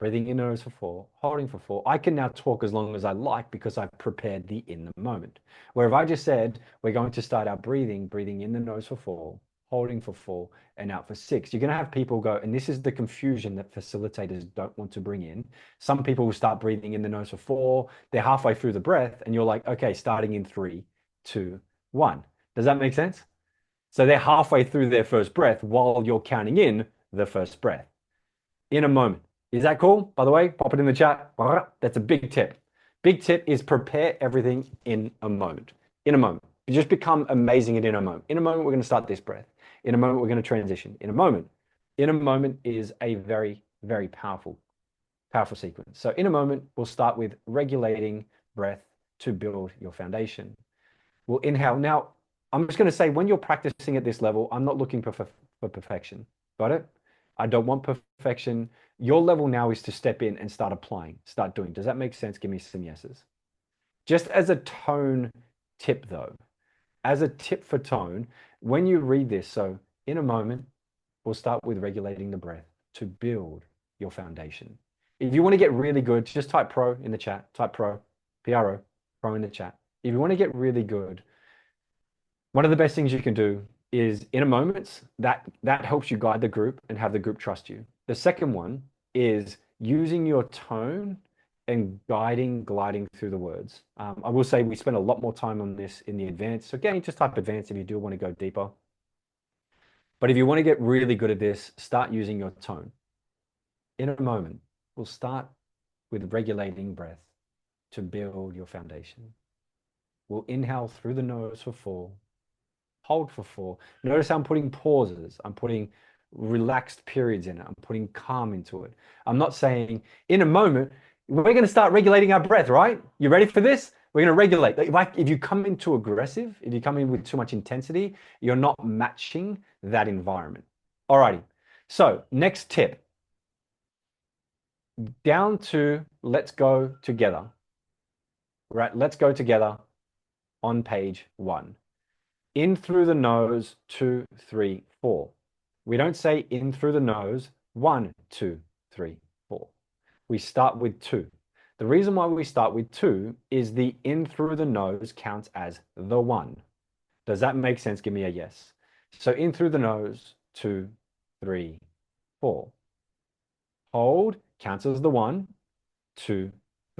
Breathing in the nose for 4, holding for 4. I can now talk as long as I like because I've prepared the in the moment. Where if I just said, we're going to start our breathing in the nose for 4, holding for 4, and out for 6, you're going to have people go, and this is the confusion that facilitators don't want to bring in. Some people will start breathing in the nose for 4, they're halfway through the breath, and you're like, okay, starting in 3, 2, 1. Does that make sense? So they're halfway through their first breath while you're counting in the first breath in a moment. Is that cool? By the way, pop it in the chat. That's a big tip. Big tip is prepare everything in a moment. In a moment. You just become amazing at in a moment. In a moment, we're going to start this breath. In a moment, we're going to transition. In a moment. In a moment is a very, very powerful sequence. So in a moment, we'll start with regulating breath to build your foundation. We'll inhale. Now, I'm just going to say when you're practicing at this level, I'm not looking for perfection. Got it? I don't want perfection. Your level now is to step in and start applying, start doing. Does that make sense? Give me some yeses. Just as a tone tip, though, as a tip for tone, when you read this, so in a moment, we'll start with regulating the breath to build your foundation. If you want to get really good, just type pro in the chat, type pro, P-R-O, pro in the chat. If you want to get really good, one of the best things you can do is in a moment, that helps you guide the group and have the group trust you. The second one is using your tone and gliding through the words. I will say we spend a lot more time on this in the advanced. So again, just type advanced if you do want to go deeper. But if you want to get really good at this, start using your tone. In a moment, we'll start with regulating breath to build your foundation. We'll inhale through the nose for 4. Hold for 4. Notice how I'm putting pauses. I'm putting relaxed periods in it. I'm putting calm into it. I'm not saying in a moment, we're going to start regulating our breath, right? You ready for this? We're going to regulate. If you come in too aggressive, if you come in with too much intensity, you're not matching that environment. All righty. So next tip, down to let's go together. Right? Let's go together on page 1. In through the nose, 2, 3, 4. We don't say in through the nose, 1, 2, 3, 4. We start with 2. The reason why we start with 2 is the in through the nose counts as the 1. Does that make sense? Give me a yes. So in through the nose, 2, 3, 4. Hold counts as the 1, 2,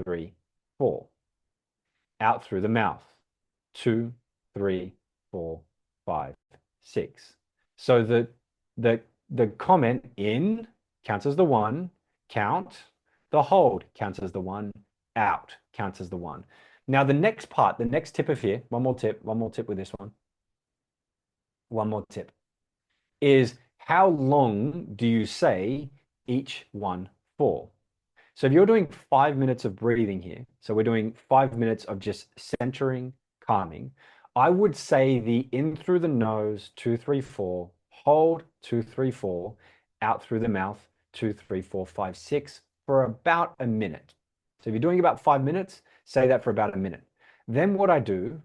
3, 4. Out through the mouth, 2, 3, 4, 5, 6. So the comment in counts as the 1, count. The hold counts as the 1, out counts as the 1. Now the next part, the next tip of here, one more tip with this one. One more tip is how long do you say each one for? So if you're doing 5 minutes of breathing here, so we're doing 5 minutes of just centering, calming, I would say the in through the nose, 2, 3, 4, hold, 2, 3, 4, out through the mouth, 2, 3, 4, 5, 6, for about a minute. So if you're doing about 5 minutes, say that for about a minute. Then what I do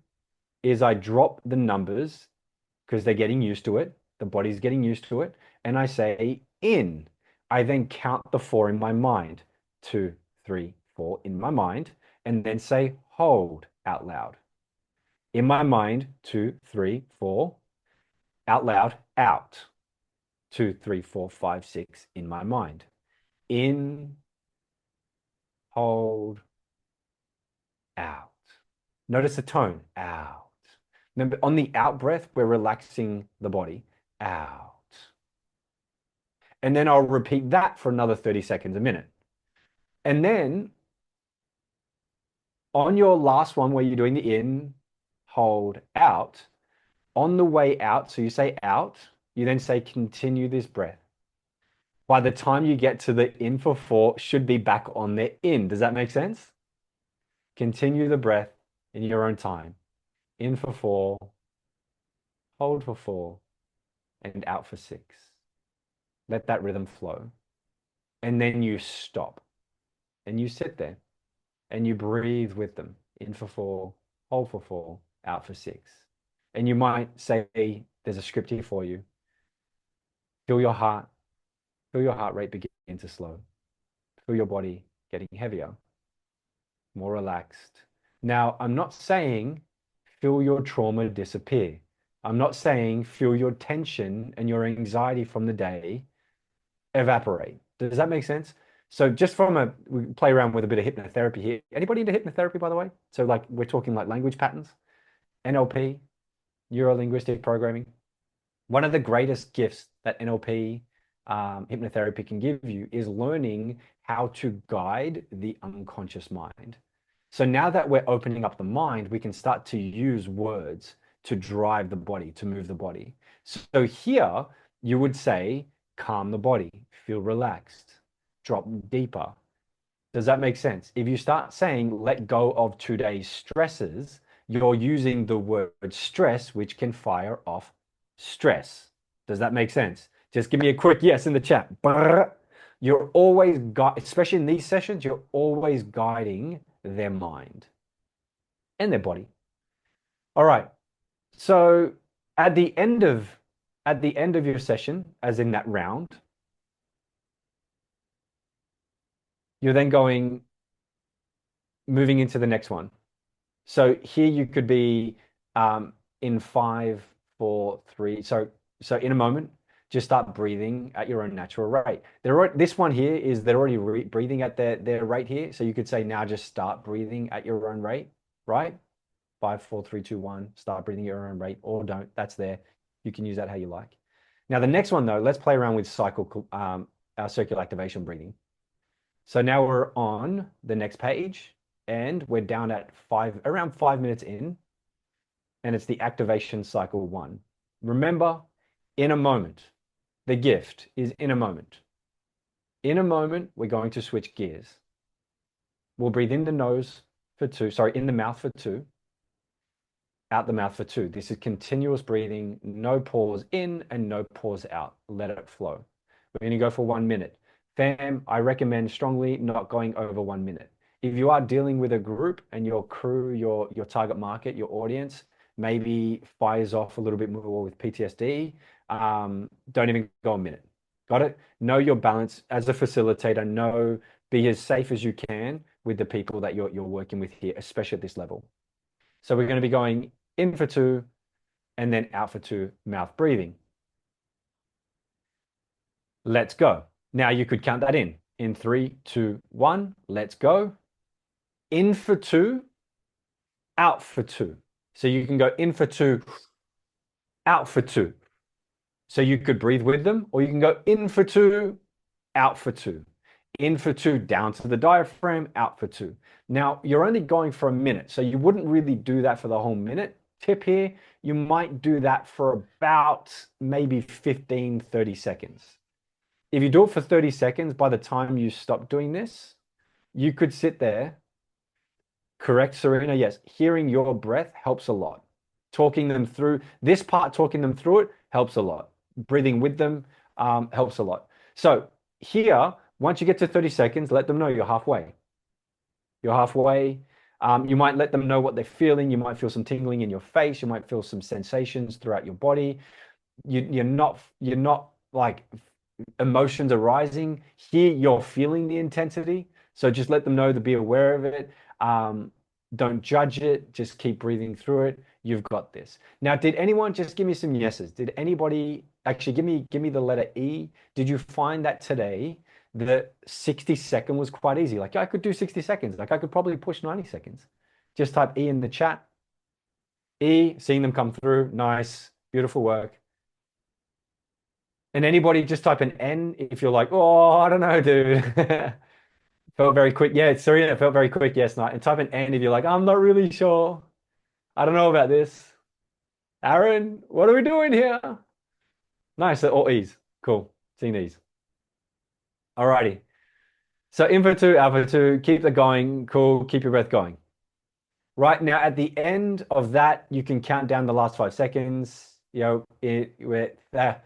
is I drop the numbers because they're getting used to it. The body's getting used to it. And I say in. I then count the 4 in my mind. 2, 3, 4 in my mind. And then say hold out loud. In my mind, 2, 3, 4. Out loud, out. 2, 3, 4, 5, 6 in my mind. In, hold, out. Notice the tone, out. Remember, on the out breath, we're relaxing the body, out. And then I'll repeat that for another 30 seconds a minute. And then on your last one where you're doing the in, hold, out, on the way out, so you say out, you then say continue this breath. By the time you get to the in for 4, should be back on the in. Does that make sense? Continue the breath in your own time. In for 4, hold for 4, and out for 6. Let that rhythm flow. And then you stop. And you sit there. And you breathe with them. In for 4, hold for 4, out for 6. And you might say, there's a script here for you. Feel your heart rate begin to slow. Feel your body getting heavier, more relaxed. Now, I'm not saying feel your trauma disappear. I'm not saying feel your tension and your anxiety from the day evaporate. Does that make sense? So just we play around with a bit of hypnotherapy here. Anybody into hypnotherapy, by the way? So like we're talking like language patterns, NLP, neuro-linguistic programming. One of the greatest gifts that NLP, hypnotherapy can give you is learning how to guide the unconscious mind. So now that we're opening up the mind, we can start to use words to drive the body, to move the body. So here you would say, calm the body, feel relaxed, drop deeper. Does that make sense? If you start saying, let go of today's stresses, you're using the word stress, which can fire off stress. Does that make sense? Just give me a quick yes in the chat. You're always, especially in these sessions, you're always guiding their mind and their body. All right. So at the end of your session, as in that round, you're then moving into the next one. So here you could be in 5, 4, 3. So in a moment, just start breathing at your own natural rate. This one here is they're already breathing at their rate here. So you could say now just start breathing at your own rate, right? 5, 4, 3, 2, 1. Start breathing at your own rate, or don't. That's there. You can use that how you like. Now the next one though, let's play around with our circular activation breathing. So now we're on the next page and we're down at around 5 minutes in, and it's the activation cycle 1. Remember, in a moment, the gift is in a moment. In a moment, we're going to switch gears. We'll breathe in the nose for 2, in the mouth for 2, out the mouth for 2. This is continuous breathing, no pause in and no pause out. Let it flow. We're going to go for 1 minute. Fam, I recommend strongly not going over 1 minute. If you are dealing with a group and your crew, your target market, your audience, maybe fires off a little bit more with PTSD, don't even go a minute. Got it? Know your balance as a facilitator. Be as safe as you can with the people that you're working with here, especially at this level. So we're going to be going in for 2 and then out for 2, mouth breathing. Let's go. Now you could count that in 3, 2, 1. Let's go. In for 2, out for 2. So you can go in for 2, out for 2. So you could breathe with them, or you can go in for 2, out for 2. In for 2, down to the diaphragm, out for 2. Now you're only going for a minute, so you wouldn't really do that for the whole minute. Tip here, you might do that for about maybe 15, 30 seconds. If you do it for 30 seconds, by the time you stop doing this, you could sit there. Correct, Serena? Yes. Hearing your breath helps a lot. Talking them through this part, talking them through it helps a lot. Breathing with them helps a lot. So here, once you get to 30 seconds, let them know you're halfway. You're halfway. You might let them know what they're feeling. You might feel some tingling in your face. You might feel some sensations throughout your body. You're not like emotions are rising. Here, you're feeling the intensity. So just let them know to be aware of it. Don't judge it. Just keep breathing through it. You've got this. Now, did anyone just give me some yeses? Did anybody actually give me the letter E? Did you find that today the 60-second was quite easy? Like I could do 60 seconds. Like I could probably push 90 seconds. Just type E in the chat. E, seeing them come through. Nice. Beautiful work. And anybody just type an N if you're like, oh, I don't know, dude. Felt very quick. Yeah, Serena, it felt very quick. Yes, night. And type an N if you're like, I'm not really sure. I don't know about this. Aaron, what are we doing here? Nice. All E's. Cool. Seeing these. Alrighty. So in for 2, out for 2. Keep it going. Cool. Keep your breath going. Right now, at the end of that, you can count down the last 5 seconds. We're there.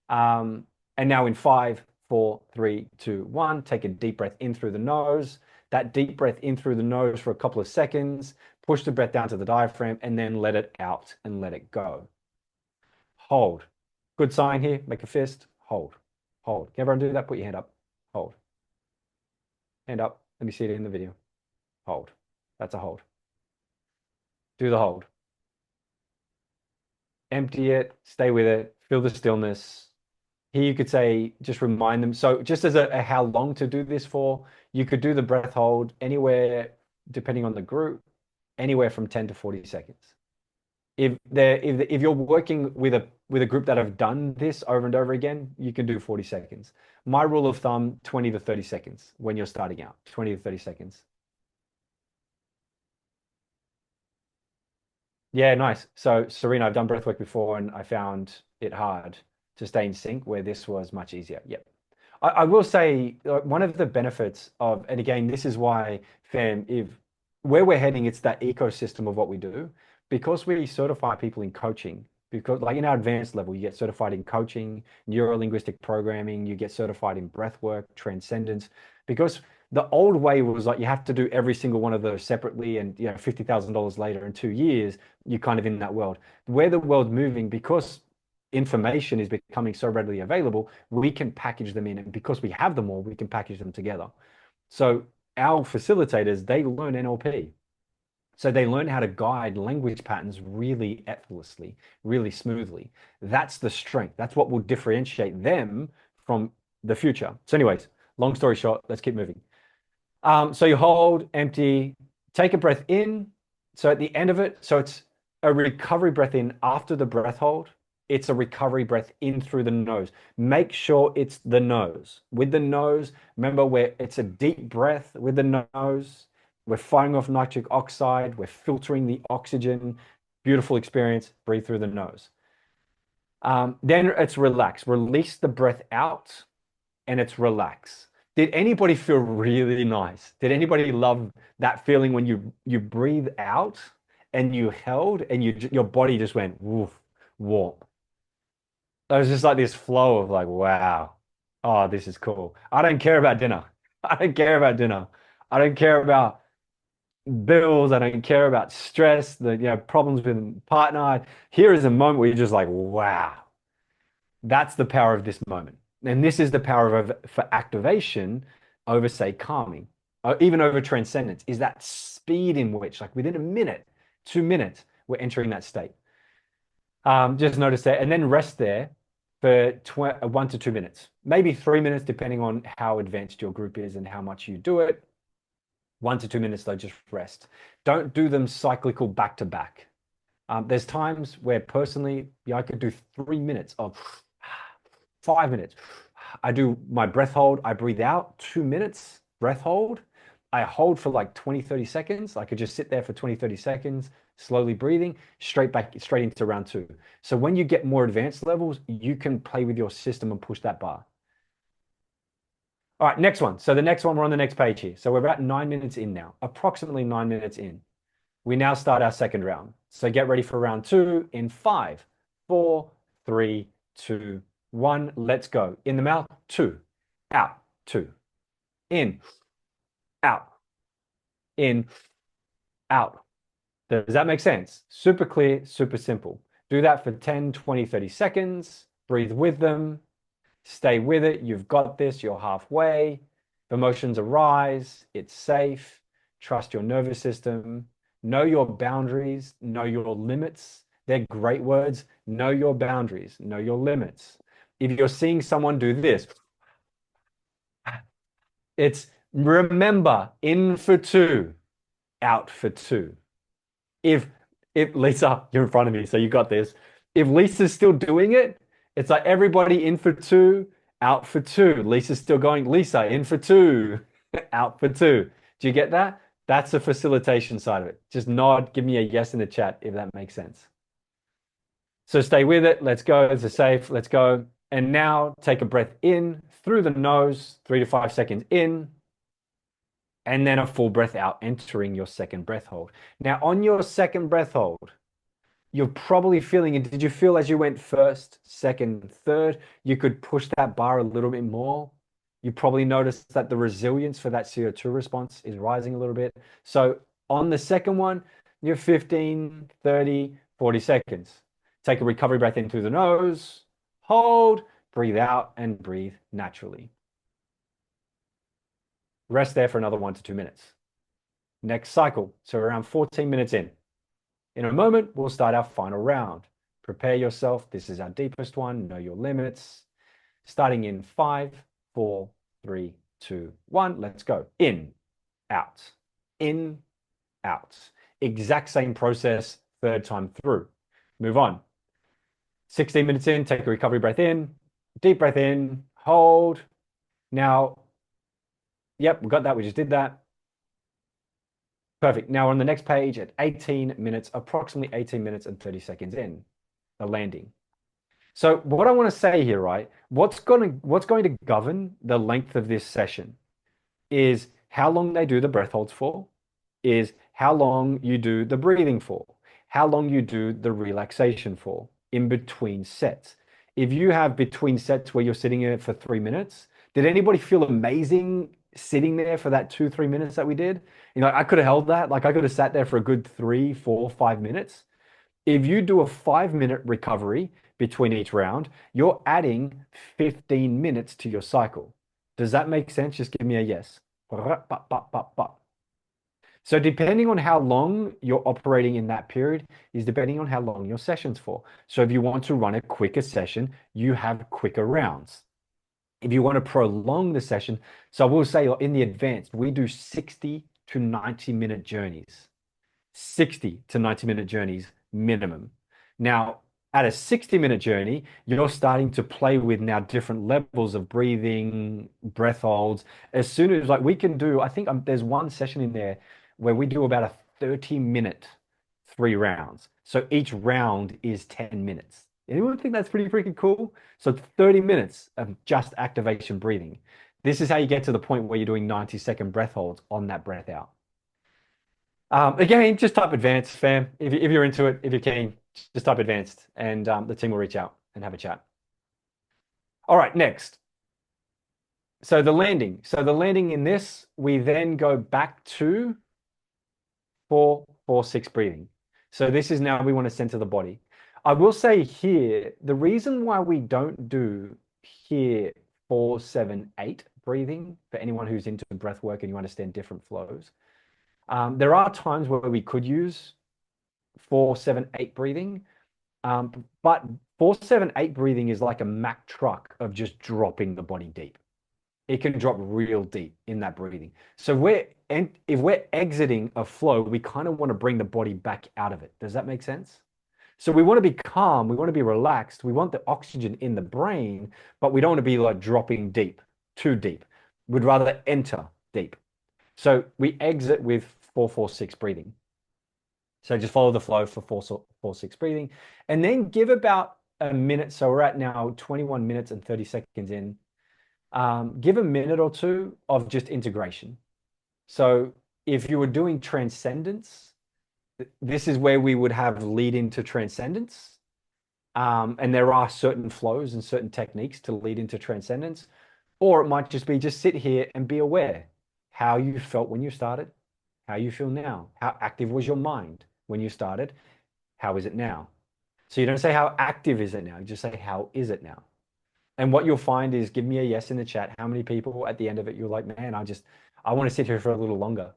And now in 5, 4, 3, 2, 1, take a deep breath in through the nose. That deep breath in through the nose for a couple of seconds. Push the breath down to the diaphragm and then let it out and let it go. Hold. Good sign here. Make a fist. Hold. Hold. Can everyone do that? Put your hand up. Hold. Hand up. Let me see it in the video. Hold. That's a hold. Do the hold. Empty it, stay with it, feel the stillness. Here you could say, just remind them. So just as a how long to do this for, you could do the breath hold anywhere, depending on the group, anywhere from 10 to 40 seconds. If you're working with a group that have done this over and over again, you can do 40 seconds. My rule of thumb, 20 to 30 seconds when you're starting out, 20 to 30 seconds. Yeah, nice. So, Serena, I've done breathwork before and I found it hard to stay in sync where this was much easier. Yep. I will say one of the benefits of, and again, this is why, fam, if where we're heading, it's that ecosystem of what we do. Because we certify people in coaching, because like in our advanced level, you get certified in coaching, neuro-linguistic programming, you get certified in breathwork, transcendence, because the old way was like you have to do every single one of those separately, and $50,000 later in 2 years, you're kind of in that world. Where the world moving, because information is becoming so readily available, we can package them in, and because we have them all, we can package them together. So our facilitators, they learn NLP. So they learn how to guide language patterns really effortlessly, really smoothly. That's the strength. That's what will differentiate them from the future. So anyways, long story short, let's keep moving. So you hold, empty, take a breath in. So at the end of it, so it's a recovery breath in after the breath hold. It's a recovery breath in through the nose. Make sure it's the nose. With the nose, remember where it's a deep breath with the nose. We're firing off nitric oxide. We're filtering the oxygen. Beautiful experience. Breathe through the nose. Then it's relax. Release the breath out and it's relax. Did anybody feel really nice? Did anybody love that feeling when you breathe out and you held and your body just went woof, warm? There was just like this flow of like, wow, oh, this is cool. I don't care about dinner. I don't care about dinner. I don't care about bills. I don't care about stress, the problems with partner. Here is a moment where you're just like, wow, that's the power of this moment. And this is the power of for activation over, say, calming, or even over transcendence, is that speed in which, like within a minute, 2 minutes, we're entering that state. Just notice that, and then rest there for 1 to 2 minutes, maybe 3 minutes, depending on how advanced your group is and how much you do it. 1 to 2 minutes, though, just rest. Don't do them cyclical back to back. There's times where personally, I could do 3 minutes of 5 minutes. I do my breath hold. I breathe out 2 minutes, breath hold. I hold for like 20, 30 seconds. I could just sit there for 20, 30 seconds, slowly breathing, straight into round two. So when you get more advanced levels, you can play with your system and push that bar. All right, next one. So the next one, we're on the next page here. So we're about 9 minutes in now, approximately 9 minutes in. We now start our second round. So get ready for round two in 5, 4, 3, 2, 1. Let's go. In the mouth, 2, out, 2, in, out, in, out. Does that make sense? Super clear, super simple. Do that for 10, 20, 30 seconds. Breathe with them. Stay with it. You've got this. You're halfway. Emotions arise. It's safe. Trust your nervous system. Know your boundaries. Know your limits. They're great words. Know your boundaries. Know your limits. If you're seeing someone do this, it's remember, in for 2, out for 2. If if Lisa, you're in front of me, so you got this. If Lisa's still doing it, it's like everybody in for 2, out for 2. Lisa's still going, Lisa, in for 2, out for 2. Do you get that? That's the facilitation side of it. Just nod, give me a yes in the chat if that makes sense. So stay with it. Let's go. It's a safe. Let's go. And now take a breath in through the nose, 3 to 5 seconds in, and then a full breath out, entering your second breath hold. Now, on your second breath hold, you're probably feeling it. Did you feel as you went first, second, third, you could push that bar a little bit more? You probably noticed that the resilience for that CO2 response is rising a little bit. So on the second one, you're 15, 30, 40 seconds. Take a recovery breath in through the nose, hold, breathe out, and breathe naturally. Rest there for another 1 to 2 minutes. Next cycle, so around 14 minutes in. In a moment, we'll start our final round. Prepare yourself. This is our deepest one. Know your limits. Starting in 5, 4, 3, 2, 1. Let's go. In, out, in, out. Exact same process, third time through. Move on. 16 minutes in, take a recovery breath in, deep breath in, hold. Now, yep, we got that. We just did that. Perfect. Now on the next page at 18 minutes, approximately 18 minutes and 30 seconds in, the landing. So what I want to say here, right? What's going to govern the length of this session is how long they do the breath holds for, is how long you do the breathing for, how long you do the relaxation for in between sets. If you have between sets where you're sitting there for 3 minutes, did anybody feel amazing sitting there for that 2, 3 minutes that we did? You know, I could have held that. Like I could have sat there for a good 3, 4, 5 minutes. If you do a 5 minute recovery between each round, you're adding 15 minutes to your cycle. Does that make sense? Just give me a yes. So depending on how long you're operating in that period is depending on how long your session's for. So if you want to run a quicker session, you have quicker rounds. If you want to prolong the session, so I will say in the advanced, we do 60 to 90-minute journeys. 60 to 90-minute journeys minimum. Now, at a 60-minute journey, you're starting to play with now different levels of breathing, breath holds. As soon as like we can do, I think there's one session in there where we do about a 30-minute 3 rounds. So each round is 10 minutes. Anyone think that's pretty freaking cool? So 30 minutes of just activation breathing. This is how you get to the point where you're doing 90-second breath holds on that breath out. Again, just type advanced, fam. If you're into it, if you're keen, just type advanced and the team will reach out and have a chat. All right, next. So the landing. So the landing in this, we then go back to 4, 4, 6 breathing. So this is now we want to center the body. I will say here, the reason why we don't do here 4, 7, 8 breathing, for anyone who's into breath work and you understand different flows, there are times where we could use 4, 7, 8 breathing, but 4, 7, 8 breathing is like a Mack truck of just dropping the body deep. It can drop real deep in that breathing. So if we're exiting a flow, we kind of want to bring the body back out of it. Does that make sense? So we want to be calm, we want to be relaxed, we want the oxygen in the brain, but we don't want to be like dropping deep, too deep. We'd rather enter deep. So we exit with 4, 4, 6 breathing. So just follow the flow for 4, 4, 6 breathing, and then give about a minute. So we're at now 21 minutes and 30 seconds in. Give a minute or two of just integration. So if you were doing transcendence, this is where we would have lead into transcendence. And there are certain flows and certain techniques to lead into transcendence. Or it might just be just sit here and be aware how you felt when you started, how you feel now, how active was your mind when you started, how is it now? So you don't say how active is it now, you just say how is it now? And what you'll find is give me a yes in the chat. How many people at the end of it, you're like, man, I want to sit here for a little longer.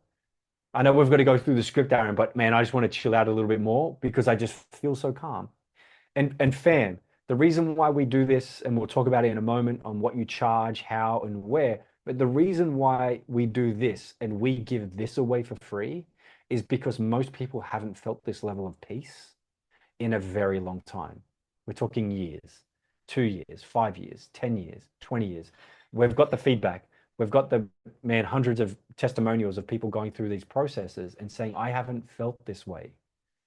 I know we've got to go through the script, Aaron, but man, I just want to chill out a little bit more because I just feel so calm. And fam, the reason why we do this, and we'll talk about it in a moment on what you charge, how and where, but the reason why we do this and we give this away for free is because most people haven't felt this level of peace in a very long time. We're talking years, 2 years, 5 years, 10 years, 20 years. We've got the feedback. We've got hundreds of testimonials of people going through these processes and saying, I haven't felt this way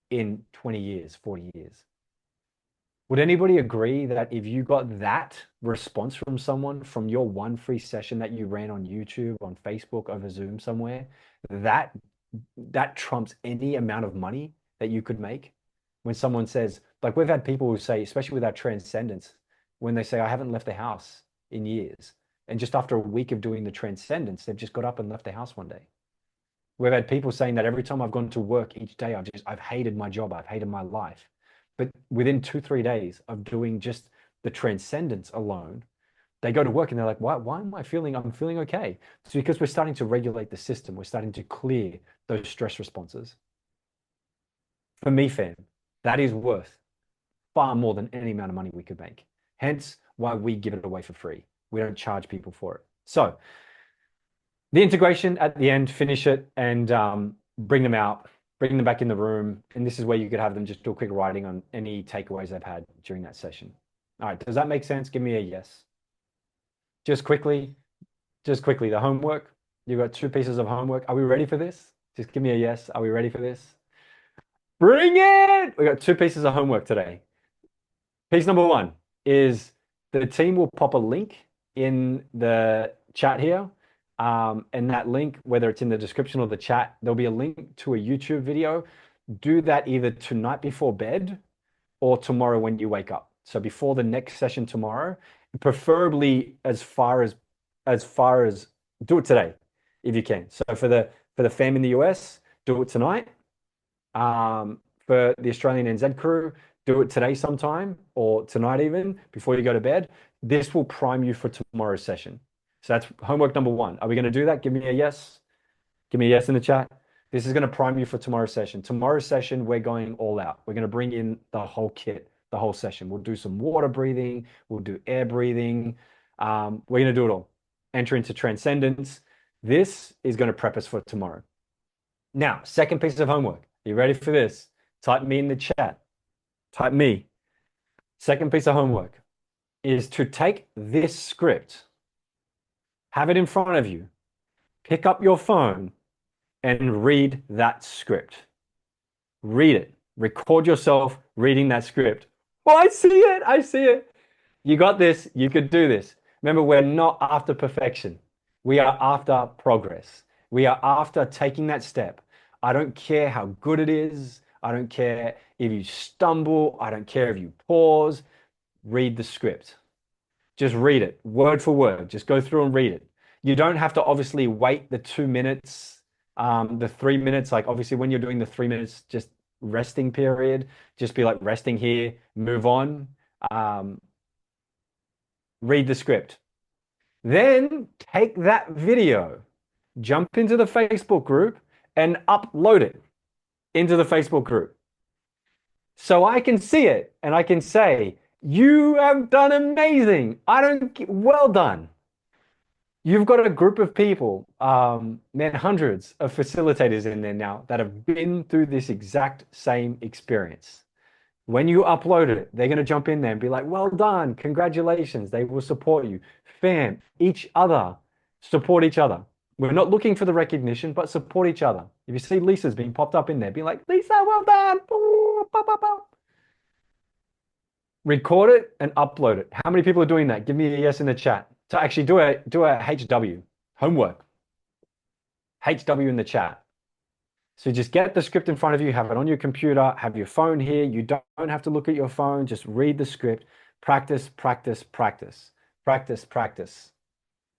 in 20 years, 40 years. Would anybody agree that if you got that response from someone from your one free session that you ran on YouTube, on Facebook, over Zoom somewhere, that trumps any amount of money that you could make? When someone says, like we've had people who say, especially with our transcendence, when they say, I haven't left the house in years. And just after a week of doing the transcendence, they've just got up and left the house one day. We've had people saying that every time I've gone to work each day, I've hated my job, I've hated my life. But within 2, 3 days of doing just the transcendence alone, They go to work and they're like, why am I feeling, I'm feeling okay. It's because we're starting to regulate the system. We're starting to clear those stress responses. For me, fam, that is worth far more than any amount of money we could make. Hence why we give it away for free. We don't charge people for it. So the integration at the end, finish it and bring them out, bring them back in the room. And this is where you could have them just do a quick writing on any takeaways they've had during that session. All right, does that make sense? Give me a yes. Just quickly, the homework. You've got 2 pieces of homework. Are we ready for this? Just give me a yes. Are we ready for this? Bring it! We got 2 pieces of homework today. Piece number 1 is the team will pop a link in the chat here. And that link, whether it's in the description or the chat, there'll be a link to a YouTube video. Do that either tonight before bed or tomorrow when you wake up. So before the next session tomorrow, preferably as far as do it today if you can. So for the fam in the US, do it tonight. For the Australian NZ crew, do it today sometime or tonight even before you go to bed. This will prime you for tomorrow's session. So that's homework number 1. Are we going to do that? Give me a yes. Give me a yes in the chat. This is going to prime you for tomorrow's session. Tomorrow's session, we're going all out. We're going to bring in the whole kit, the whole session. We'll do some water breathing. We'll do air breathing. We're going to do it all. Enter into Transcendence. This is going to prep us for tomorrow. Now, second piece of homework. Are you ready for this? Type me in the chat. Type me. Second piece of homework is to take this script, have it in front of you, pick up your phone and read that script. Read it. Record yourself reading that script. Oh, I see it. I see it. You got this. You could do this. Remember, we're not after perfection. We are after progress. We are after taking that step. I don't care how good it is. I don't care if you stumble. I don't care if you pause. Read the script. Just read it word for word. Just go through and read it. You don't have to obviously wait the 2 minutes, the 3 minutes. Like obviously when you're doing the 3 minutes, just resting period, just be like resting here, move on. Read the script. Then take that video, jump into the Facebook group and upload it into the Facebook group. So I can see it and I can say, you have done amazing. Well done. You've got a group of people, man, hundreds of facilitators in there now that have been through this exact same experience. When you upload it, they're going to jump in there and be like, well done, congratulations. They will support you. Fam, each other, support each other. We're not looking for the recognition, but support each other. If you see Lisa's being popped up in there, be like, Lisa, well done. Record it and upload it. How many people are doing that? Give me a yes in the chat. So actually do a HW, homework. HW in the chat. So just get the script in front of you, have it on your computer, have your phone here. You don't have to look at your phone. Just read the script. Practice, practice, practice. Practice, practice.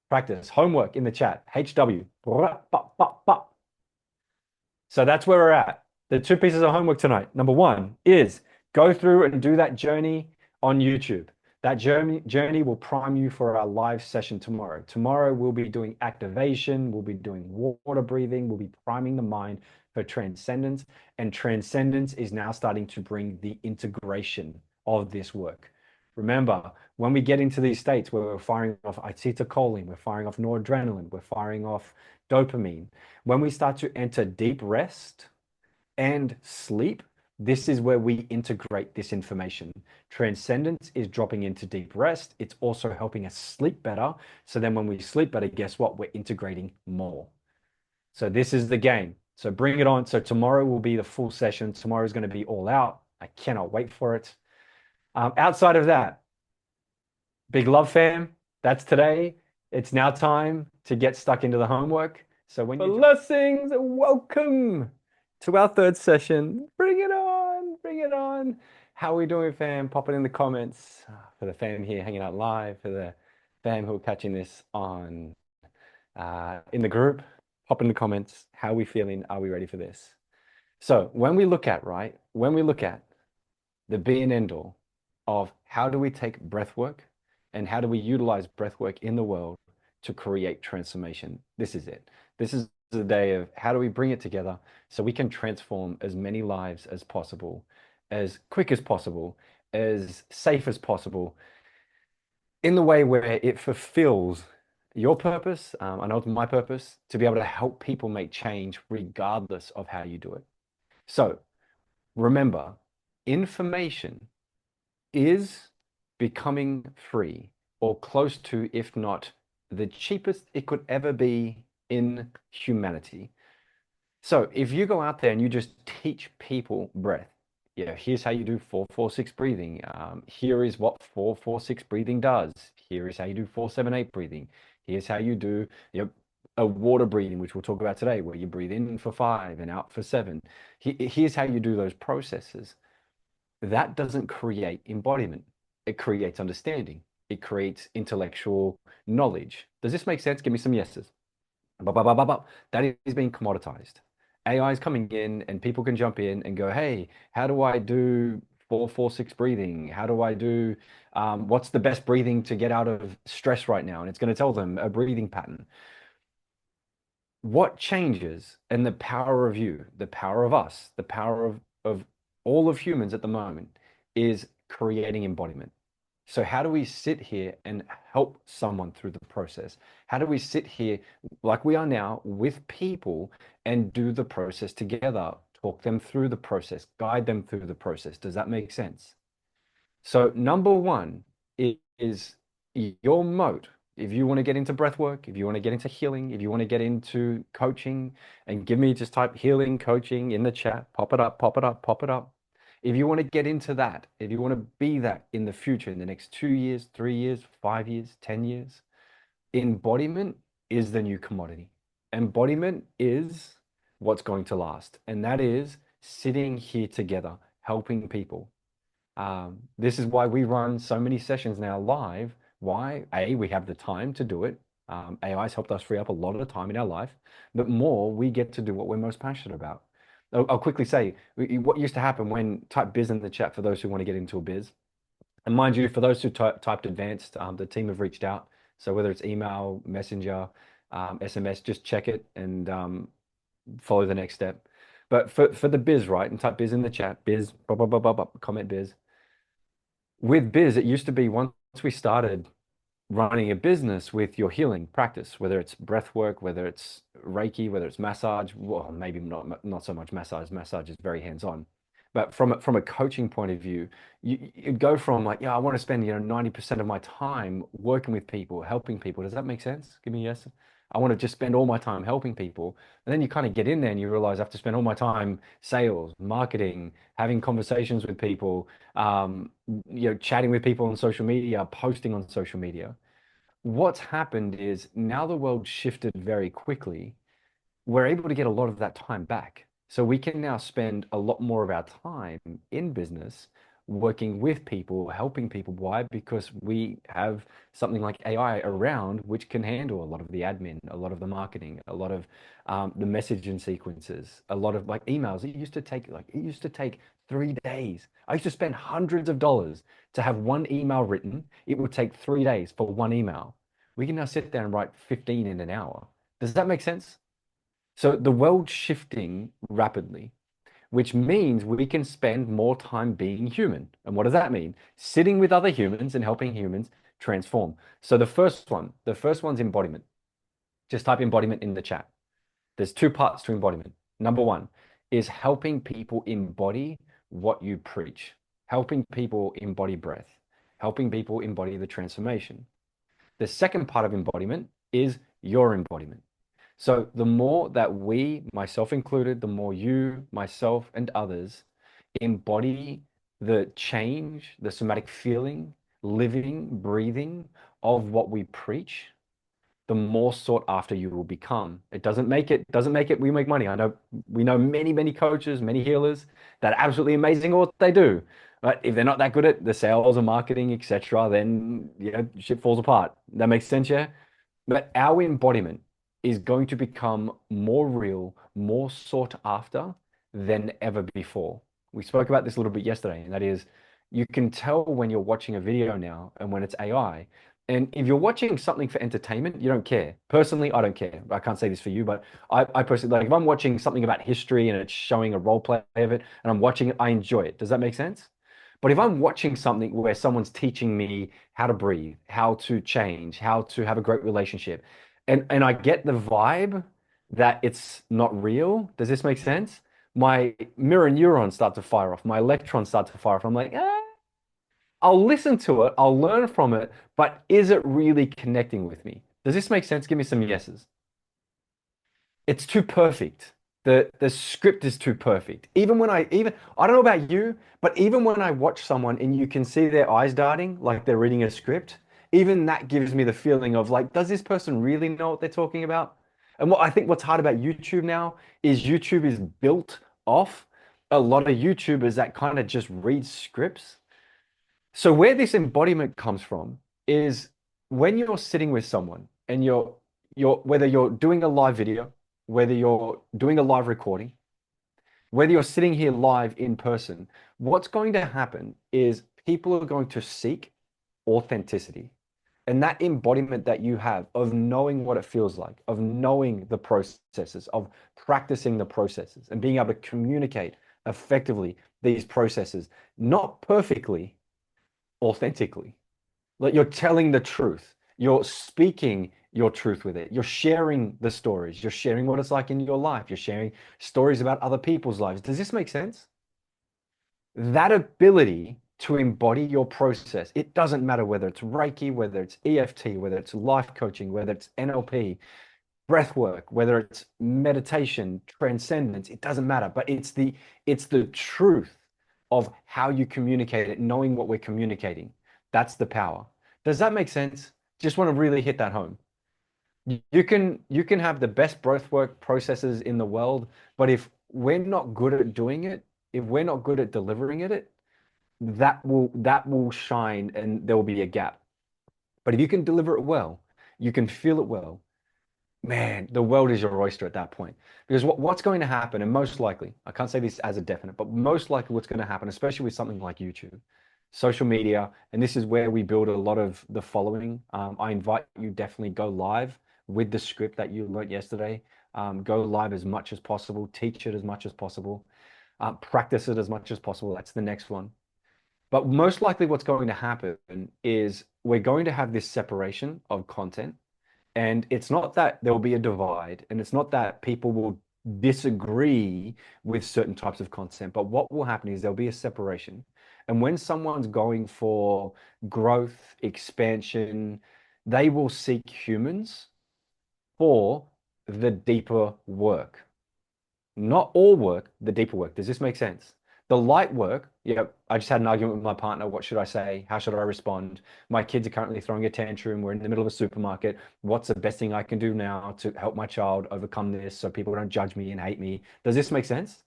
Practice. Homework in the chat. HW. So that's where we're at. The 2 pieces of homework tonight. Number 1 is go through and do that journey on YouTube. That journey will prime you for our live session tomorrow. Tomorrow we'll be doing activation, we'll be doing water breathing, we'll be priming the mind for transcendence. And transcendence is now starting to bring the integration of this work. Remember, when we get into these states where we're firing off acetylcholine, we're firing off noradrenaline, we're firing off dopamine, when we start to enter deep rest and sleep, this is where we integrate this information. Transcendence is dropping into deep rest. It's also helping us sleep better. So then when we sleep better, guess what? We're integrating more. So this is the game. So bring it on. So tomorrow will be the full session. Tomorrow is going to be all out. I cannot wait for it. Outside of that, big love, fam. That's today. It's now time to get stuck into the homework. So when you blessings, welcome to our 3rd session. Bring it on, bring it on. How are we doing, fam? Pop it in the comments. For the fam here hanging out live, for the fam who are catching this on in the group, pop in the comments. How are we feeling? Are we ready for this? So when we look at, when we look at the be and end all of how do we take breath work And how do we utilize breathwork in the world to create transformation? This is it. This is the day of how do we bring it together so we can transform as many lives as possible, as quick as possible, as safe as possible, in the way where it fulfills your purpose. I know it's my purpose to be able to help people make change regardless of how you do it. So remember, information is becoming free or close to, if not the cheapest it could ever be in humanity. So if you go out there and you just teach people breath, here's how you do 4-4-6 breathing. Here is what 4-4-6 breathing does. Here is how you do 4-7-8 breathing. Here's how you do, a water breathing, which we'll talk about today, where you breathe in for 5 and out for 7. Here's how you do those processes. That doesn't create embodiment. It creates understanding. It creates intellectual knowledge. Does this make sense? Give me some yeses. That is being commoditized. AI is coming in and people can jump in and go, hey, how do I do 4-4-6 breathing? How do I do, what's the best breathing to get out of stress right now? And it's going to tell them a breathing pattern. What changes, and the power of you, the power of us, the power of all of humans at the moment is creating embodiment. So how do we sit here and help someone through the process? How do we sit here like we are now with people and do the process together, talk them through the process, guide them through the process? Does that make sense? So number one is your moat. If you want to get into breath work, if you want to get into healing, if you want to get into coaching, and give me, just type healing coaching in the chat, pop it up, pop it up, pop it up. If you want to get into that, if you want to be that in the future, in the next 2 years, 3 years, 5 years, 10 years, embodiment is the new commodity. Embodiment is what's going to last. And that is sitting here together, helping people. This is why we run so many sessions now live. Why? A, we have the time to do it. AI's helped us free up a lot of the time in our life, but more, we get to do what we're most passionate about. I'll quickly say what used to happen when type biz in the chat for those who want to get into a biz. And mind you, for those who typed advanced, the team have reached out. So whether it's email, messenger, SMS, just check it and follow the next step. But for the biz, right, and type biz in the chat, biz, blah, blah, blah, blah, blah, comment biz. With biz, it used to be once we started running a business with your healing practice, whether it's breath work, whether it's Reiki, whether it's massage, well, maybe not so much massage. Massage is very hands-on. But from a coaching point of view, you'd go from like, yeah, I want to spend, 90% of my time working with people, helping people. Does that make sense? Give me a yes. I want to just spend all my time helping people. And then you kind of get in there and you realize I have to spend all my time sales, marketing, having conversations with people, chatting with people on social media, posting on social media. What's happened is now the world shifted very quickly. We're able to get a lot of that time back. So we can now spend a lot more of our time in business working with people, helping people. Why? Because we have something like AI around which can handle a lot of the admin, a lot of the marketing, a lot of the messaging sequences, a lot of like emails. It used to take 3 days. I used to spend hundreds of dollars to have one email written. It would take 3 days for one email. We can now sit there and write 15 in an hour. Does that make sense? So the world's shifting rapidly, which means we can spend more time being human. And what does that mean? Sitting with other humans and helping humans transform. So the first one's embodiment. Just type embodiment in the chat. There's two parts to embodiment. Number one is helping people embody what you preach, helping people embody breath, helping people embody the transformation. The second part of embodiment is your embodiment. So the more that we, myself included, the more you, myself, and others embody the change, the somatic feeling, living, breathing of what we preach, the more sought after you will become. It doesn't make it we make money. I know we know many, many coaches, many healers that are absolutely amazing at what they do. But if they're not that good at the sales or marketing, etc., then shit falls apart. That makes sense, yeah? But our embodiment is going to become more real, more sought after than ever before. We spoke about this a little bit yesterday, and that is you can tell when you're watching a video now and when it's AI. And if you're watching something for entertainment, you don't care. Personally, I don't care. I can't say this for you, but I personally like if I'm watching something about history and it's showing a role play of it and I'm watching it, I enjoy it. Does that make sense? But if I'm watching something where someone's teaching me how to breathe, how to change, how to have a great relationship, and I get the vibe that it's not real, does this make sense? My mirror neurons start to fire off, my electrons start to fire off. I'm like, I'll listen to it, I'll learn from it, but is it really connecting with me? Does this make sense? Give me some yeses. It's too perfect. The script is too perfect. Even I don't know about you, but even when I watch someone and you can see their eyes darting like they're reading a script, even that gives me the feeling of like, does this person really know what they're talking about? And what I think what's hard about YouTube now is YouTube is built off a lot of YouTubers that kind of just read scripts. So where this embodiment comes from is when you're sitting with someone and you're whether you're doing a live video, whether you're doing a live recording, whether you're sitting here live in person, what's going to happen is people are going to seek authenticity. And that embodiment that you have of knowing what it feels like, of knowing the processes, of practicing the processes and being able to communicate effectively these processes, not perfectly, authentically. Like you're telling the truth. You're speaking your truth with it. You're sharing the stories. You're sharing what it's like in your life. You're sharing stories about other people's lives. Does this make sense? That ability to embody your process, it doesn't matter whether it's Reiki, whether it's EFT, whether it's life coaching, whether it's NLP, breath work, whether it's meditation, transcendence, it doesn't matter. But it's the truth of how you communicate it, knowing what we're communicating. That's the power. Does that make sense? Just want to really hit that home. You can have the best breath work processes in the world, but if we're not good at doing it, if we're not good at delivering it, that will shine and there will be a gap. But if you can deliver it well, you can feel it well, man, the world is your oyster at that point. Because what's going to happen, and most likely, I can't say this as a definite, but most likely what's going to happen, especially with something like YouTube, social media, and this is where we build a lot of the following. I invite you definitely go live with the script that you learned yesterday. Go live as much as possible, teach it as much as possible, practice it as much as possible. That's the next one. But most likely, what's going to happen is we're going to have this separation of content and it's not that there will be a divide, and it's not that people will disagree with certain types of content, but what will happen is there'll be a separation. And when someone's going for growth, expansion, they will seek humans for the deeper work. Not all work, the deeper work. Does this make sense? The light work, yeah, I just had an argument with my partner. What should I say? How should I respond? My kids are currently throwing a tantrum. We're in the middle of a supermarket. What's the best thing I can do now to help my child overcome this so people don't judge me and hate me? Does this make sense?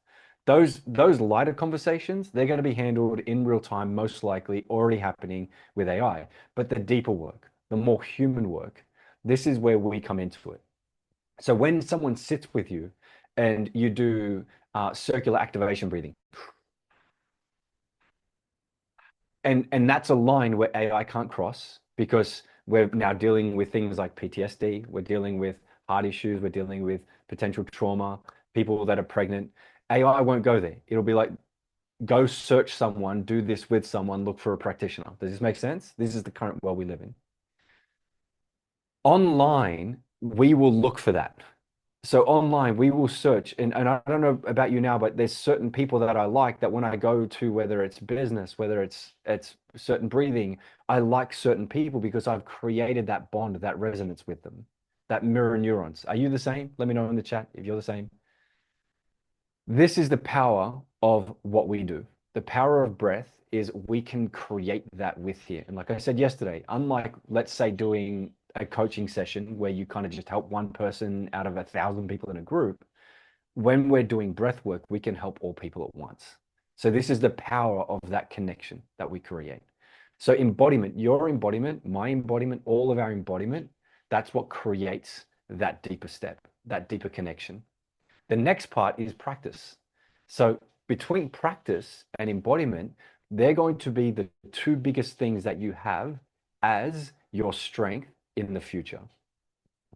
Those lighter conversations, they're going to be handled in real time, most likely already happening with AI. But the deeper work, the more human work, this is where we come into it. So when someone sits with you and you do circular activation breathing, and that's a line where AI can't cross because we're now dealing with things like PTSD, we're dealing with heart issues, we're dealing with potential trauma, people that are pregnant. AI won't go there. It'll be like, go search someone, do this with someone, look for a practitioner. Does this make sense? This is the current world we live in. Online, we will look for that. So online, we will search, and I don't know about you now, but there's certain people that I like that when I go to, whether it's business, whether it's certain breathing, I like certain people because I've created that bond, that resonance with them, that mirror neurons. Are you the same? Let me know in the chat if you're the same. This is the power of what we do. The power of breath is we can create that with here. And like I said yesterday, unlike, let's say, doing a coaching session where you kind of just help one person out of 1,000 people in a group, when we're doing breath work, we can help all people at once. So this is the power of that connection that we create. So embodiment, your embodiment, my embodiment, all of our embodiment, that's what creates that deeper step, that deeper connection. The next part is practice. So between practice and embodiment, They're going to be the two biggest things that you have as your strength in the future.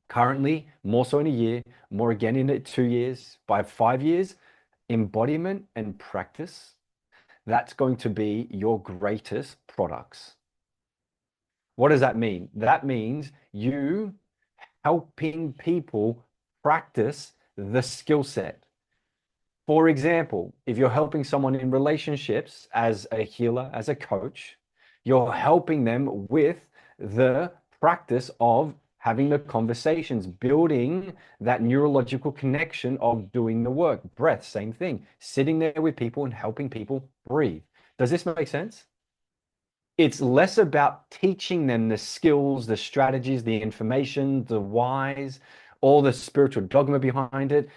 Currently, more so in a year, more again in 2 years, by 5 years, embodiment and practice, that's going to be your greatest products. What does that mean? That means you helping people practice the skill set. For example, if you're helping someone in relationships as a healer, as a coach, you're helping them with the practice of having the conversations, building that neurological connection of doing the work. Breath, same thing. Sitting there with people and helping people breathe. Does this make sense? It's less about teaching them the skills, the strategies, the information, the whys, all the spiritual dogma behind it.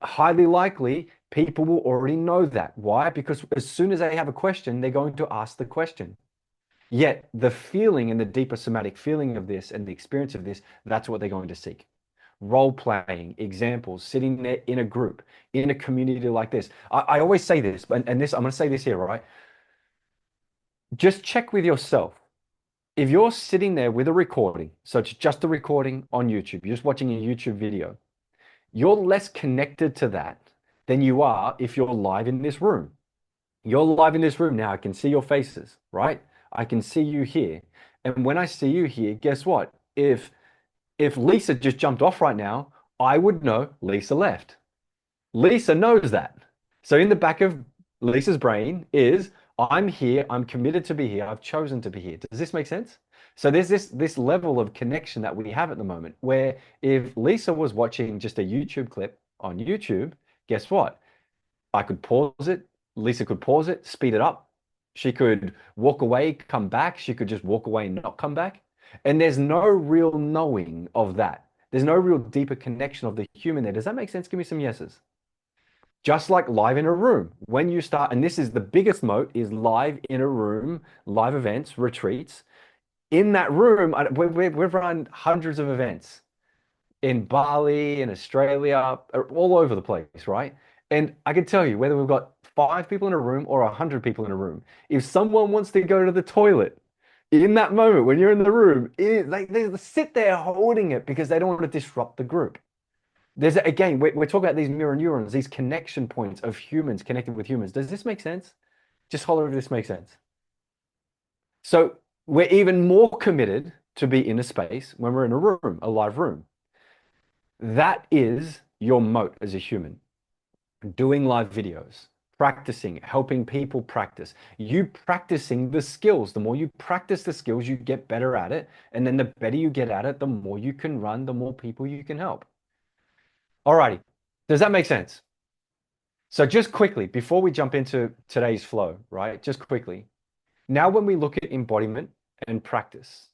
Highly likely, people will already know that. Why? Because as soon as they have a question, they're going to ask the question. Yet the feeling and the deeper somatic feeling of this and the experience of this, that's what they're going to seek. Role playing, examples, sitting there in a group, in a community like this. I always say this, and this, I'm going to say this here, right? Just check with yourself. If you're sitting there with a recording, so it's just a recording on YouTube, you're just watching a YouTube video, you're less connected to that than you are if you're live in this room. You're live in this room now. I can see your faces, right? I can see you here. And when I see you here, guess what? If Lisa just jumped off right now, I would know Lisa left. Lisa knows that. So in the back of Lisa's brain is, I'm here, I'm committed to be here, I've chosen to be here. Does this make sense? So there's this level of connection that we have at the moment where if Lisa was watching just a YouTube clip on YouTube, guess what? I could pause it, Lisa could pause it, speed it up. She could walk away, come back. She could just walk away and not come back. And there's no real knowing of that. There's no real deeper connection of the human there. Does that make sense? Give me some yeses. Just like live in a room. When you start, and this is the biggest moat, is live in a room, live events, retreats. In that room, we've run hundreds of events in Bali, in Australia, all over the place, right? And I can tell you, whether we've got 5 people in a room or 100 people in a room, if someone wants to go to the toilet in that moment when you're in the room, they sit there holding it because they don't want to disrupt the group. There's again, we're talking about these mirror neurons, these connection points of humans connected with humans. Does this make sense? Just holler if this makes sense. So we're even more committed to be in a space when we're in a room, a live room. That is your moat as a human. Doing live videos, practicing, helping people practice. You practicing the skills. The more you practice the skills, you get better at it. And then the better you get at it, the more you can run, the more people you can help. Alrighty. Does that make sense? So just quickly, before we jump into today's flow, right? Just quickly. Now, when we look at embodiment and practice,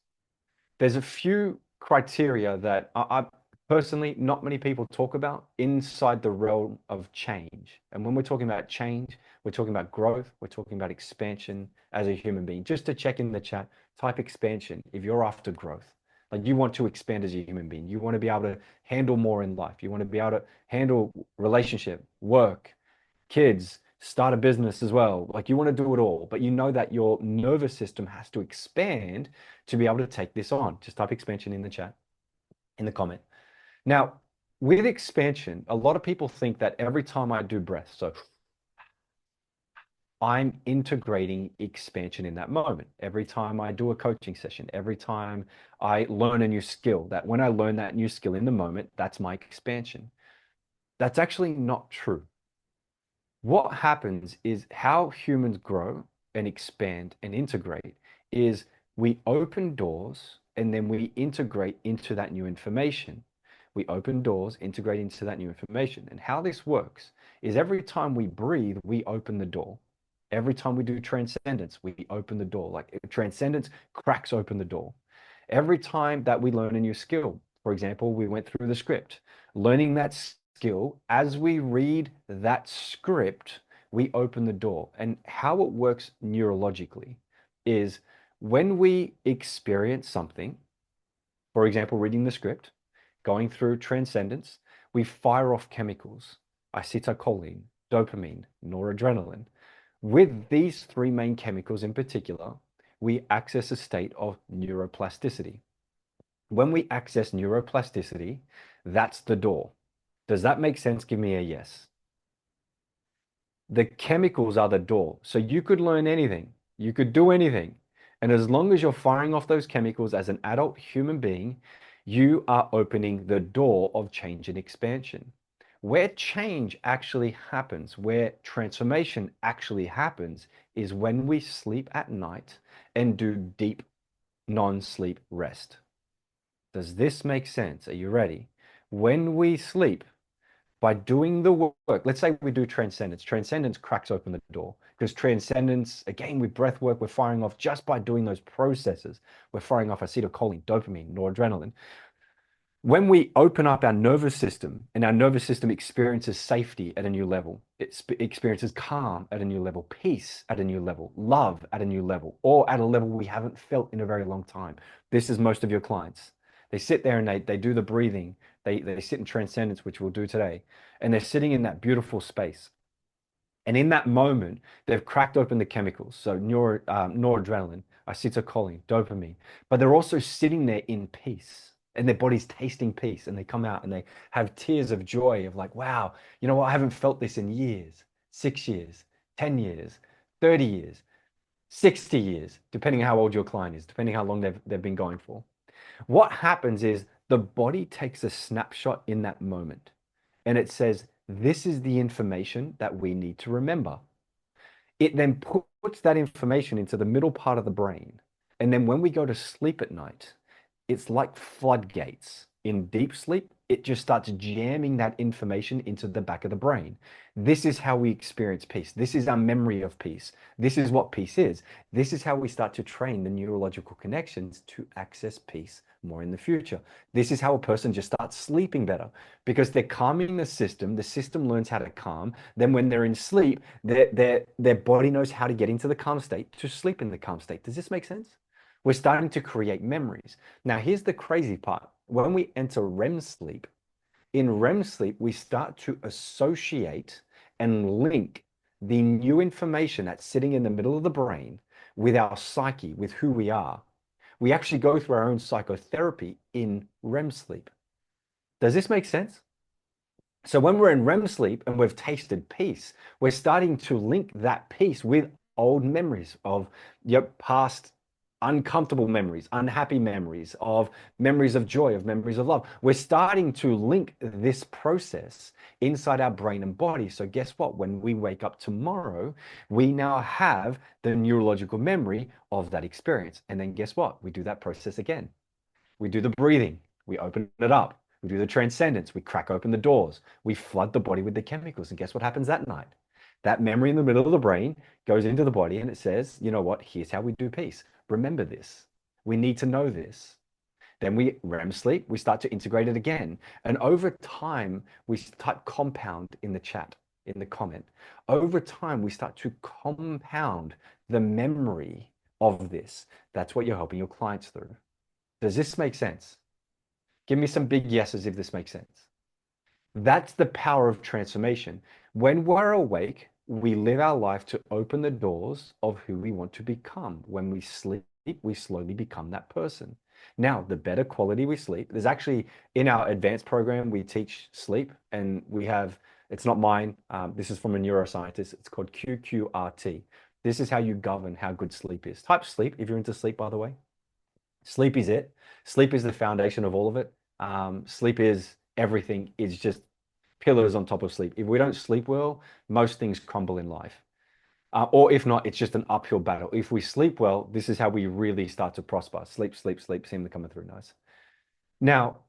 there's a few criteria that I personally, not many people talk about inside the realm of change. And when we're talking about change, we're talking about growth, we're talking about expansion as a human being. Just to check in the chat, type expansion if you're after growth. Like you want to expand as a human being. You want to be able to handle more in life. You want to be able to handle relationship, work, kids, start a business as well. Like you want to do it all, but you know that your nervous system has to expand to be able to take this on. Just type expansion in the chat, in the comment. Now, with expansion, a lot of people think that every time I do breath, so I'm integrating expansion in that moment. Every time I do a coaching session, every time I learn a new skill, that when I learn that new skill in the moment, that's my expansion. That's actually not true. What happens is how humans grow and expand and integrate is we open doors and then we integrate into that new information. We open doors, integrate into that new information. And how this works is every time we breathe, we open the door. Every time we do transcendence, we open the door. Like transcendence cracks open the door. Every time that we learn a new skill, for example, we went through the script, learning that skill, as we read that script, we open the door. And how it works neurologically is when we experience something, for example, reading the script, going through transcendence, we fire off chemicals, acetylcholine, dopamine, noradrenaline. With these three main chemicals in particular, we access a state of neuroplasticity. When we access neuroplasticity, that's the door. Does that make sense? Give me a yes. The chemicals are the door. So you could learn anything, you could do anything. And as long as you're firing off those chemicals as an adult human being, you are opening the door of change and expansion. Where change actually happens, where transformation actually happens, is when we sleep at night and do deep non-sleep rest. Does this make sense? Are you ready? When we sleep, by doing the work, let's say we do transcendence. Transcendence cracks open the door because transcendence, again, with breath work, we're firing off just by doing those processes. We're firing off acetylcholine, dopamine, noradrenaline. When we open up our nervous system and our nervous system experiences safety at a new level, it experiences calm at a new level, peace at a new level, love at a new level, or at a level we haven't felt in a very long time. This is most of your clients. They sit there and they do the breathing. They sit in transcendence, which we'll do today, and they're sitting in that beautiful space. And in that moment, they've cracked open the chemicals. So noradrenaline, acetylcholine, dopamine, but they're also sitting there in peace and their body's tasting peace. And they come out and they have tears of joy of like, wow, you know what? I haven't felt this in years, 6 years, 10 years, 30 years, 60 years, depending on how old your client is, depending how long they've been going for. What happens is the body takes a snapshot in that moment and it says, this is the information that we need to remember. It then puts that information into the middle part of the brain. And then when we go to sleep at night, it's like floodgates. In deep sleep, it just starts jamming that information into the back of the brain. This is how we experience peace. This is our memory of peace. This is what peace is. This is how we start to train the neurological connections to access peace more in the future. This is how a person just starts sleeping better because they're calming the system. The system learns how to calm. Then when they're in sleep, their body knows how to get into the calm state to sleep in the calm state. Does this make sense? We're starting to create memories. Now, here's the crazy part. When we enter REM sleep, in REM sleep, we start to associate and link the new information that's sitting in the middle of the brain with our psyche, with who we are. We actually go through our own psychotherapy in REM sleep. Does this make sense? So when we're in REM sleep and we've tasted peace, we're starting to link that peace with old memories of your past uncomfortable memories, unhappy memories, of memories of joy, of memories of love. We're starting to link this process inside our brain and body. So guess what? When we wake up tomorrow, we now have the neurological memory of that experience. And then guess what? We do that process again. We do the breathing, we open it up. We do the transcendence, we crack open the doors, we flood the body with the chemicals. And guess what happens that night? That memory in the middle of the brain goes into the body and it says, you know what? Here's how we do peace. Remember this. We need to know this. Then we REM sleep, we start to integrate it again. And over time, we type compound in the chat, in the comment. Over time, we start to compound the memory of this. That's what you're helping your clients through. Does this make sense? Give me some big yeses if this makes sense. That's the power of transformation. When we're awake, we live our life to open the doors of who we want to become. When we sleep, we slowly become that person. Now, the better quality we sleep, there's actually in our advanced program, we teach sleep and we have, it's not mine, this is from a neuroscientist, it's called QQRT. This is how you govern how good sleep is. Type sleep if you're into sleep, by the way. Sleep is it. Sleep is the foundation of all of it. Sleep is everything. It's just pillars on top of sleep. If we don't sleep well, most things crumble in life. Or if not, it's just an uphill battle. If we sleep well, this is how we really start to prosper. Sleep, sleep, sleep seem to come through nice. Now,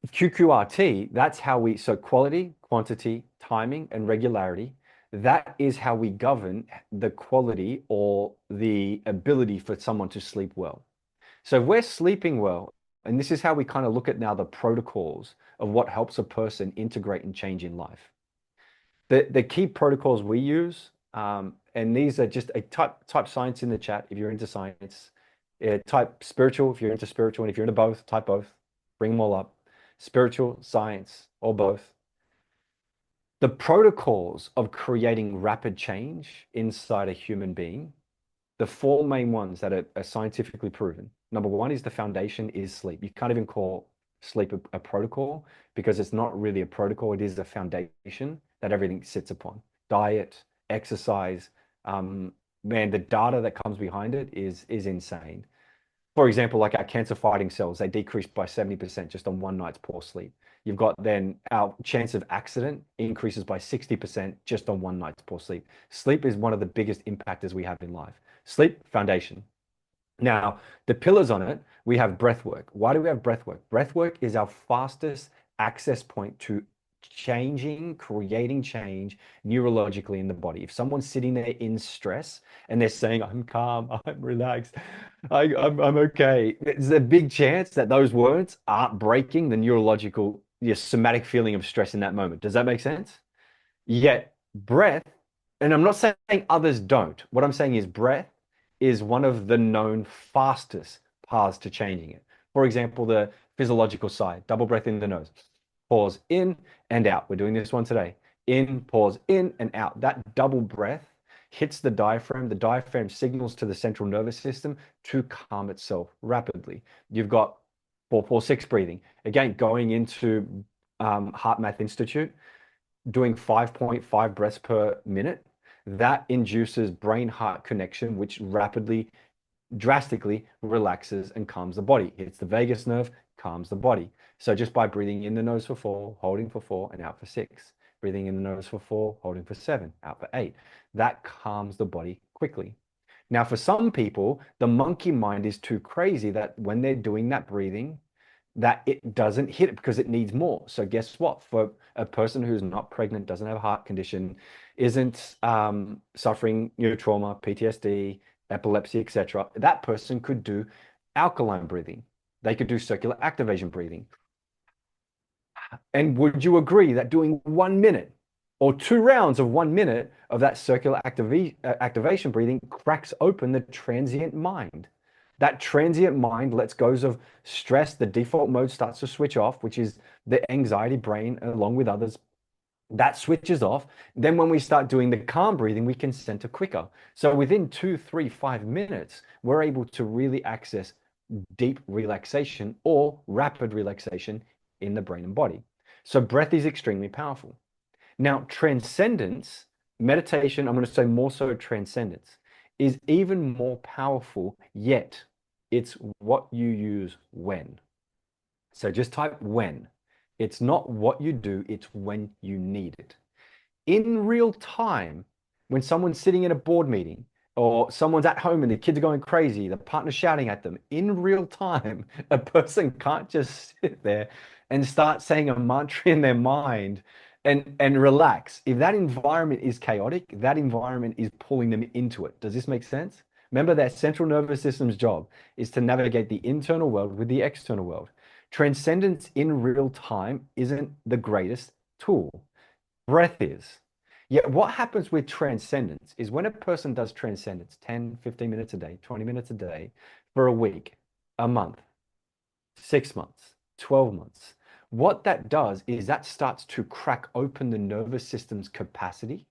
QQRT, that's how we, so quality, quantity, timing, and regularity, that is how we govern the quality or the ability for someone to sleep well. So if we're sleeping well, and this is how we kind of look at now the protocols of what helps a person integrate and change in life. The key protocols we use, and these are just a type science in the chat if you're into science, type spiritual if you're into spiritual, and if you're into both, type both, bring them all up. Spiritual, science, or both. The protocols of creating rapid change inside a human being, the four main ones that are scientifically proven. Number one is the foundation is sleep. You can't even call sleep a protocol because it's not really a protocol. It is a foundation that everything sits upon. Diet, exercise, man, the data that comes behind it is insane. For example, like our cancer fighting cells, they decreased by 70% just on one night's poor sleep. You've got then our chance of accident increases by 60% just on one night's poor sleep. Sleep is one of the biggest impactors we have in life. Sleep, foundation. Now, the pillars on it, we have breath work. Why do we have breath work? Breath work is our fastest access point to changing, creating change neurologically in the body. If someone's sitting there in stress and they're saying, I'm calm, I'm relaxed, I'm okay, there's a big chance that those words aren't breaking the neurological, your somatic feeling of stress in that moment. Does that make sense? Yet breath, and I'm not saying others don't. What I'm saying is breath is one of the known fastest paths to changing it. For example, the physiological side, double breath in the nose, pause in and out. We're doing this one today. In, pause, in and out. That double breath hits the diaphragm. The diaphragm signals to the central nervous system to calm itself rapidly. You've got 4-4-6 breathing. Again, going into Heart Math Institute, doing 5.5 breaths per minute, that induces brain-heart connection, which rapidly, drastically relaxes and calms the body. Hits the vagus nerve, calms the body. So just by breathing in the nose for 4, holding for 4, and out for 6. Breathing in the nose for 4, holding for 7, out for 8. That calms the body quickly. Now, for some people, the monkey mind is too crazy that when they're doing that breathing, that it doesn't hit it because it needs more. So guess what? For a person who's not pregnant, doesn't have a heart condition, isn't suffering trauma, PTSD, epilepsy, etc., that person could do alkaline breathing. They could do circular activation breathing. And would you agree that doing 1 minute or 2 rounds of 1 minute of that circular activation breathing cracks open the transient mind? That transient mind lets go of stress. The default mode starts to switch off, which is the anxiety brain, along with others. That switches off. Then when we start doing the calm breathing, we can center quicker. So within 2, 3, 5 minutes, we're able to really access deep relaxation or rapid relaxation in the brain and body. So breath is extremely powerful. Now, transcendence, meditation, I'm going to say more so transcendence, is even more powerful, yet it's what you use when. So just type when. It's not what you do, it's when you need it. In real time, when someone's sitting in a board meeting or someone's at home and the kids are going crazy, the partner's shouting at them, in real time, a person can't just sit there and start saying a mantra in their mind and relax. If that environment is chaotic, that environment is pulling them into it. Does this make sense? Remember that central nervous system's job is to navigate the internal world with the external world. Transcendence in real time isn't the greatest tool. Breath is. Yet what happens with transcendence is when a person does transcendence 10, 15 minutes a day, 20 minutes a day for a week, a month, 6 months, 12 months, what that does is that starts to crack open the nervous system's capacity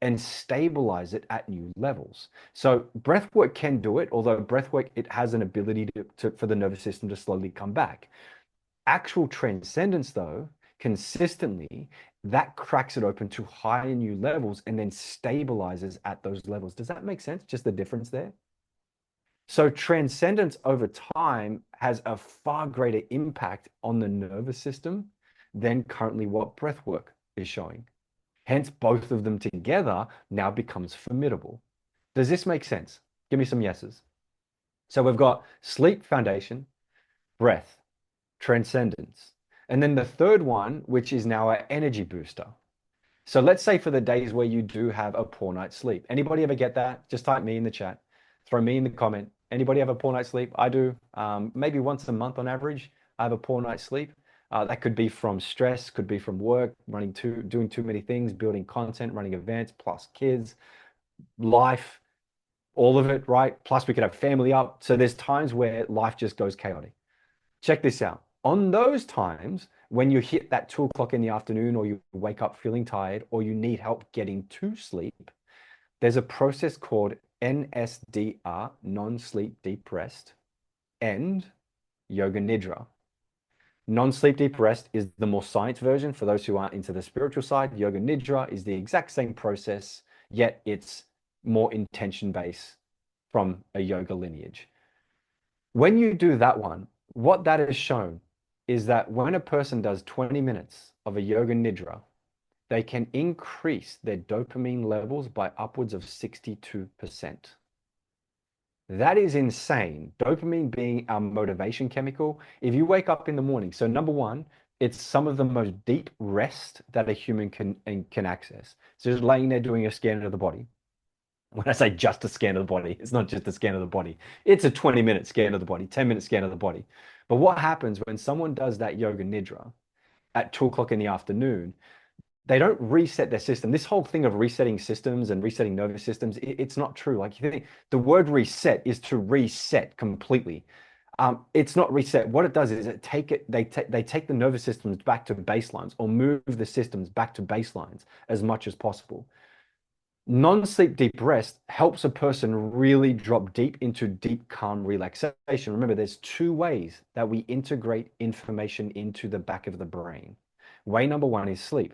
and stabilize it at new levels. So breath work can do it, although breath work, it has an ability for the nervous system to slowly come back. Actual transcendence, though, consistently, that cracks it open to higher new levels and then stabilizes at those levels. Does that make sense? Just the difference there? So transcendence over time has a far greater impact on the nervous system than currently what breath work is showing. Hence, both of them together now becomes formidable. Does this make sense? Give me some yeses. So we've got sleep foundation, breath, transcendence. And then the third one, which is now an energy booster. So let's say for the days where you do have a poor night's sleep. Anybody ever get that? Just type me in the chat. Throw me in the comment. Anybody have a poor night's sleep? I do. Maybe once a month on average, I have a poor night's sleep. That could be from stress, could be from work, doing too many things, building content, running events, plus kids, life, all of it, right? Plus we could have family up. So there's times where life just goes chaotic. Check this out. On those times, when you hit that 2 o'clock in the afternoon, or you wake up feeling tired, or you need help getting to sleep, there's a process called NSDR, non-sleep deep rest, and yoga nidra. Non-sleep deep rest is the more science version for those who aren't into the spiritual side. Yoga nidra is the exact same process, yet it's more intention based from a yoga lineage. When you do that one, what that has shown is that when a person does 20 minutes of a yoga nidra, they can increase their dopamine levels by upwards of 62%. That is insane. Dopamine being our motivation chemical. If you wake up in the morning, so number one, it's some of the most deep rest that a human can access. So just laying there doing a scan of the body. When I say just a scan of the body, it's not just a scan of the body. It's a 20-minute scan of the body, 10-minute scan of the body. But what happens when someone does that yoga nidra at 2 o'clock in the afternoon? They don't reset their system. This whole thing of resetting systems and resetting nervous systems, it's not true. Like you think the word reset is to reset completely. It's not reset. What it does is they take the nervous systems back to baselines, or move the systems back to baselines as much as possible. Non-sleep deep rest helps a person really drop deep into deep, calm relaxation. Remember, there's two ways that we integrate information into the back of the brain. Way number one is sleep.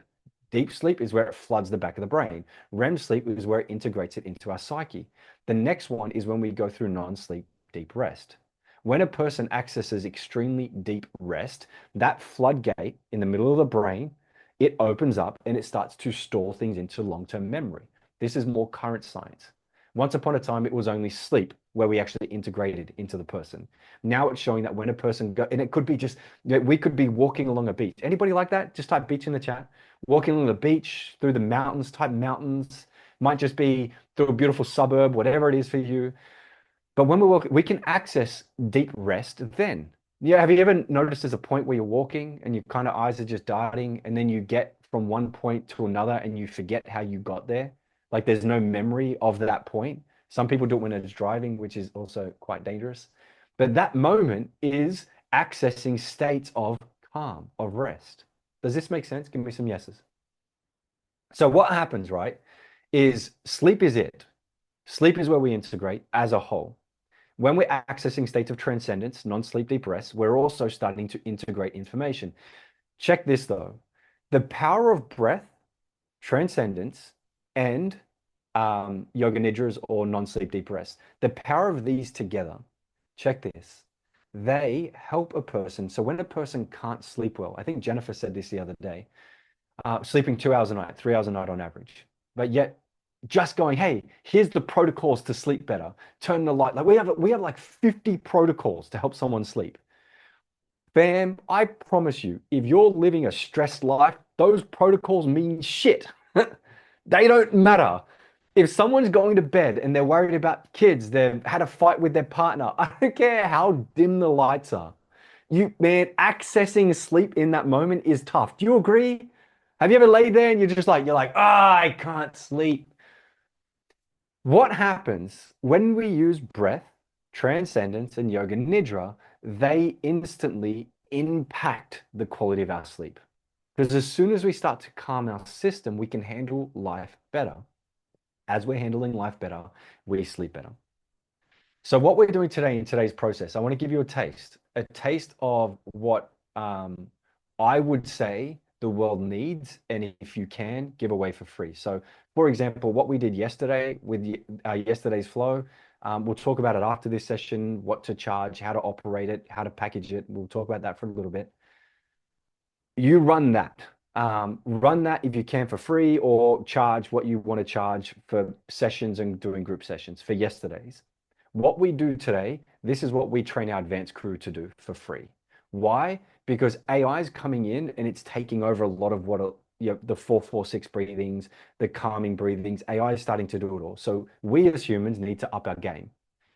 Deep sleep is where it floods the back of the brain. REM sleep is where it integrates it into our psyche. The next one is when we go through non-sleep deep rest. When a person accesses extremely deep rest, that floodgate in the middle of the brain, it opens up and it starts to store things into long-term memory. This is more current science. Once upon a time, it was only sleep where we actually integrated into the person. Now it's showing that when a person and it could be just, we could be walking along a beach. Anybody like that? Just type beach in the chat. Walking along the beach, through the mountains, type mountains. Might just be through a beautiful suburb, whatever it is for you. But when we walk, we can access deep rest then. Yeah, have you ever noticed there's a point where you're walking and your kind of eyes are just darting, and then you get from one point to another and you forget how you got there? Like there's no memory of that point. Some people do it when it's driving, which is also quite dangerous. But that moment is accessing states of calm, of rest. Does this make sense? Give me some yeses. So what happens, right, is sleep is it. Sleep is where we integrate as a whole. When we're accessing states of transcendence, non-sleep deep rest, we're also starting to integrate information. Check this though. The power of breath, transcendence, and yoga nidras or non-sleep deep rest. The power of these together, check this. They help a person. So when a person can't sleep well, I think Jennifer said this the other day, sleeping 2 hours a night, 3 hours a night on average, but yet just going, hey, here's the protocols to sleep better. Turn the light. Like we have like 50 protocols to help someone sleep. Fam, I promise you, if you're living a stressed life, those protocols mean shit. They don't matter. If someone's going to bed and they're worried about kids, they've had a fight with their partner, I don't care how dim the lights are. Man, accessing sleep in that moment is tough. Do you agree? Have you ever laid there and you're like, I can't sleep. What happens when we use breath, transcendence, and yoga nidra? They instantly impact the quality of our sleep. Because as soon as we start to calm our system, we can handle life better. As we're handling life better, we sleep better. So what we're doing today in today's process, I want to give you a taste of what I would say the world needs, and if you can, give away for free. So for example, what we did yesterday with yesterday's flow, we'll talk about it after this session, what to charge, how to operate it, how to package it. We'll talk about that for a little bit. You run that. Run that if you can for free, or charge what you want to charge for sessions and doing group sessions for yesterday's. What we do today, this is what we train our advanced crew to do for free. Why? Because AI is coming in and it's taking over a lot of what the 4-4-6 breathings, the calming breathings. AI is starting to do it all. So we as humans need to up our game.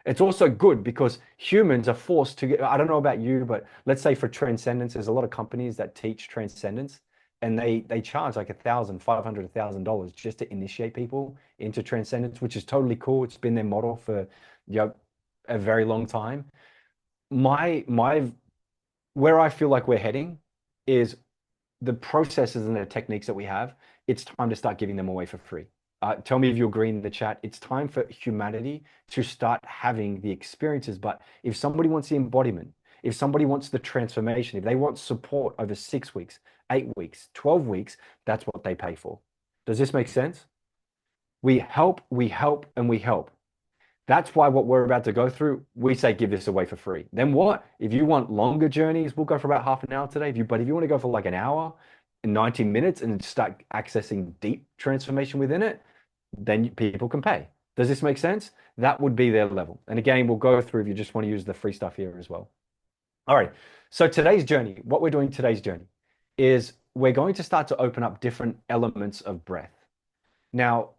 It's also good because humans are forced to get, I don't know about you, but let's say for Transcendence, there's a lot of companies that teach Transcendence, and they charge like $1,500, $1,000 just to initiate people into Transcendence, which is totally cool. It's been their model for a very long time. My Where I feel like we're heading is the processes and the techniques that we have, it's time to start giving them away for free. Tell me if you agree in the chat. It's time for humanity to start having the experiences. But if somebody wants the embodiment, if somebody wants the transformation, if they want support over 6 weeks, 8 weeks, 12 weeks, that's what they pay for. Does this make sense? We help, and we help. That's why what we're about to go through, we say give this away for free. Then what? If you want longer journeys, we'll go for about half an hour today. But if you want to go for like an hour and 90 minutes and start accessing deep transformation within it, then people can pay. Does this make sense? That would be their level. And again, we'll go through if you just want to use the free stuff here as well. All right. So today's journey, what we're doing today's journey is we're going to start to open up different elements of breath. Now,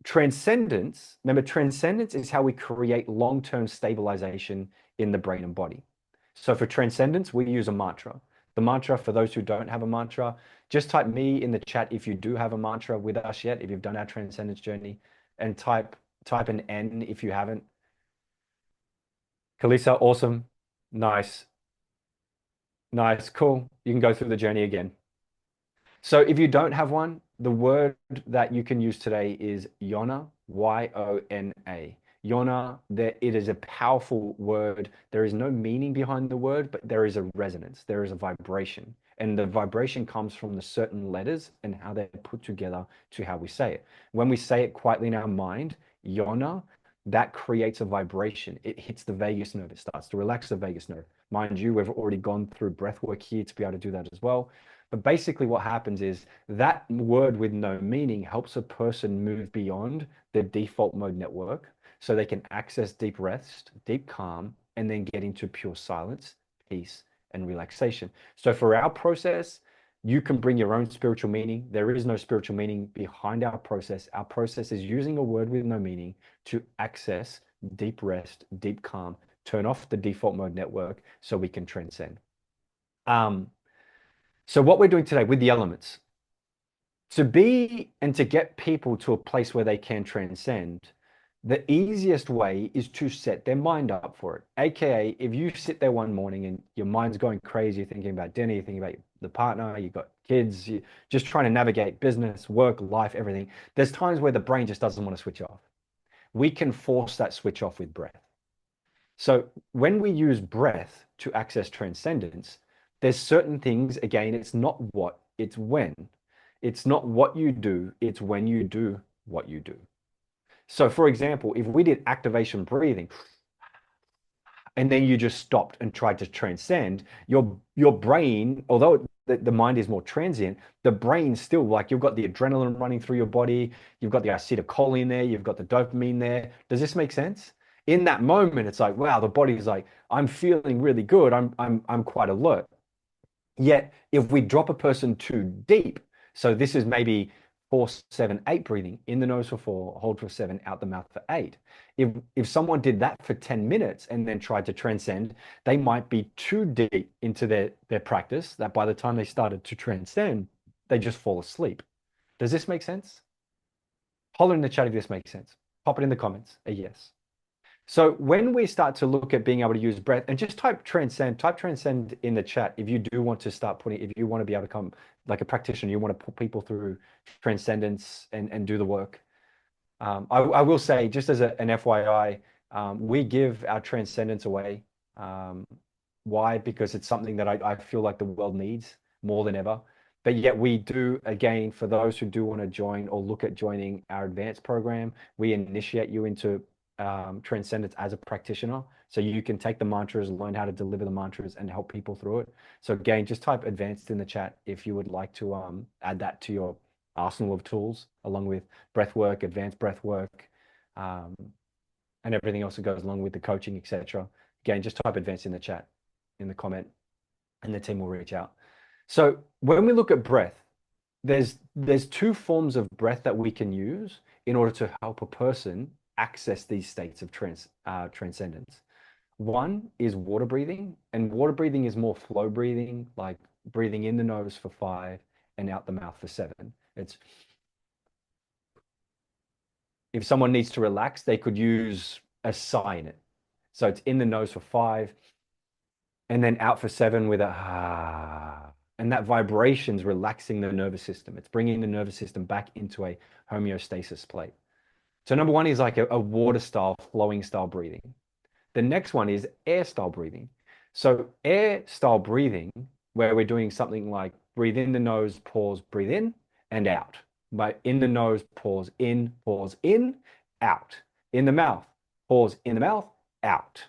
transcendence, remember, transcendence is how we create long-term stabilization in the brain and body. So for transcendence, we use a mantra. The mantra, for those who don't have a mantra, just type me in the chat if you do have a mantra with us yet, if you've done our transcendence journey, and type an N if you haven't. Kalisa, awesome. Nice. Nice, cool. You can go through the journey again. So if you don't have one, the word that you can use today is Yona, Y-O-N-A. Yona, it is a powerful word. There is no meaning behind the word, but there is a resonance. There is a vibration. And the vibration comes from the certain letters and how they're put together to how we say it. When we say it quietly in our mind, Yona, that creates a vibration. It hits the vagus nerve. It starts to relax the vagus nerve. Mind you, we've already gone through breath work here to be able to do that as well. But basically what happens is that word with no meaning helps a person move beyond their default mode network so they can access deep rest, deep calm, and then get into pure silence, peace, and relaxation. So for our process, you can bring your own spiritual meaning. There is no spiritual meaning behind our process. Our process is using a word with no meaning to access deep rest, deep calm, turn off the default mode network so we can transcend. So what we're doing today with the elements, to be and to get people to a place where they can transcend, the easiest way is to set their mind up for it. AKA, if you sit there one morning and your mind's going crazy, you're thinking about dinner, you're thinking about the partner, you've got kids, you're just trying to navigate business, work, life, everything. There's times where the brain just doesn't want to switch off. We can force that switch off with breath. So when we use breath to access transcendence, there's certain things, again, it's not what, it's when. It's not what you do, it's when you do what you do. So for example, if we did activation breathing and then you just stopped and tried to transcend, your brain, although the mind is more transient, the brain still, like, you've got the adrenaline running through your body, you've got the acetylcholine there, you've got the dopamine there. Does this make sense? In that moment, it's like, wow, the body's like, I'm feeling really good. I'm quite alert. Yet, if we drop a person too deep, so this is maybe 4-7-8 breathing, in the nose for 4, hold for 7, out the mouth for 8. If someone did that for 10 minutes and then tried to transcend, they might be too deep into their practice that by the time they started to transcend, they just fall asleep. Does this make sense? Holler in the chat if this makes sense. Pop it in the comments, a yes. So when we start to look at being able to use breath, and just type transcend in the chat if you do want to start putting, if you want to be able to come like a practitioner, you want to put people through transcendence and do the work. I will say, just as an FYI, we give our transcendence away. Why? Because it's something that I feel like the world needs more than ever. But yet we do, again, for those who do want to join or look at joining our advanced program, we initiate you into Transcendence as a practitioner. So you can take the mantras, learn how to deliver the mantras and help people through it. So again, just type advanced in the chat if you would like to add that to your arsenal of tools, along with breath work, advanced breath work, and everything else that goes along with the coaching, etc. Again, just type advanced in the chat, in the comment, and the team will reach out. So when we look at breath, there's two forms of breath that we can use in order to help a person access these states of transcendence. One is water breathing, and water breathing is more flow breathing, like breathing in the nose for 5 and out the mouth for 7. It's, if someone needs to relax, they could use a sigh in it. So it's in the nose for 5 and then out for 7 with a ah. And that vibration's relaxing the nervous system. It's bringing the nervous system back into a homeostasis plate. So number one is like a water style, flowing style breathing. The next one is air style breathing. So air style breathing, where we're doing something like breathe in the nose, pause, breathe in and out. But in the nose, pause in, out. In the mouth, pause in the mouth, out.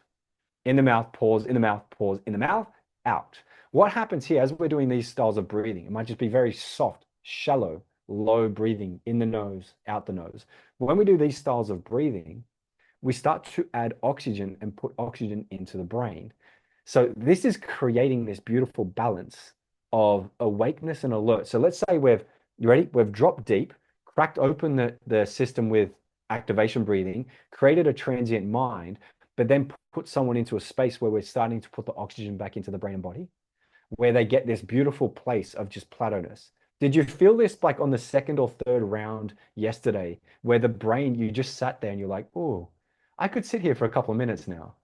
In the mouth, pause in the mouth, pause in the mouth, out. What happens here as we're doing these styles of breathing? It might just be very soft, shallow, low breathing in the nose, out the nose. When we do these styles of breathing, we start to add oxygen and put oxygen into the brain. So this is creating this beautiful balance of awakeness and alert. So let's say you ready? We've dropped deep, cracked open the system with activation breathing, created a transient mind, but then put someone into a space where we're starting to put the oxygen back into the brain and body, where they get this beautiful place of just plateauness. Did you feel this like on the second or third round yesterday, where the brain, you just sat there and you're like, oh, I could sit here for a couple of minutes now.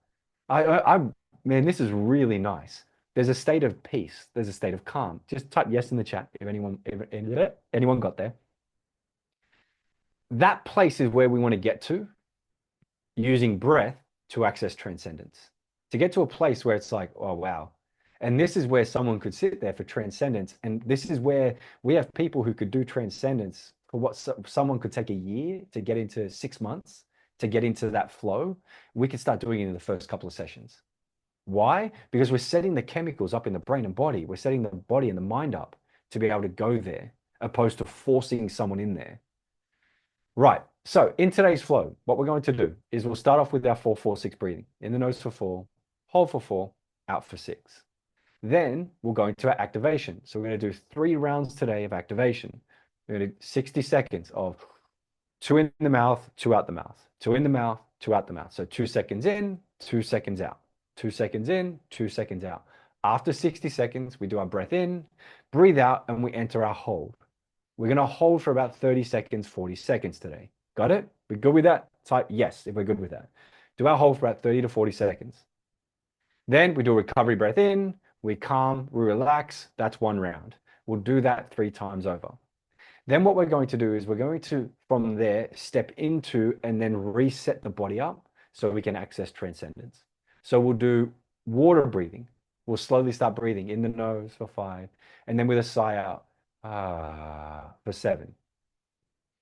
Man, this is really nice. There's a state of peace. There's a state of calm. Just type yes in the chat if anyone got there. That place is where we want to get to using breath to access transcendence. To get to a place where it's like, oh, wow. And this is where someone could sit there for transcendence. And this is where we have people who could do transcendence for what someone could take a year to get into 6 months, to get into that flow. We could start doing it in the first couple of sessions. Why? Because we're setting the chemicals up in the brain and body. We're setting the body and the mind up to be able to go there, opposed to forcing someone in there. Right. So in today's flow, what we're going to do is we'll start off with our 4-4-6 breathing. In the nose for 4, hold for 4, out for 6. Then we'll go into our activation. So we're going to do 3 rounds today of activation. We're going to do 60 seconds of 2 in the mouth, 2 out the mouth, 2 in the mouth, 2 out the mouth. So 2 seconds in, 2 seconds out, 2 seconds in, 2 seconds out. After 60 seconds, we do our breath in, breathe out, and we enter our hold. We're going to hold for about 30 seconds, 40 seconds today. Got it? We're good with that? Type yes if we're good with that. Do our hold for about 30 to 40 seconds. Then we do a recovery breath in, we calm, we relax. That's 1 round. We'll do that 3 times over. Then what we're going to do is we're going to, from there, step into and then reset the body up so we can access transcendence. So we'll do water breathing. We'll slowly start breathing in the nose for 5, and then with a sigh out for 7.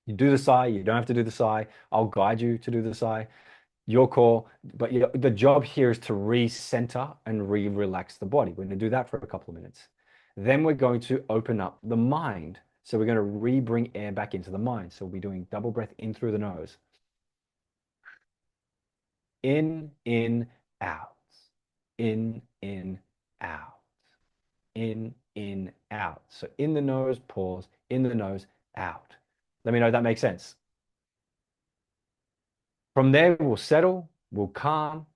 You do the sigh, you don't have to do the sigh. I'll guide you to do the sigh. Your call, but the job here is to re-center and re-relax the body. We're going to do that for a couple of minutes. Then we're going to open up the mind. So we're going to re-bring air back into the mind. So we'll be doing double breath in through the nose. In, out. In, out. In, out. So in the nose, pause. In the nose, out. Let me know if that makes sense. From there, we'll settle, we'll calm,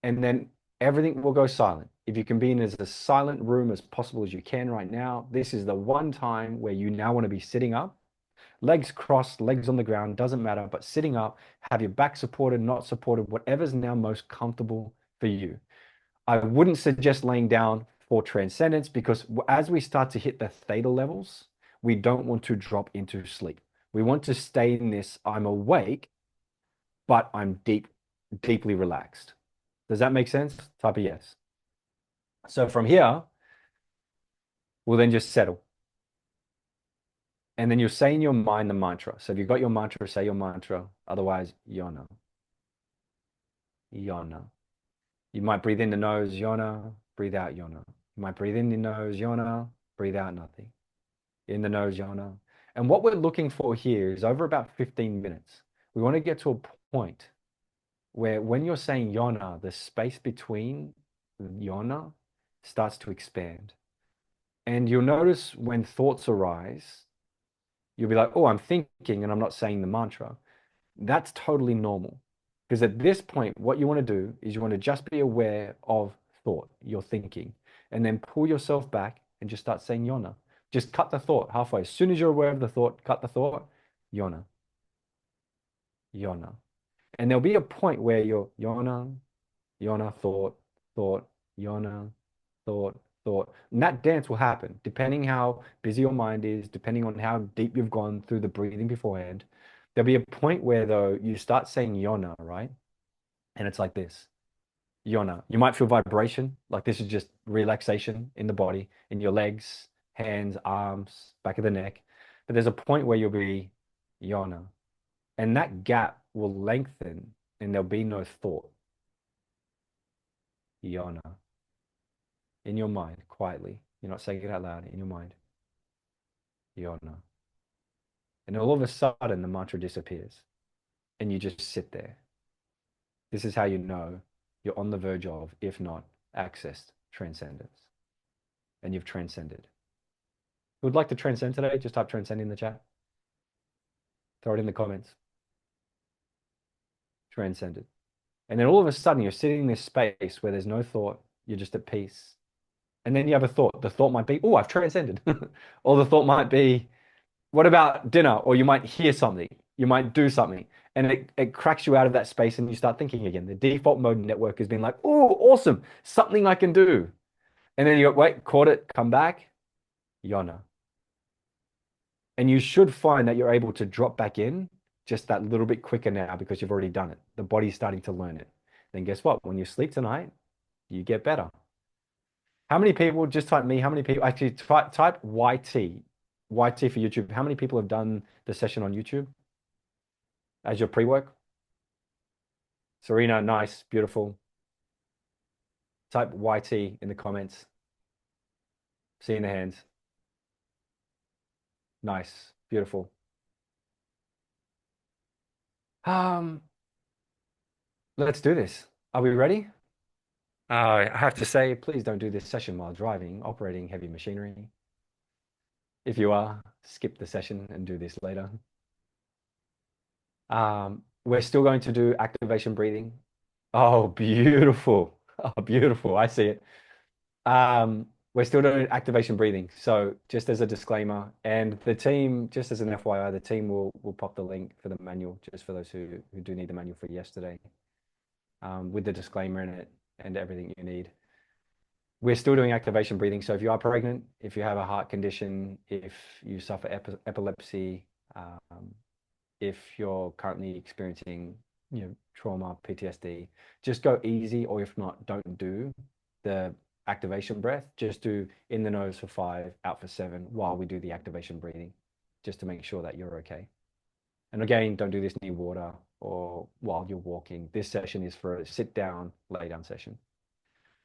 and then everything will go silent. If you can be in as a silent room as possible as you can right now, this is the one time where you now want to be sitting up, legs crossed, legs on the ground, doesn't matter, but sitting up, have your back supported, not supported, whatever's now most comfortable for you. I wouldn't suggest laying down for transcendence because as we start to hit the theta levels, we don't want to drop into sleep. We want to stay in this, I'm awake, but I'm deeply relaxed. Does that make sense? Type a yes. So from here, we'll then just settle. And then you'll say in your mind the mantra. So if you've got your mantra, say your mantra. Otherwise, yona. Yona. You might breathe in the nose, yona. Breathe out, yona. You might breathe in the nose, yona. Breathe out, nothing. In the nose, yona. And what we're looking for here is over about 15 minutes. We want to get to a point where when you're saying yona, the space between yona starts to expand. And you'll notice when thoughts arise, you'll be like, oh, I'm thinking and I'm not saying the mantra. That's totally normal. Because at this point, what you want to do is you want to just be aware of thought, your thinking, and then pull yourself back and just start saying yona. Just cut the thought halfway. As soon as you're aware of the thought, cut the thought, yona, yona. And there'll be a point where you're yona, yona, thought, thought, yona, thought, thought. And that dance will happen depending how busy your mind is, depending on how deep you've gone through the breathing beforehand. There'll be a point where, though, you start saying yona, right? And it's like this yona. You might feel vibration, like this is just relaxation in the body, in your legs, hands, arms, back of the neck. But there's a point where you'll be yona, and that gap will lengthen and there'll be no thought. Yona. In your mind, quietly. You're not saying it out loud, in your mind. Yona. And all of a sudden, the mantra disappears and you just sit there. This is how you know you're on the verge of, if not accessed, transcendence. And you've transcended. Who would like to transcend today? Just type transcend in the chat. Throw it in the comments. Transcended. And then all of a sudden, you're sitting in this space where there's no thought. You're just at peace. And then you have a thought. The thought might be, oh, I've transcended. Or the thought might be, what about dinner? Or you might hear something. You might do something. And it cracks you out of that space and you start thinking again. The default mode network has been like, oh, awesome. Something I can do. And then you go, wait, caught it, come back. Yona. And you should find that you're able to drop back in just that little bit quicker now because you've already done it. The body's starting to learn it. Then guess what? When you sleep tonight, you get better. How many people, just type me, how many people, actually type YT, YT for YouTube. How many people have done the session on YouTube as your pre-work? Serena, nice, beautiful. Type YT in the comments. Seeing the hands. Nice, beautiful. Let's do this. Are we ready? I have to say, please don't do this session while driving, operating heavy machinery. If you are, skip the session and do this later. We're still going to do activation breathing. Oh, beautiful. Oh, beautiful. I see it. We're still doing activation breathing. So just as a disclaimer, and the team, just as an FYI, the team will pop the link for the manual, just for those who do need the manual for yesterday, with the disclaimer in it and everything you need. We're still doing activation breathing. So if you are pregnant, if you have a heart condition, if you suffer epilepsy, if you're currently experiencing, trauma, PTSD, just go easy, or if not, don't do the activation breath. Just do in the nose for 5, out for 7 while we do the activation breathing, just to make sure that you're okay. And again, don't do this near water or while you're walking. This session is for a sit down, lay down session.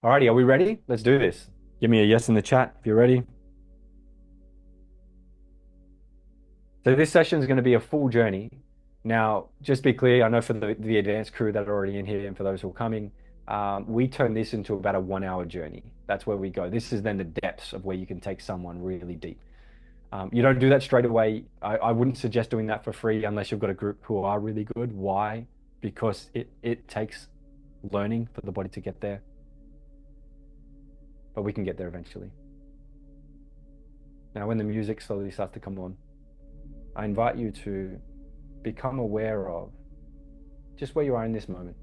Alrighty, are we ready? Let's do this. Give me a yes in the chat if you're ready. So this session is going to be a full journey. Now, just be clear, I know for the advanced crew that are already in here and for those who are coming, we turn this into about a 1 hour journey. That's where we go. This is then the depths of where you can take someone really deep. You don't do that straight away. I wouldn't suggest doing that for free unless you've got a group who are really good. Why? Because it takes learning for the body to get there. But we can get there eventually. Now, when the music slowly starts to come on, I invite you to become aware of just where you are in this moment.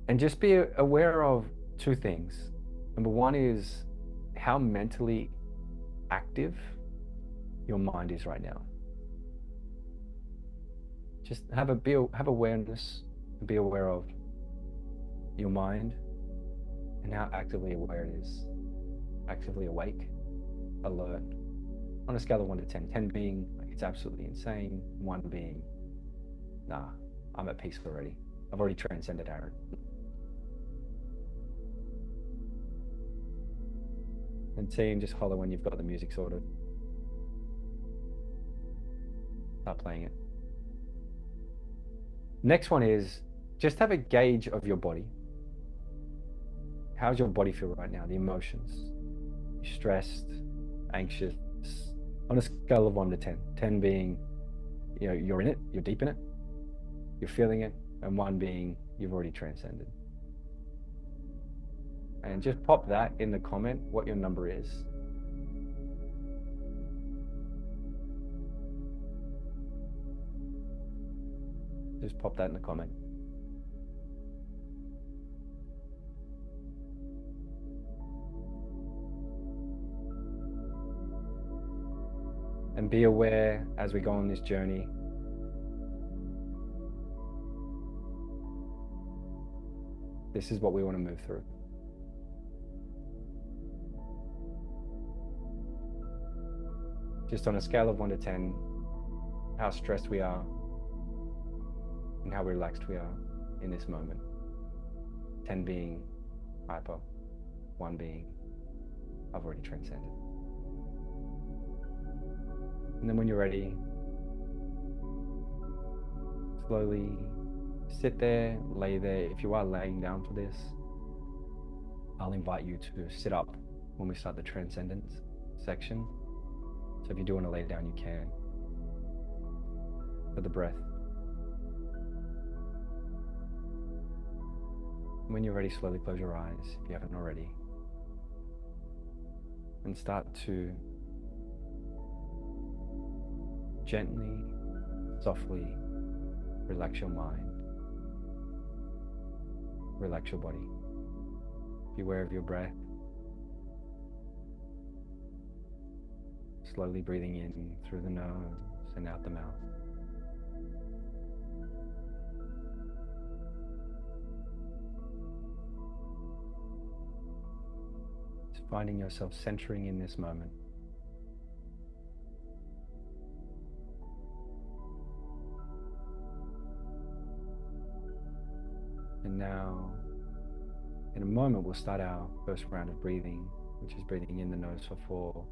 And just be aware of 2 things. Number 1 is how mentally active your mind is right now. Just have awareness, and be aware of your mind and how actively aware it is. Actively awake, alert. On a scale of 1 to 10, 10 being like it's absolutely insane, 1 being, nah, I'm at peace already. I've already transcended Aaron. And team, just holler when you've got the music sorted. Start playing it. Next one is just have a gauge of your body. How's your body feel right now? The emotions. You're stressed, anxious. On a scale of 1 to 10, 10 being, you're in it, you're deep in it, you're feeling it, and 1 being you've already transcended. And just pop that in the comment what your number is. Just pop that in the comment. And be aware as we go on this journey, this is what we want to move through. Just on a scale of 1 to 10, how stressed we are and how relaxed we are in this moment. 10 being hyper, 1 being I've already transcended. And then when you're ready, slowly sit there, lay there. If you are laying down for this, I'll invite you to sit up when we start the Transcendence section. So if you do want to lay down, you can. For the breath. When you're ready, slowly close your eyes if you haven't already. And start to gently, softly relax your mind. Relax your body. Be aware of your breath. Slowly breathing in through the nose and out the mouth. Just finding yourself centering in this moment. And now, in a moment, we'll start our first round of breathing, which is breathing in the nose for 4,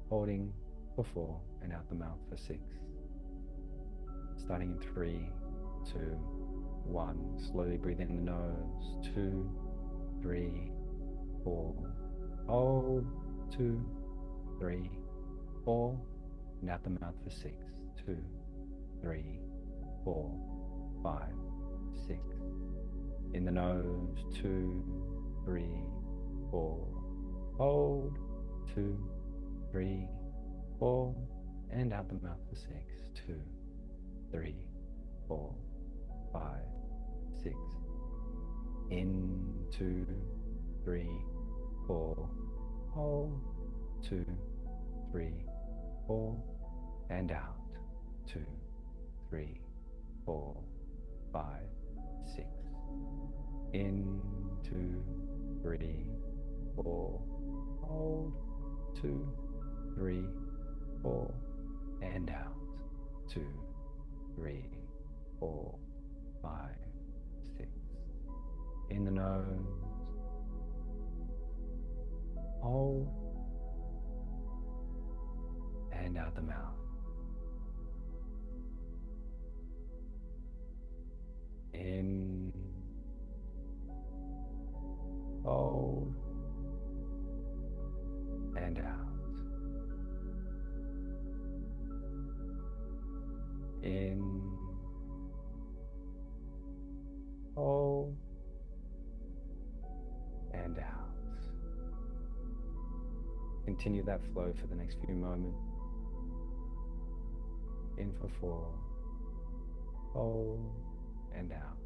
holding for 4, and out the mouth for 6. Starting in 3, 2, 1. Slowly breathe in the nose. 2, 3, 4. Hold. 2, 3, 4. And out the mouth for 6. 2, 3, 4, 5, 6. In the nose. 2, 3, 4. Hold. 2, 3, 4. And out the mouth for 6. 2, 3, 4, 5, 6. In. 2, 3, 4. Hold. 2, 3, 4. And out. 2, 3, 4, 5, 6. In. 2, 3, 4. Hold. 2, 3, 4. And out. 2, 3, 4, 5, 6. In the nose. Hold. And out the mouth. In. Hold. And out. In. Hold. And out. Continue that flow for the next few moments. In for 4. Hold. And out.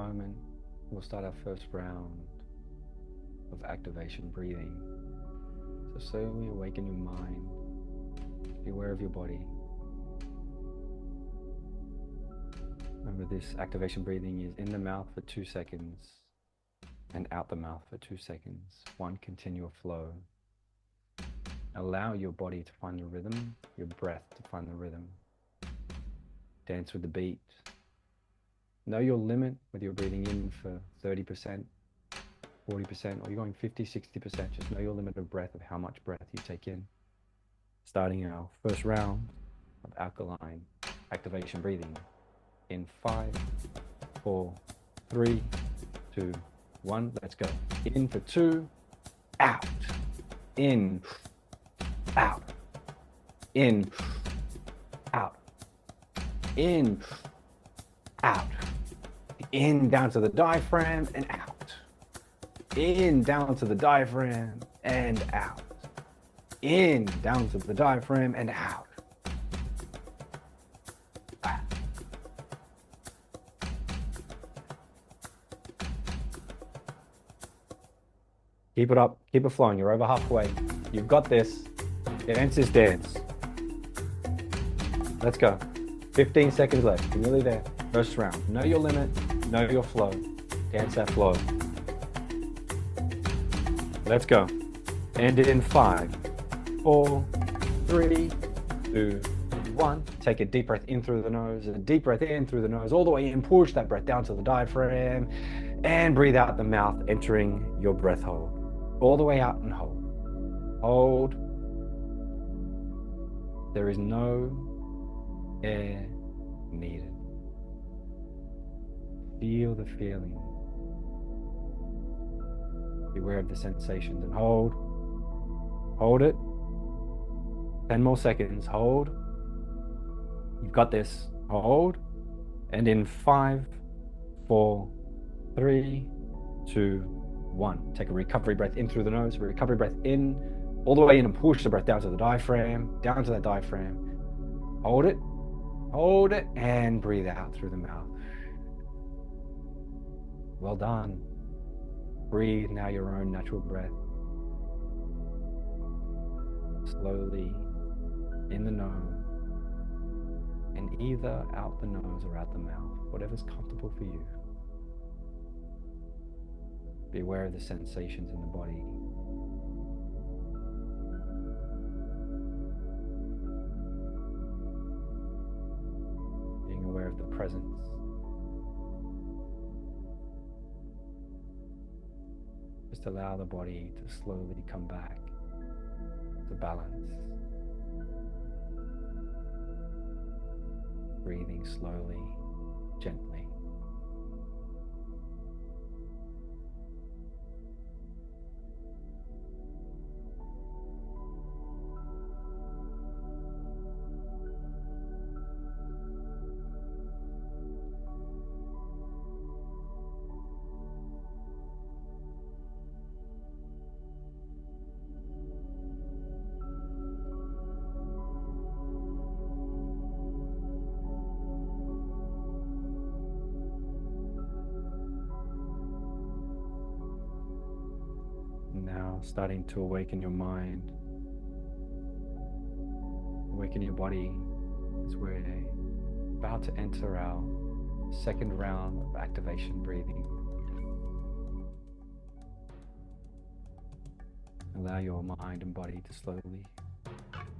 moment, we'll start our first round of activation breathing. So slowly awaken your mind, be aware of your body. Remember, this activation breathing is in the mouth for 2 seconds and out the mouth for 2 seconds. One continual flow. Allow your body to find the rhythm, your breath to find the rhythm. Dance with the beat. Know your limit, whether you're breathing in for 30%, 40%, or you're going 50, 60%. Just know your limit of breath, of how much breath you take in. Starting our first round of alkaline activation breathing. In 5, 4, 3, 2, 1. Let's go. In for 2, out. In, out. In, out. In, out. In, down to the diaphragm and out. In, down to the diaphragm and out. In, down to the diaphragm and out. Keep it up, keep it flowing. You're over halfway. You've got this. Dance is dance. Let's go. 15 seconds left. You're nearly there. First round. Know your limit, know your flow. Dance that flow. Let's go. End it in 5, 4, 3, 2, 1. Take a deep breath in through the nose, a deep breath in through the nose, all the way in. Push that breath down to the diaphragm and breathe out the mouth, entering your breath hold. All the way out and hold. Hold. There is no air needed. Feel the feeling. Be aware of the sensations and hold. Hold it. 10 more seconds. Hold. You've got this. Hold. And in 5, 4, 3, 2, 1. Take a recovery breath in through the nose. Recovery breath in, all the way in, and push the breath down to the diaphragm, down to that diaphragm. Hold it, and breathe out through the mouth. Well done. Breathe now your own natural breath. Slowly in the nose, and either out the nose or out the mouth, whatever's comfortable for you. Be aware of the sensations in the body. Being aware of the presence. Just allow the body to slowly come back to balance. Breathing slowly, gently. Now starting to awaken your mind, awaken your body, as we're about to enter our second round of activation breathing. Allow your mind and body to slowly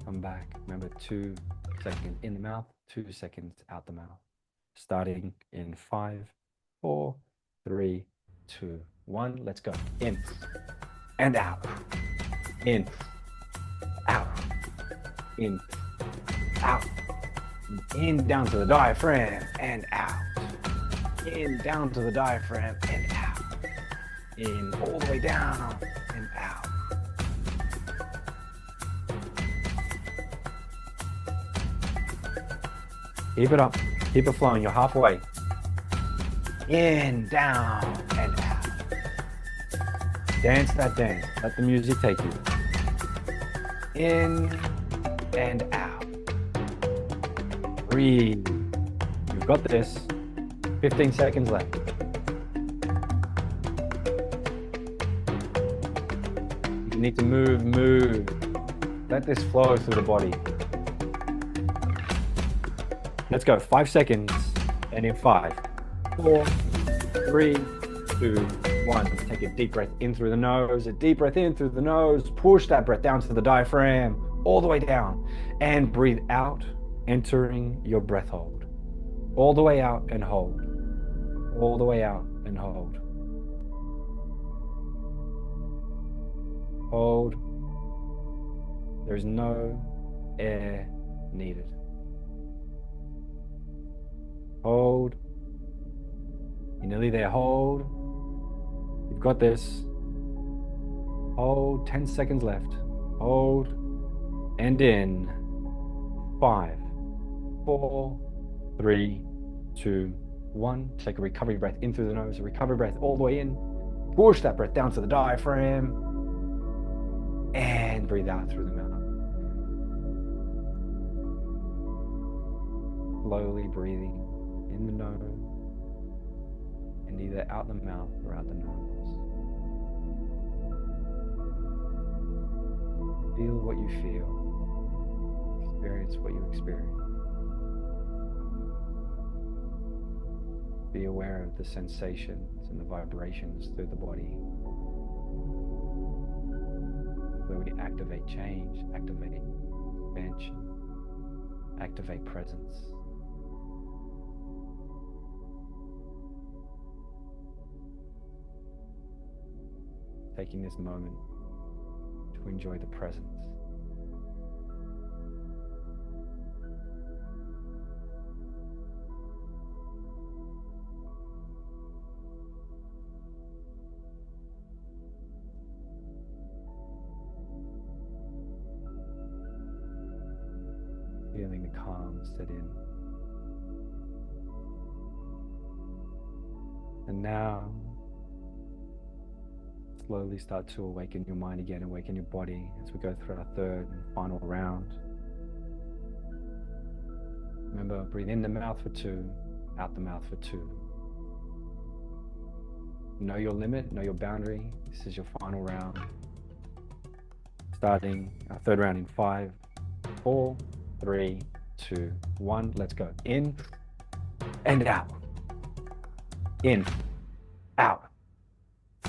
come back. Remember, 2 seconds in the mouth, 2 seconds out the mouth. Starting in 5, 4, 3, 2, 1. Let's go. In and out. In, out. In, out. In, down to the diaphragm and out. In, down to the diaphragm and out. In, all the way down and out. Keep it up. Keep it flowing. You're halfway. In, down, and out. Dance that dance. Let the music take you. In and out. Breathe. You've got this. 15 seconds left. You need to move, move. Let this flow through the body. Let's go. 5 seconds. And in 5, 4, 3, 2, 1. Take a deep breath in through the nose. A deep breath in through the nose. Push that breath down to the diaphragm, all the way down. And breathe out, entering your breath hold. All the way out and hold. All the way out and hold. Hold. There's no air needed. Hold. You're nearly there. Hold. You've got this. Hold. 10 seconds left. Hold. And in 5, 4, 3, 2, 1. Take a recovery breath in through the nose. A recovery breath all the way in. Push that breath down to the diaphragm. And breathe out through the mouth. Slowly breathing in the nose and either out the mouth or out the nose. Feel what you feel. Experience what you experience. Be aware of the sensations and the vibrations through the body. Where we activate change, activate expansion, activate presence. Taking this moment to enjoy the presence. Feeling the calm set in. And now, slowly start to awaken your mind again, awaken your body as we go through our third and final round. Remember, breathe in the mouth for 2, out the mouth for 2. Know your limit, know your boundary. This is your final round. Starting our third round in 5, 4, 3, 2, 1. Let's go. In and out. In, out.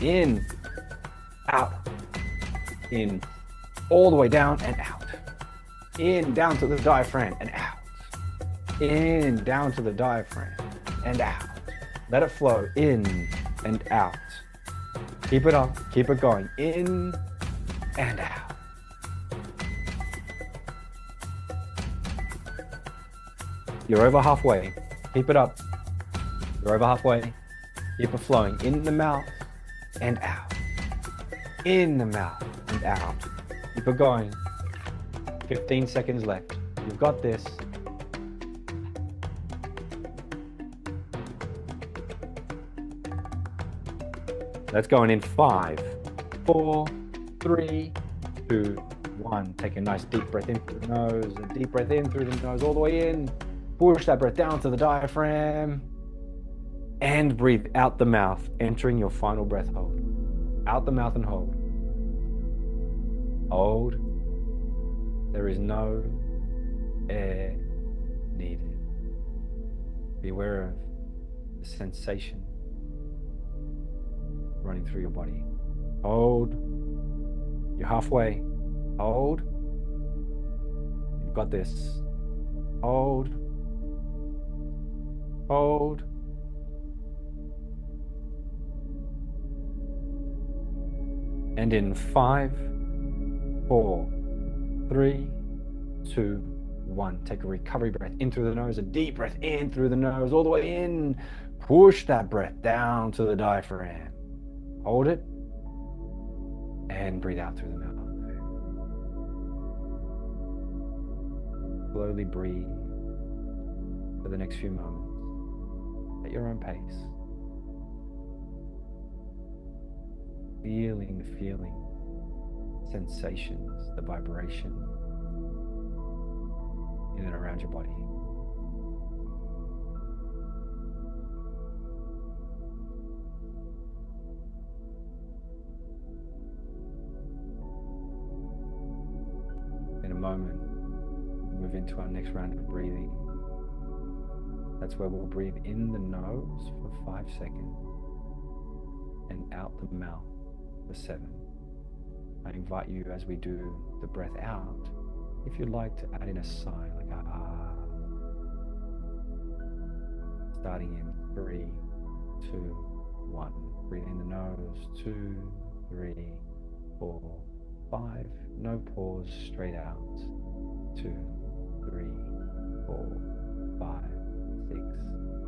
In, out. In, all the way down and out. In, down to the diaphragm and out. In, down to the diaphragm and out. Let it flow in and out. Keep it up, keep it going. In and out. You're over halfway. Keep it up. You're over halfway. Keep it flowing in the mouth and out. In the mouth and out. Keep it going. 15 seconds left. You've got this. Let's go in 5, 4, 3, 2, 1. Take a nice deep breath in through the nose. A deep breath in through the nose all the way in. Push that breath down to the diaphragm. And breathe out the mouth, entering your final breath hold. Out the mouth and hold. Hold. There is no air needed. Be aware of the sensation running through your body. Hold. You're halfway. Hold. You've got this. Hold. Hold. And in 5, 4, 3, 2, 1. Take a recovery breath in through the nose, a deep breath in through the nose, all the way in. Push that breath down to the diaphragm. Hold it. And breathe out through the mouth. Slowly breathe for the next few moments at your own pace. Feeling the feeling, sensations, the vibration in and around your body. moment, we'll move into our next round of breathing. That's where we'll breathe in the nose for 5 seconds and out the mouth for 7. I invite you, as we do the breath out, if you'd like to add in a sigh like a ah. Starting in 3, 2, 1. Breathe in the nose, 2, 3, 4, 5. No pause, straight out. 2, 3, 4, 5, 6,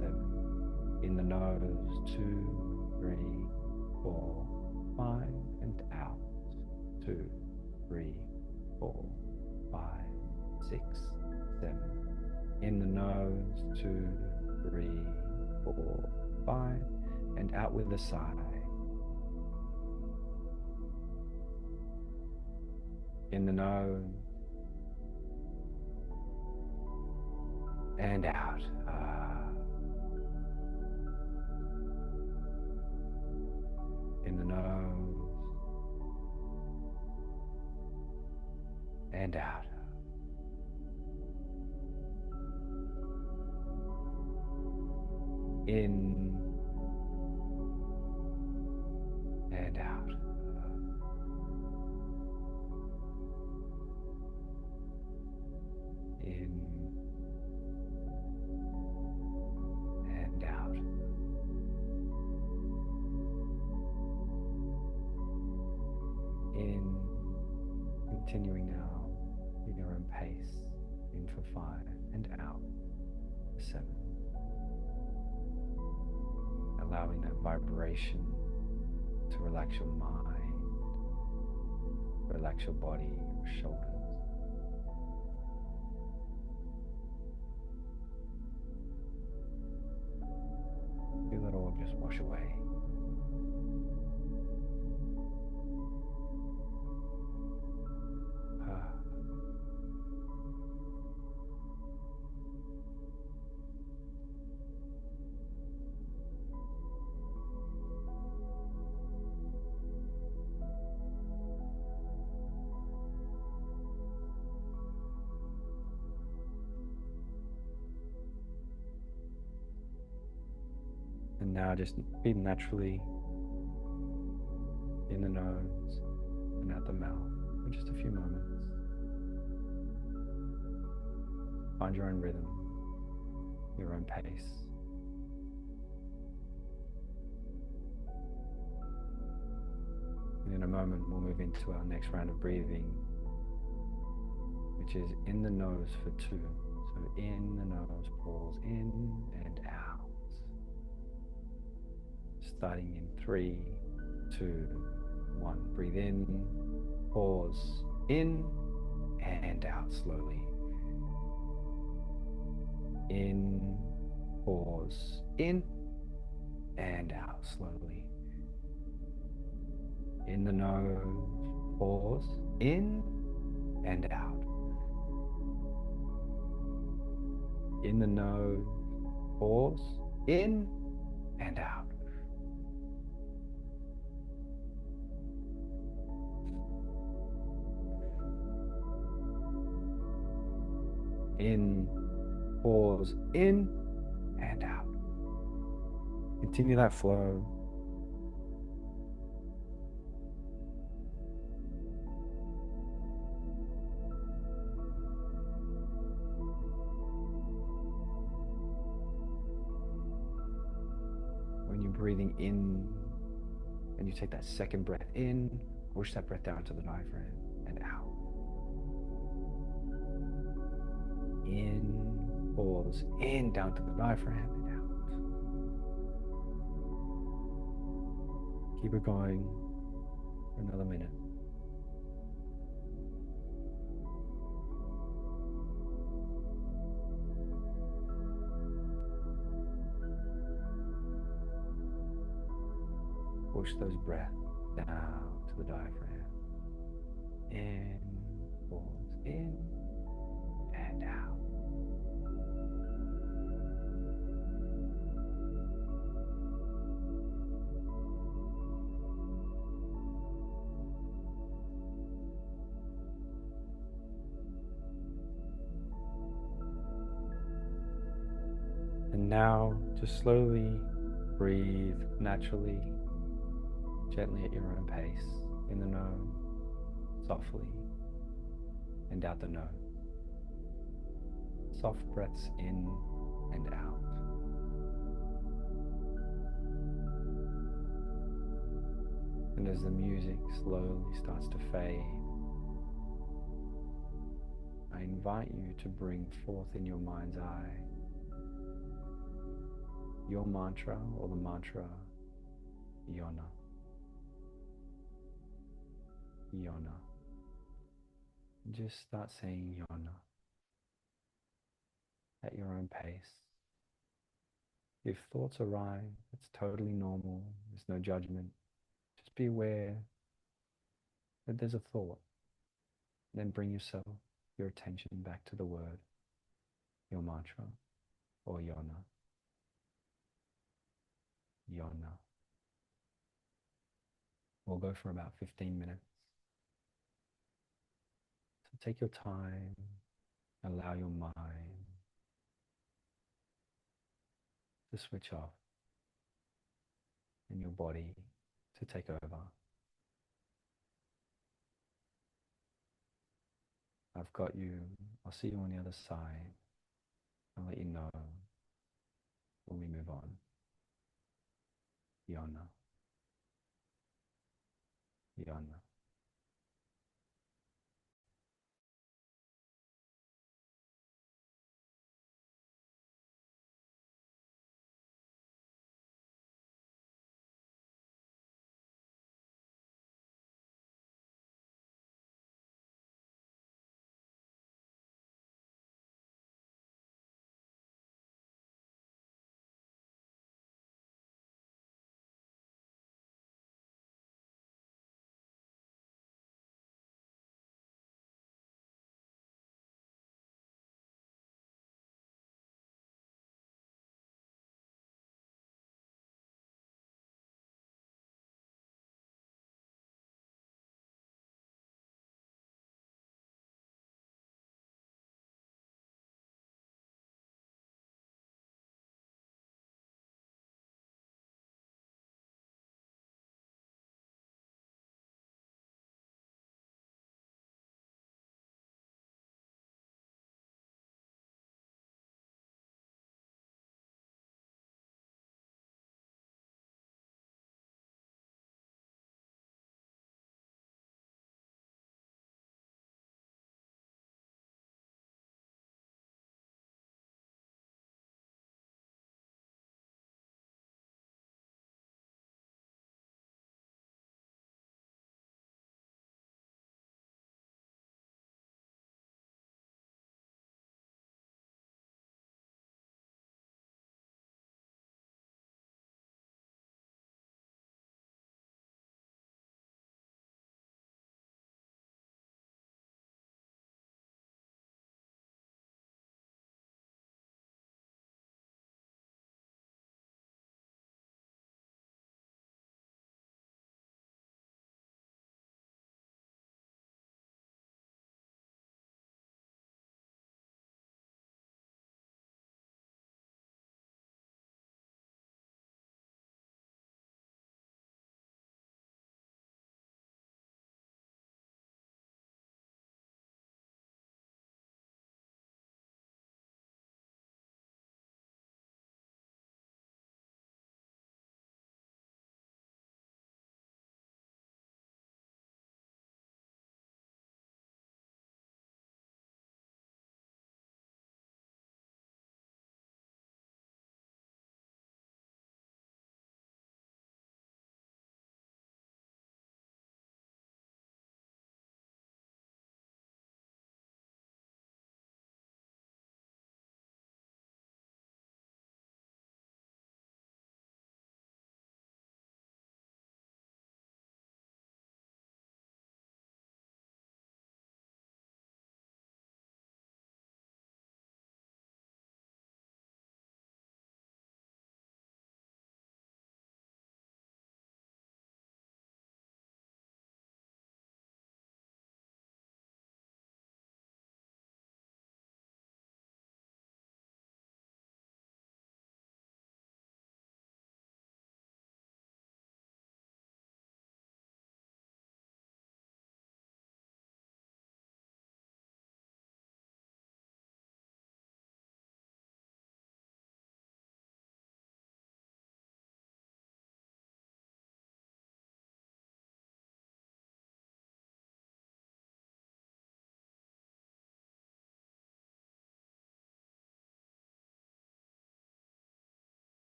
7. In the nose, 2, 3, 4, 5, and out. 2, 3, 4, 5, 6, 7. In the nose, 2, 3, 4, 5, and out with a sigh. In the nose and out. In the nose and out. In and out. In and out. In, continuing now at your own pace. In for 5 and out for 7. Allowing that vibration to relax your mind, relax your body, your shoulders. Feel it all just wash away. And now just breathe naturally in the nose and out the mouth for just a few moments. Find your own rhythm, your own pace. And in a moment, we'll move into our next round of breathing, which is in the nose for 2. So in the nose, pause in and out. Starting in 3, 2, 1. Breathe in, pause, in and out slowly. In, pause, in and out slowly. In the nose, pause, in and out. In the nose, pause, in and out. In, pause, in and out. Continue that flow. When you're breathing in and you take that second breath in, push that breath down to the diaphragm and out. In, pause, in, down to the diaphragm and out. Keep it going for another minute. Push those breaths down to the diaphragm. In, pause, in and out. now just slowly breathe naturally, gently at your own pace, in the nose, softly, and out the nose. Soft breaths in and out. And as the music slowly starts to fade, I invite you to bring forth in your mind's eye your mantra or the mantra Yona. Yona. Just start saying Yona at your own pace. If thoughts arise, it's totally normal. There's no judgment. Just be aware that there's a thought. Then bring your attention back to the word, your mantra, or Yona. Yona. We'll go for about 15 minutes. So take your time, allow your mind to switch off and your body to take over. I've got you. I'll see you on the other side. I'll let you know when we move on. Yona. Yona.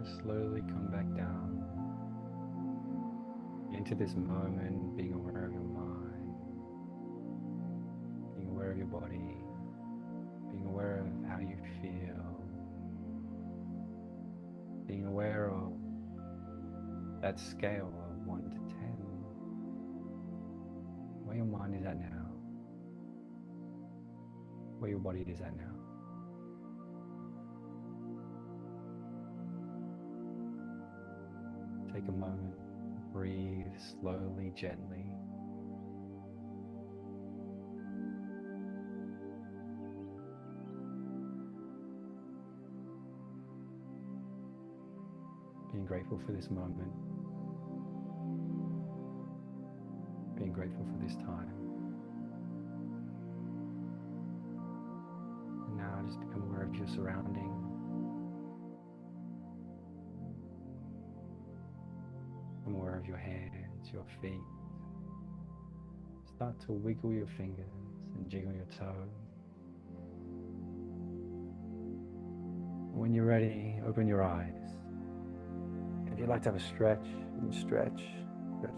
slowly come back down into this moment, being aware of your mind, being aware of your body, being aware of how you feel, being aware of that scale of 1 to 10, where your mind is at now, where your body is at now. Take a moment, breathe slowly, gently. Being grateful for this moment, being grateful for this time. And now just become aware of your surroundings. Become aware of your hands, your feet. Start to wiggle your fingers and jiggle your toes. When you're ready, open your eyes. If you'd like to have a stretch, you can stretch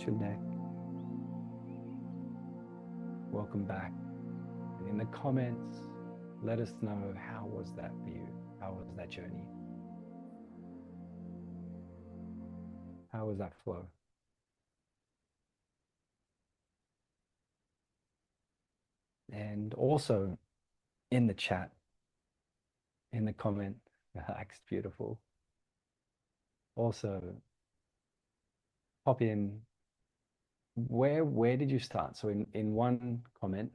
your neck. Welcome back. And in the comments, let us know, how was that for you? How was that journey? How was that flow? And also in the chat, in the comment, relaxed, beautiful. Also, pop in, where did you start? So in one comment,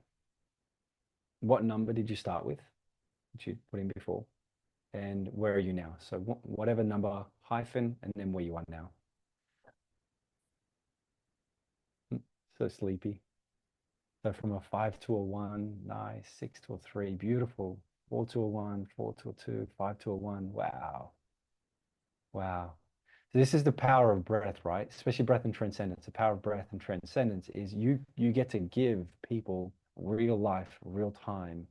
what number did you start with, which you put in before? And where are you now? So whatever number, hyphen, and then where you are now. So sleepy. So from a 5 to a 1, nice, 6 to a 3, beautiful. 4 to a 1, 4 to a 2, 5 to a 1. Wow. Wow. So this is the power of breath, right? Especially breath and transcendence. The power of breath and transcendence is you get to give people real life, real time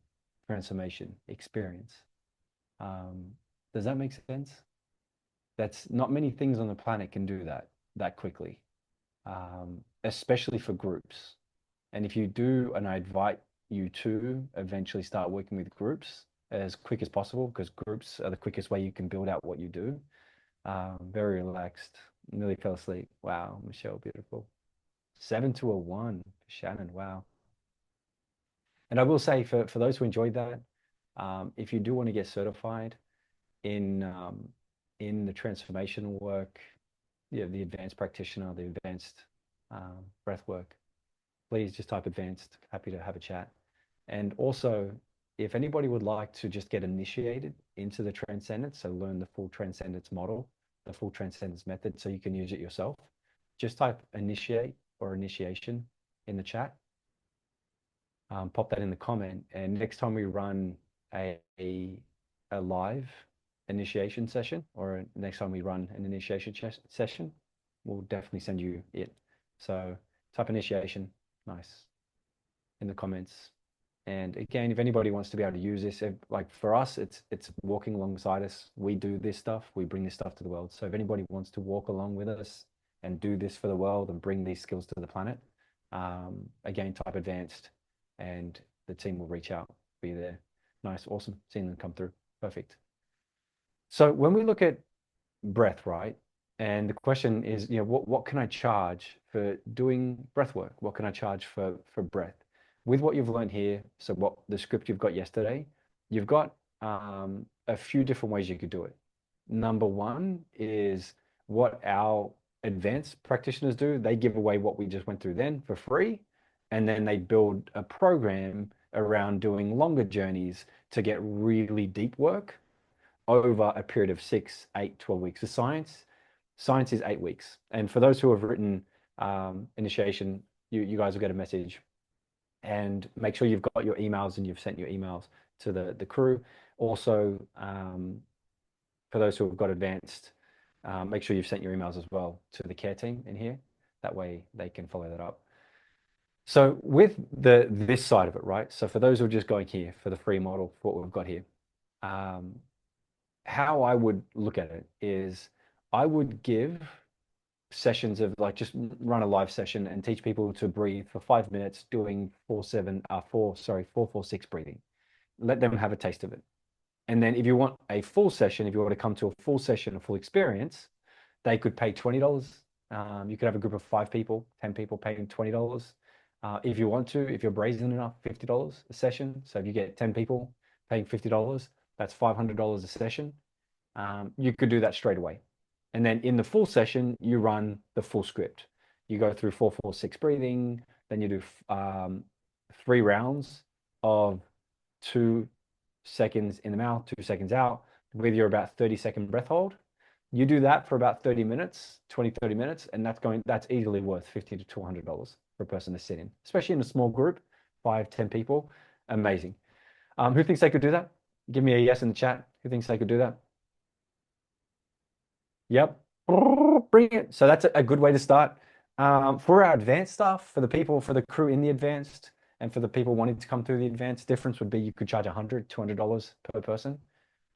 transformation experience. Does that make sense? That's not many things on the planet can do that quickly, especially for groups. And if you do, and I invite you to eventually start working with groups as quick as possible, because groups are the quickest way you can build out what you do. Very relaxed, nearly fell asleep. Wow, Michelle, beautiful. 7 to a 1, Shannon, wow. And I will say for those who enjoyed that, if you do want to get certified in the transformational work, the advanced practitioner, the advanced breath work, please just type advanced. Happy to have a chat. And also, if anybody would like to just get initiated into the transcendence, so learn the full transcendence model, the full transcendence method, so you can use it yourself, just type initiate or initiation in the chat. Pop that in the comment, and next time we run a live initiation session, or next time we run an initiation session, we'll definitely send you it. So type initiation, nice, in the comments. And again, if anybody wants to be able to use this, like for us, it's walking alongside us. We do this stuff, we bring this stuff to the world. So if anybody wants to walk along with us and do this for the world and bring these skills to the planet, again, type advanced, and the team will reach out, be there. Nice, awesome, seeing them come through. Perfect. So when we look at breath, right? And the question is, what can I charge for doing breath work? What can I charge for breath? With what you've learned here, so what the script you've got yesterday, you've got a few different ways you could do it. Number one is what our advanced practitioners do. They give away what we just went through then for free, and then they build a program around doing longer journeys to get really deep work over a period of 6, 8, 12 weeks. The science is 8 weeks. And for those who have written initiation, you guys will get a message, and make sure you've got your emails and you've sent your emails to the crew. Also, for those who have got advanced, make sure you've sent your emails as well to the care team in here. That way they can follow that up. So with this side of it, right? So for those who are just going here for the free model, for what we've got here, how I would look at it is I would give sessions of like just run a live session and teach people to breathe for 5 minutes doing 4-6 breathing. Let them have a taste of it. And then if you want a full session, if you want to come to a full session, a full experience, they could pay $20. You could have a group of 5 people, 10 people paying $20. If you want to, if you're brazen enough, $50 a session. So if you get 10 people paying $50, that's $500 a session. You could do that straight away. And then in the full session, you run the full script. You go through 4-4-6 breathing, then you do 3 rounds of 2 seconds in the mouth, 2 seconds out, with your about 30-second breath hold. You do that for about 30 minutes, 20, 30 minutes, and that's easily worth $50 to $200 for a person to sit in, especially in a small group, 5, 10 people. Amazing. Who thinks they could do that? Give me a yes in the chat. Who thinks they could do that? Yep. Bring it. So that's a good way to start. For our advanced stuff, for the people, for the crew in the advanced, and for the people wanting to come through the advanced, difference would be you could charge $100, $200 per person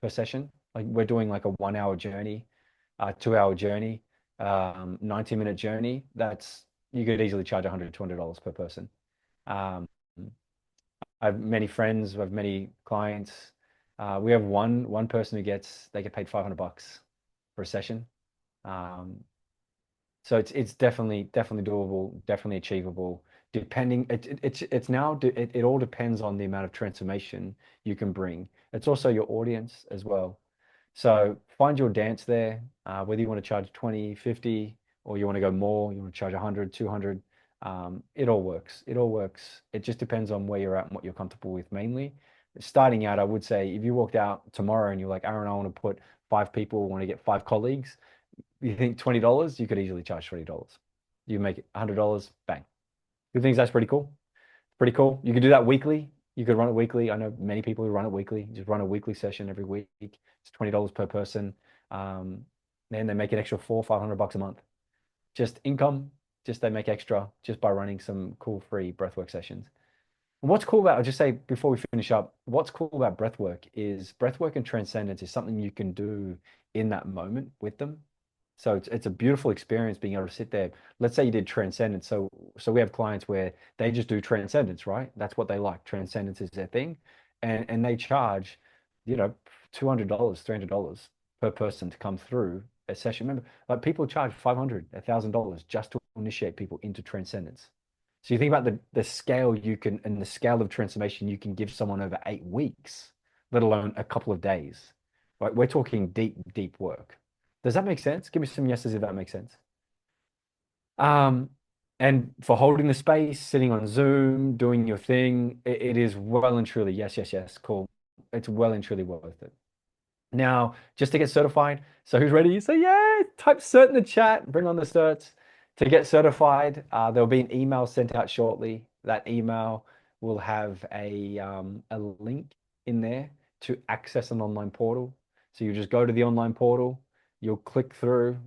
per session. Like we're doing like a 1 hour journey, 2 hour journey, 90-minute journey. That's you could easily charge $100, $200 per person. Um, I have many friends, I have many clients. We have one person who they get paid $500 for a session. Um, so it's definitely doable, definitely achievable. Depending, it's now it all depends on the amount of transformation you can bring. It's also your audience as well. So find your dance there, whether you want to charge 20, 50, or you want to go more, you want to charge 100, 200. It all works. It all works. It just depends on where you're at and what you're comfortable with mainly. Starting out, I would say if you walked out tomorrow and you're like, Aaron, I want to put 5 people, want to get 5 colleagues, you think $20, you could easily charge $20. You make it $100, bang. Who thinks that's pretty cool? Pretty cool. You could do that weekly. You could run it weekly. I know many people who run it weekly. Just run a weekly session every week. It's $20 per person. Then they make an extra $400-500 a month. Just income. Just they make extra just by running some cool free breathwork sessions. And what's cool about, I'll just say before we finish up, what's cool about breathwork and transcendence is something you can do in that moment with them. So it's a beautiful experience being able to sit there. Let's say you did transcendence. So we have clients where they just do transcendence, right? That's what they like. Transcendence is their thing. And they charge, you know, $200, $300 per person to come through a session. Remember, like people charge $500, $1,000 just to initiate people into transcendence. So you think about the scale you can and the scale of transformation you can give someone over 8 weeks, let alone a couple of days. Like we're talking deep, deep work. Does that make sense? Give me some yeses if that makes sense. Um, and for holding the space, sitting on Zoom, doing your thing, it is well and truly yes, yes, yes, cool. It's well and truly worth it. Now, just to get certified, so who's ready? Say yeah, type cert in the chat, bring on the certs. To get certified, there'll be an email sent out shortly. That email will have a link in there to access an online portal. So you just go to the online portal, you'll click through,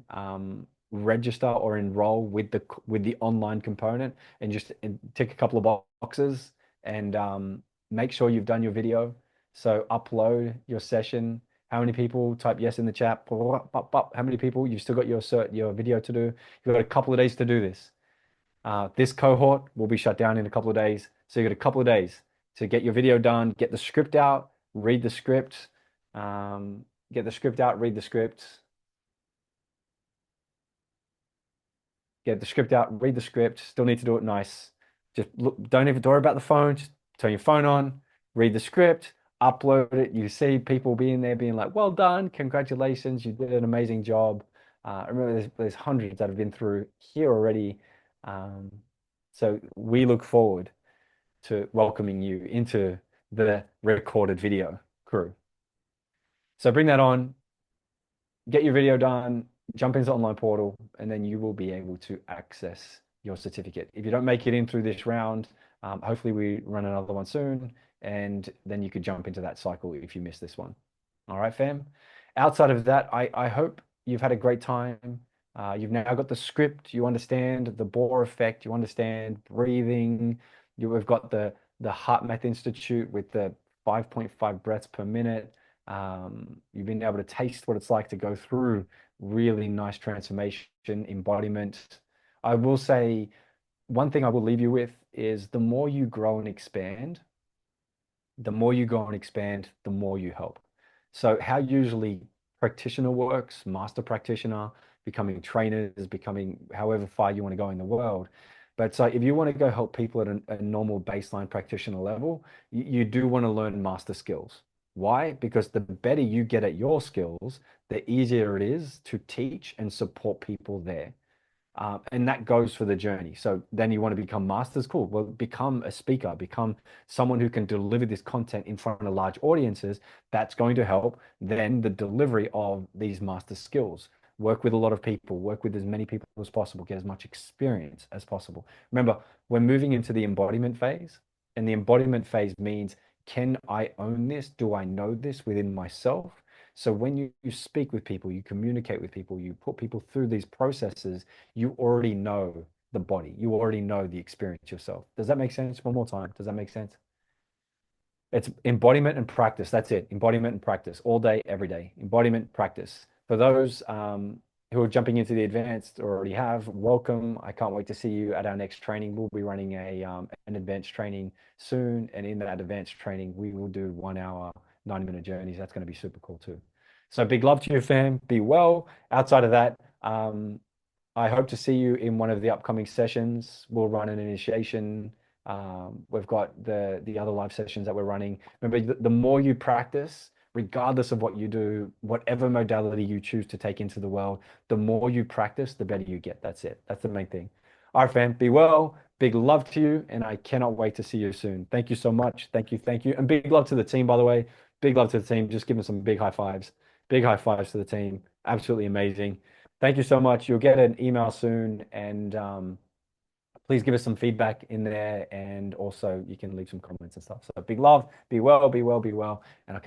register or enroll with the online component, and just tick a couple of boxes and make sure you've done your video. So upload your session. How many people type yes in the chat? How many people? You've still got your video to do. You've got a couple of days to do this. This cohort will be shut down in a couple of days. So you got a couple of days to get your video done, get the script out, read the script, get the script out, read the script, get the script out, read the script. Still need to do it nice. Just look, don't even worry about the phone. Just turn your phone on, read the script, upload it. You see people being there being like, well done, congratulations, you did an amazing job. Remember, there's hundreds that have been through here already. Um, so we look forward to welcoming you into the recorded video crew. So bring that on, get your video done, jump into the online portal, and then you will be able to access your certificate. If you don't make it in through this round, hopefully we run another one soon, and then you could jump into that cycle if you miss this one. All right, fam. Outside of that, I hope you've had a great time. You've now got the script. You understand the Bohr effect. You understand breathing. We've got the Heart Math Institute with the 5.5 breaths per minute. You've been able to taste what it's like to go through really nice transformation, embodiment. I will say one thing I will leave you with is the more you grow and expand, the more you go and expand, the more you help. So how usually practitioner works, master practitioner, becoming trainers, becoming however far you want to go in the world. But so if you want to go help people at a normal baseline practitioner level, you do want to learn master skills. Why? Because the better you get at your skills, the easier it is to teach and support people there. And that goes for the journey. So then you want to become masters, cool. Well, become a speaker, become someone who can deliver this content in front of large audiences. That's going to help then the delivery of these master skills. Work with a lot of people, work with as many people as possible, get as much experience as possible. Remember, we're moving into the embodiment phase, and the embodiment phase means, can I own this? Do I know this within myself? So when you speak with people, you communicate with people, you put people through these processes, you already know the body. You already know the experience yourself. Does that make sense? One more time. Does that make sense? It's embodiment and practice. That's it. Embodiment and practice all day, every day. Embodiment, practice. For those who are jumping into the advanced or already have, welcome. I can't wait to see you at our next training. We'll be running an advanced training soon. And in that advanced training, we will do 1 hour, 90-minute journeys. That's going to be super cool too. So big love to you, fam. Be well. Outside of that, I hope to see you in one of the upcoming sessions. We'll run an initiation. We've got the other live sessions that we're running. Remember, the more you practice, regardless of what you do, whatever modality you choose to take into the world, the more you practice, the better you get. That's it. That's the main thing. All right, fam. Be well. Big love to you, and I cannot wait to see you soon. Thank you so much. Thank you. Thank you. And big love to the team, by the way. Big love to the team. Just give them some big high fives. Big high fives to the team. Absolutely amazing. Thank you so much. You'll get an email soon, and please give us some feedback in there, and also you can leave some comments and stuff. So big love, be well, be well, be well, and okay.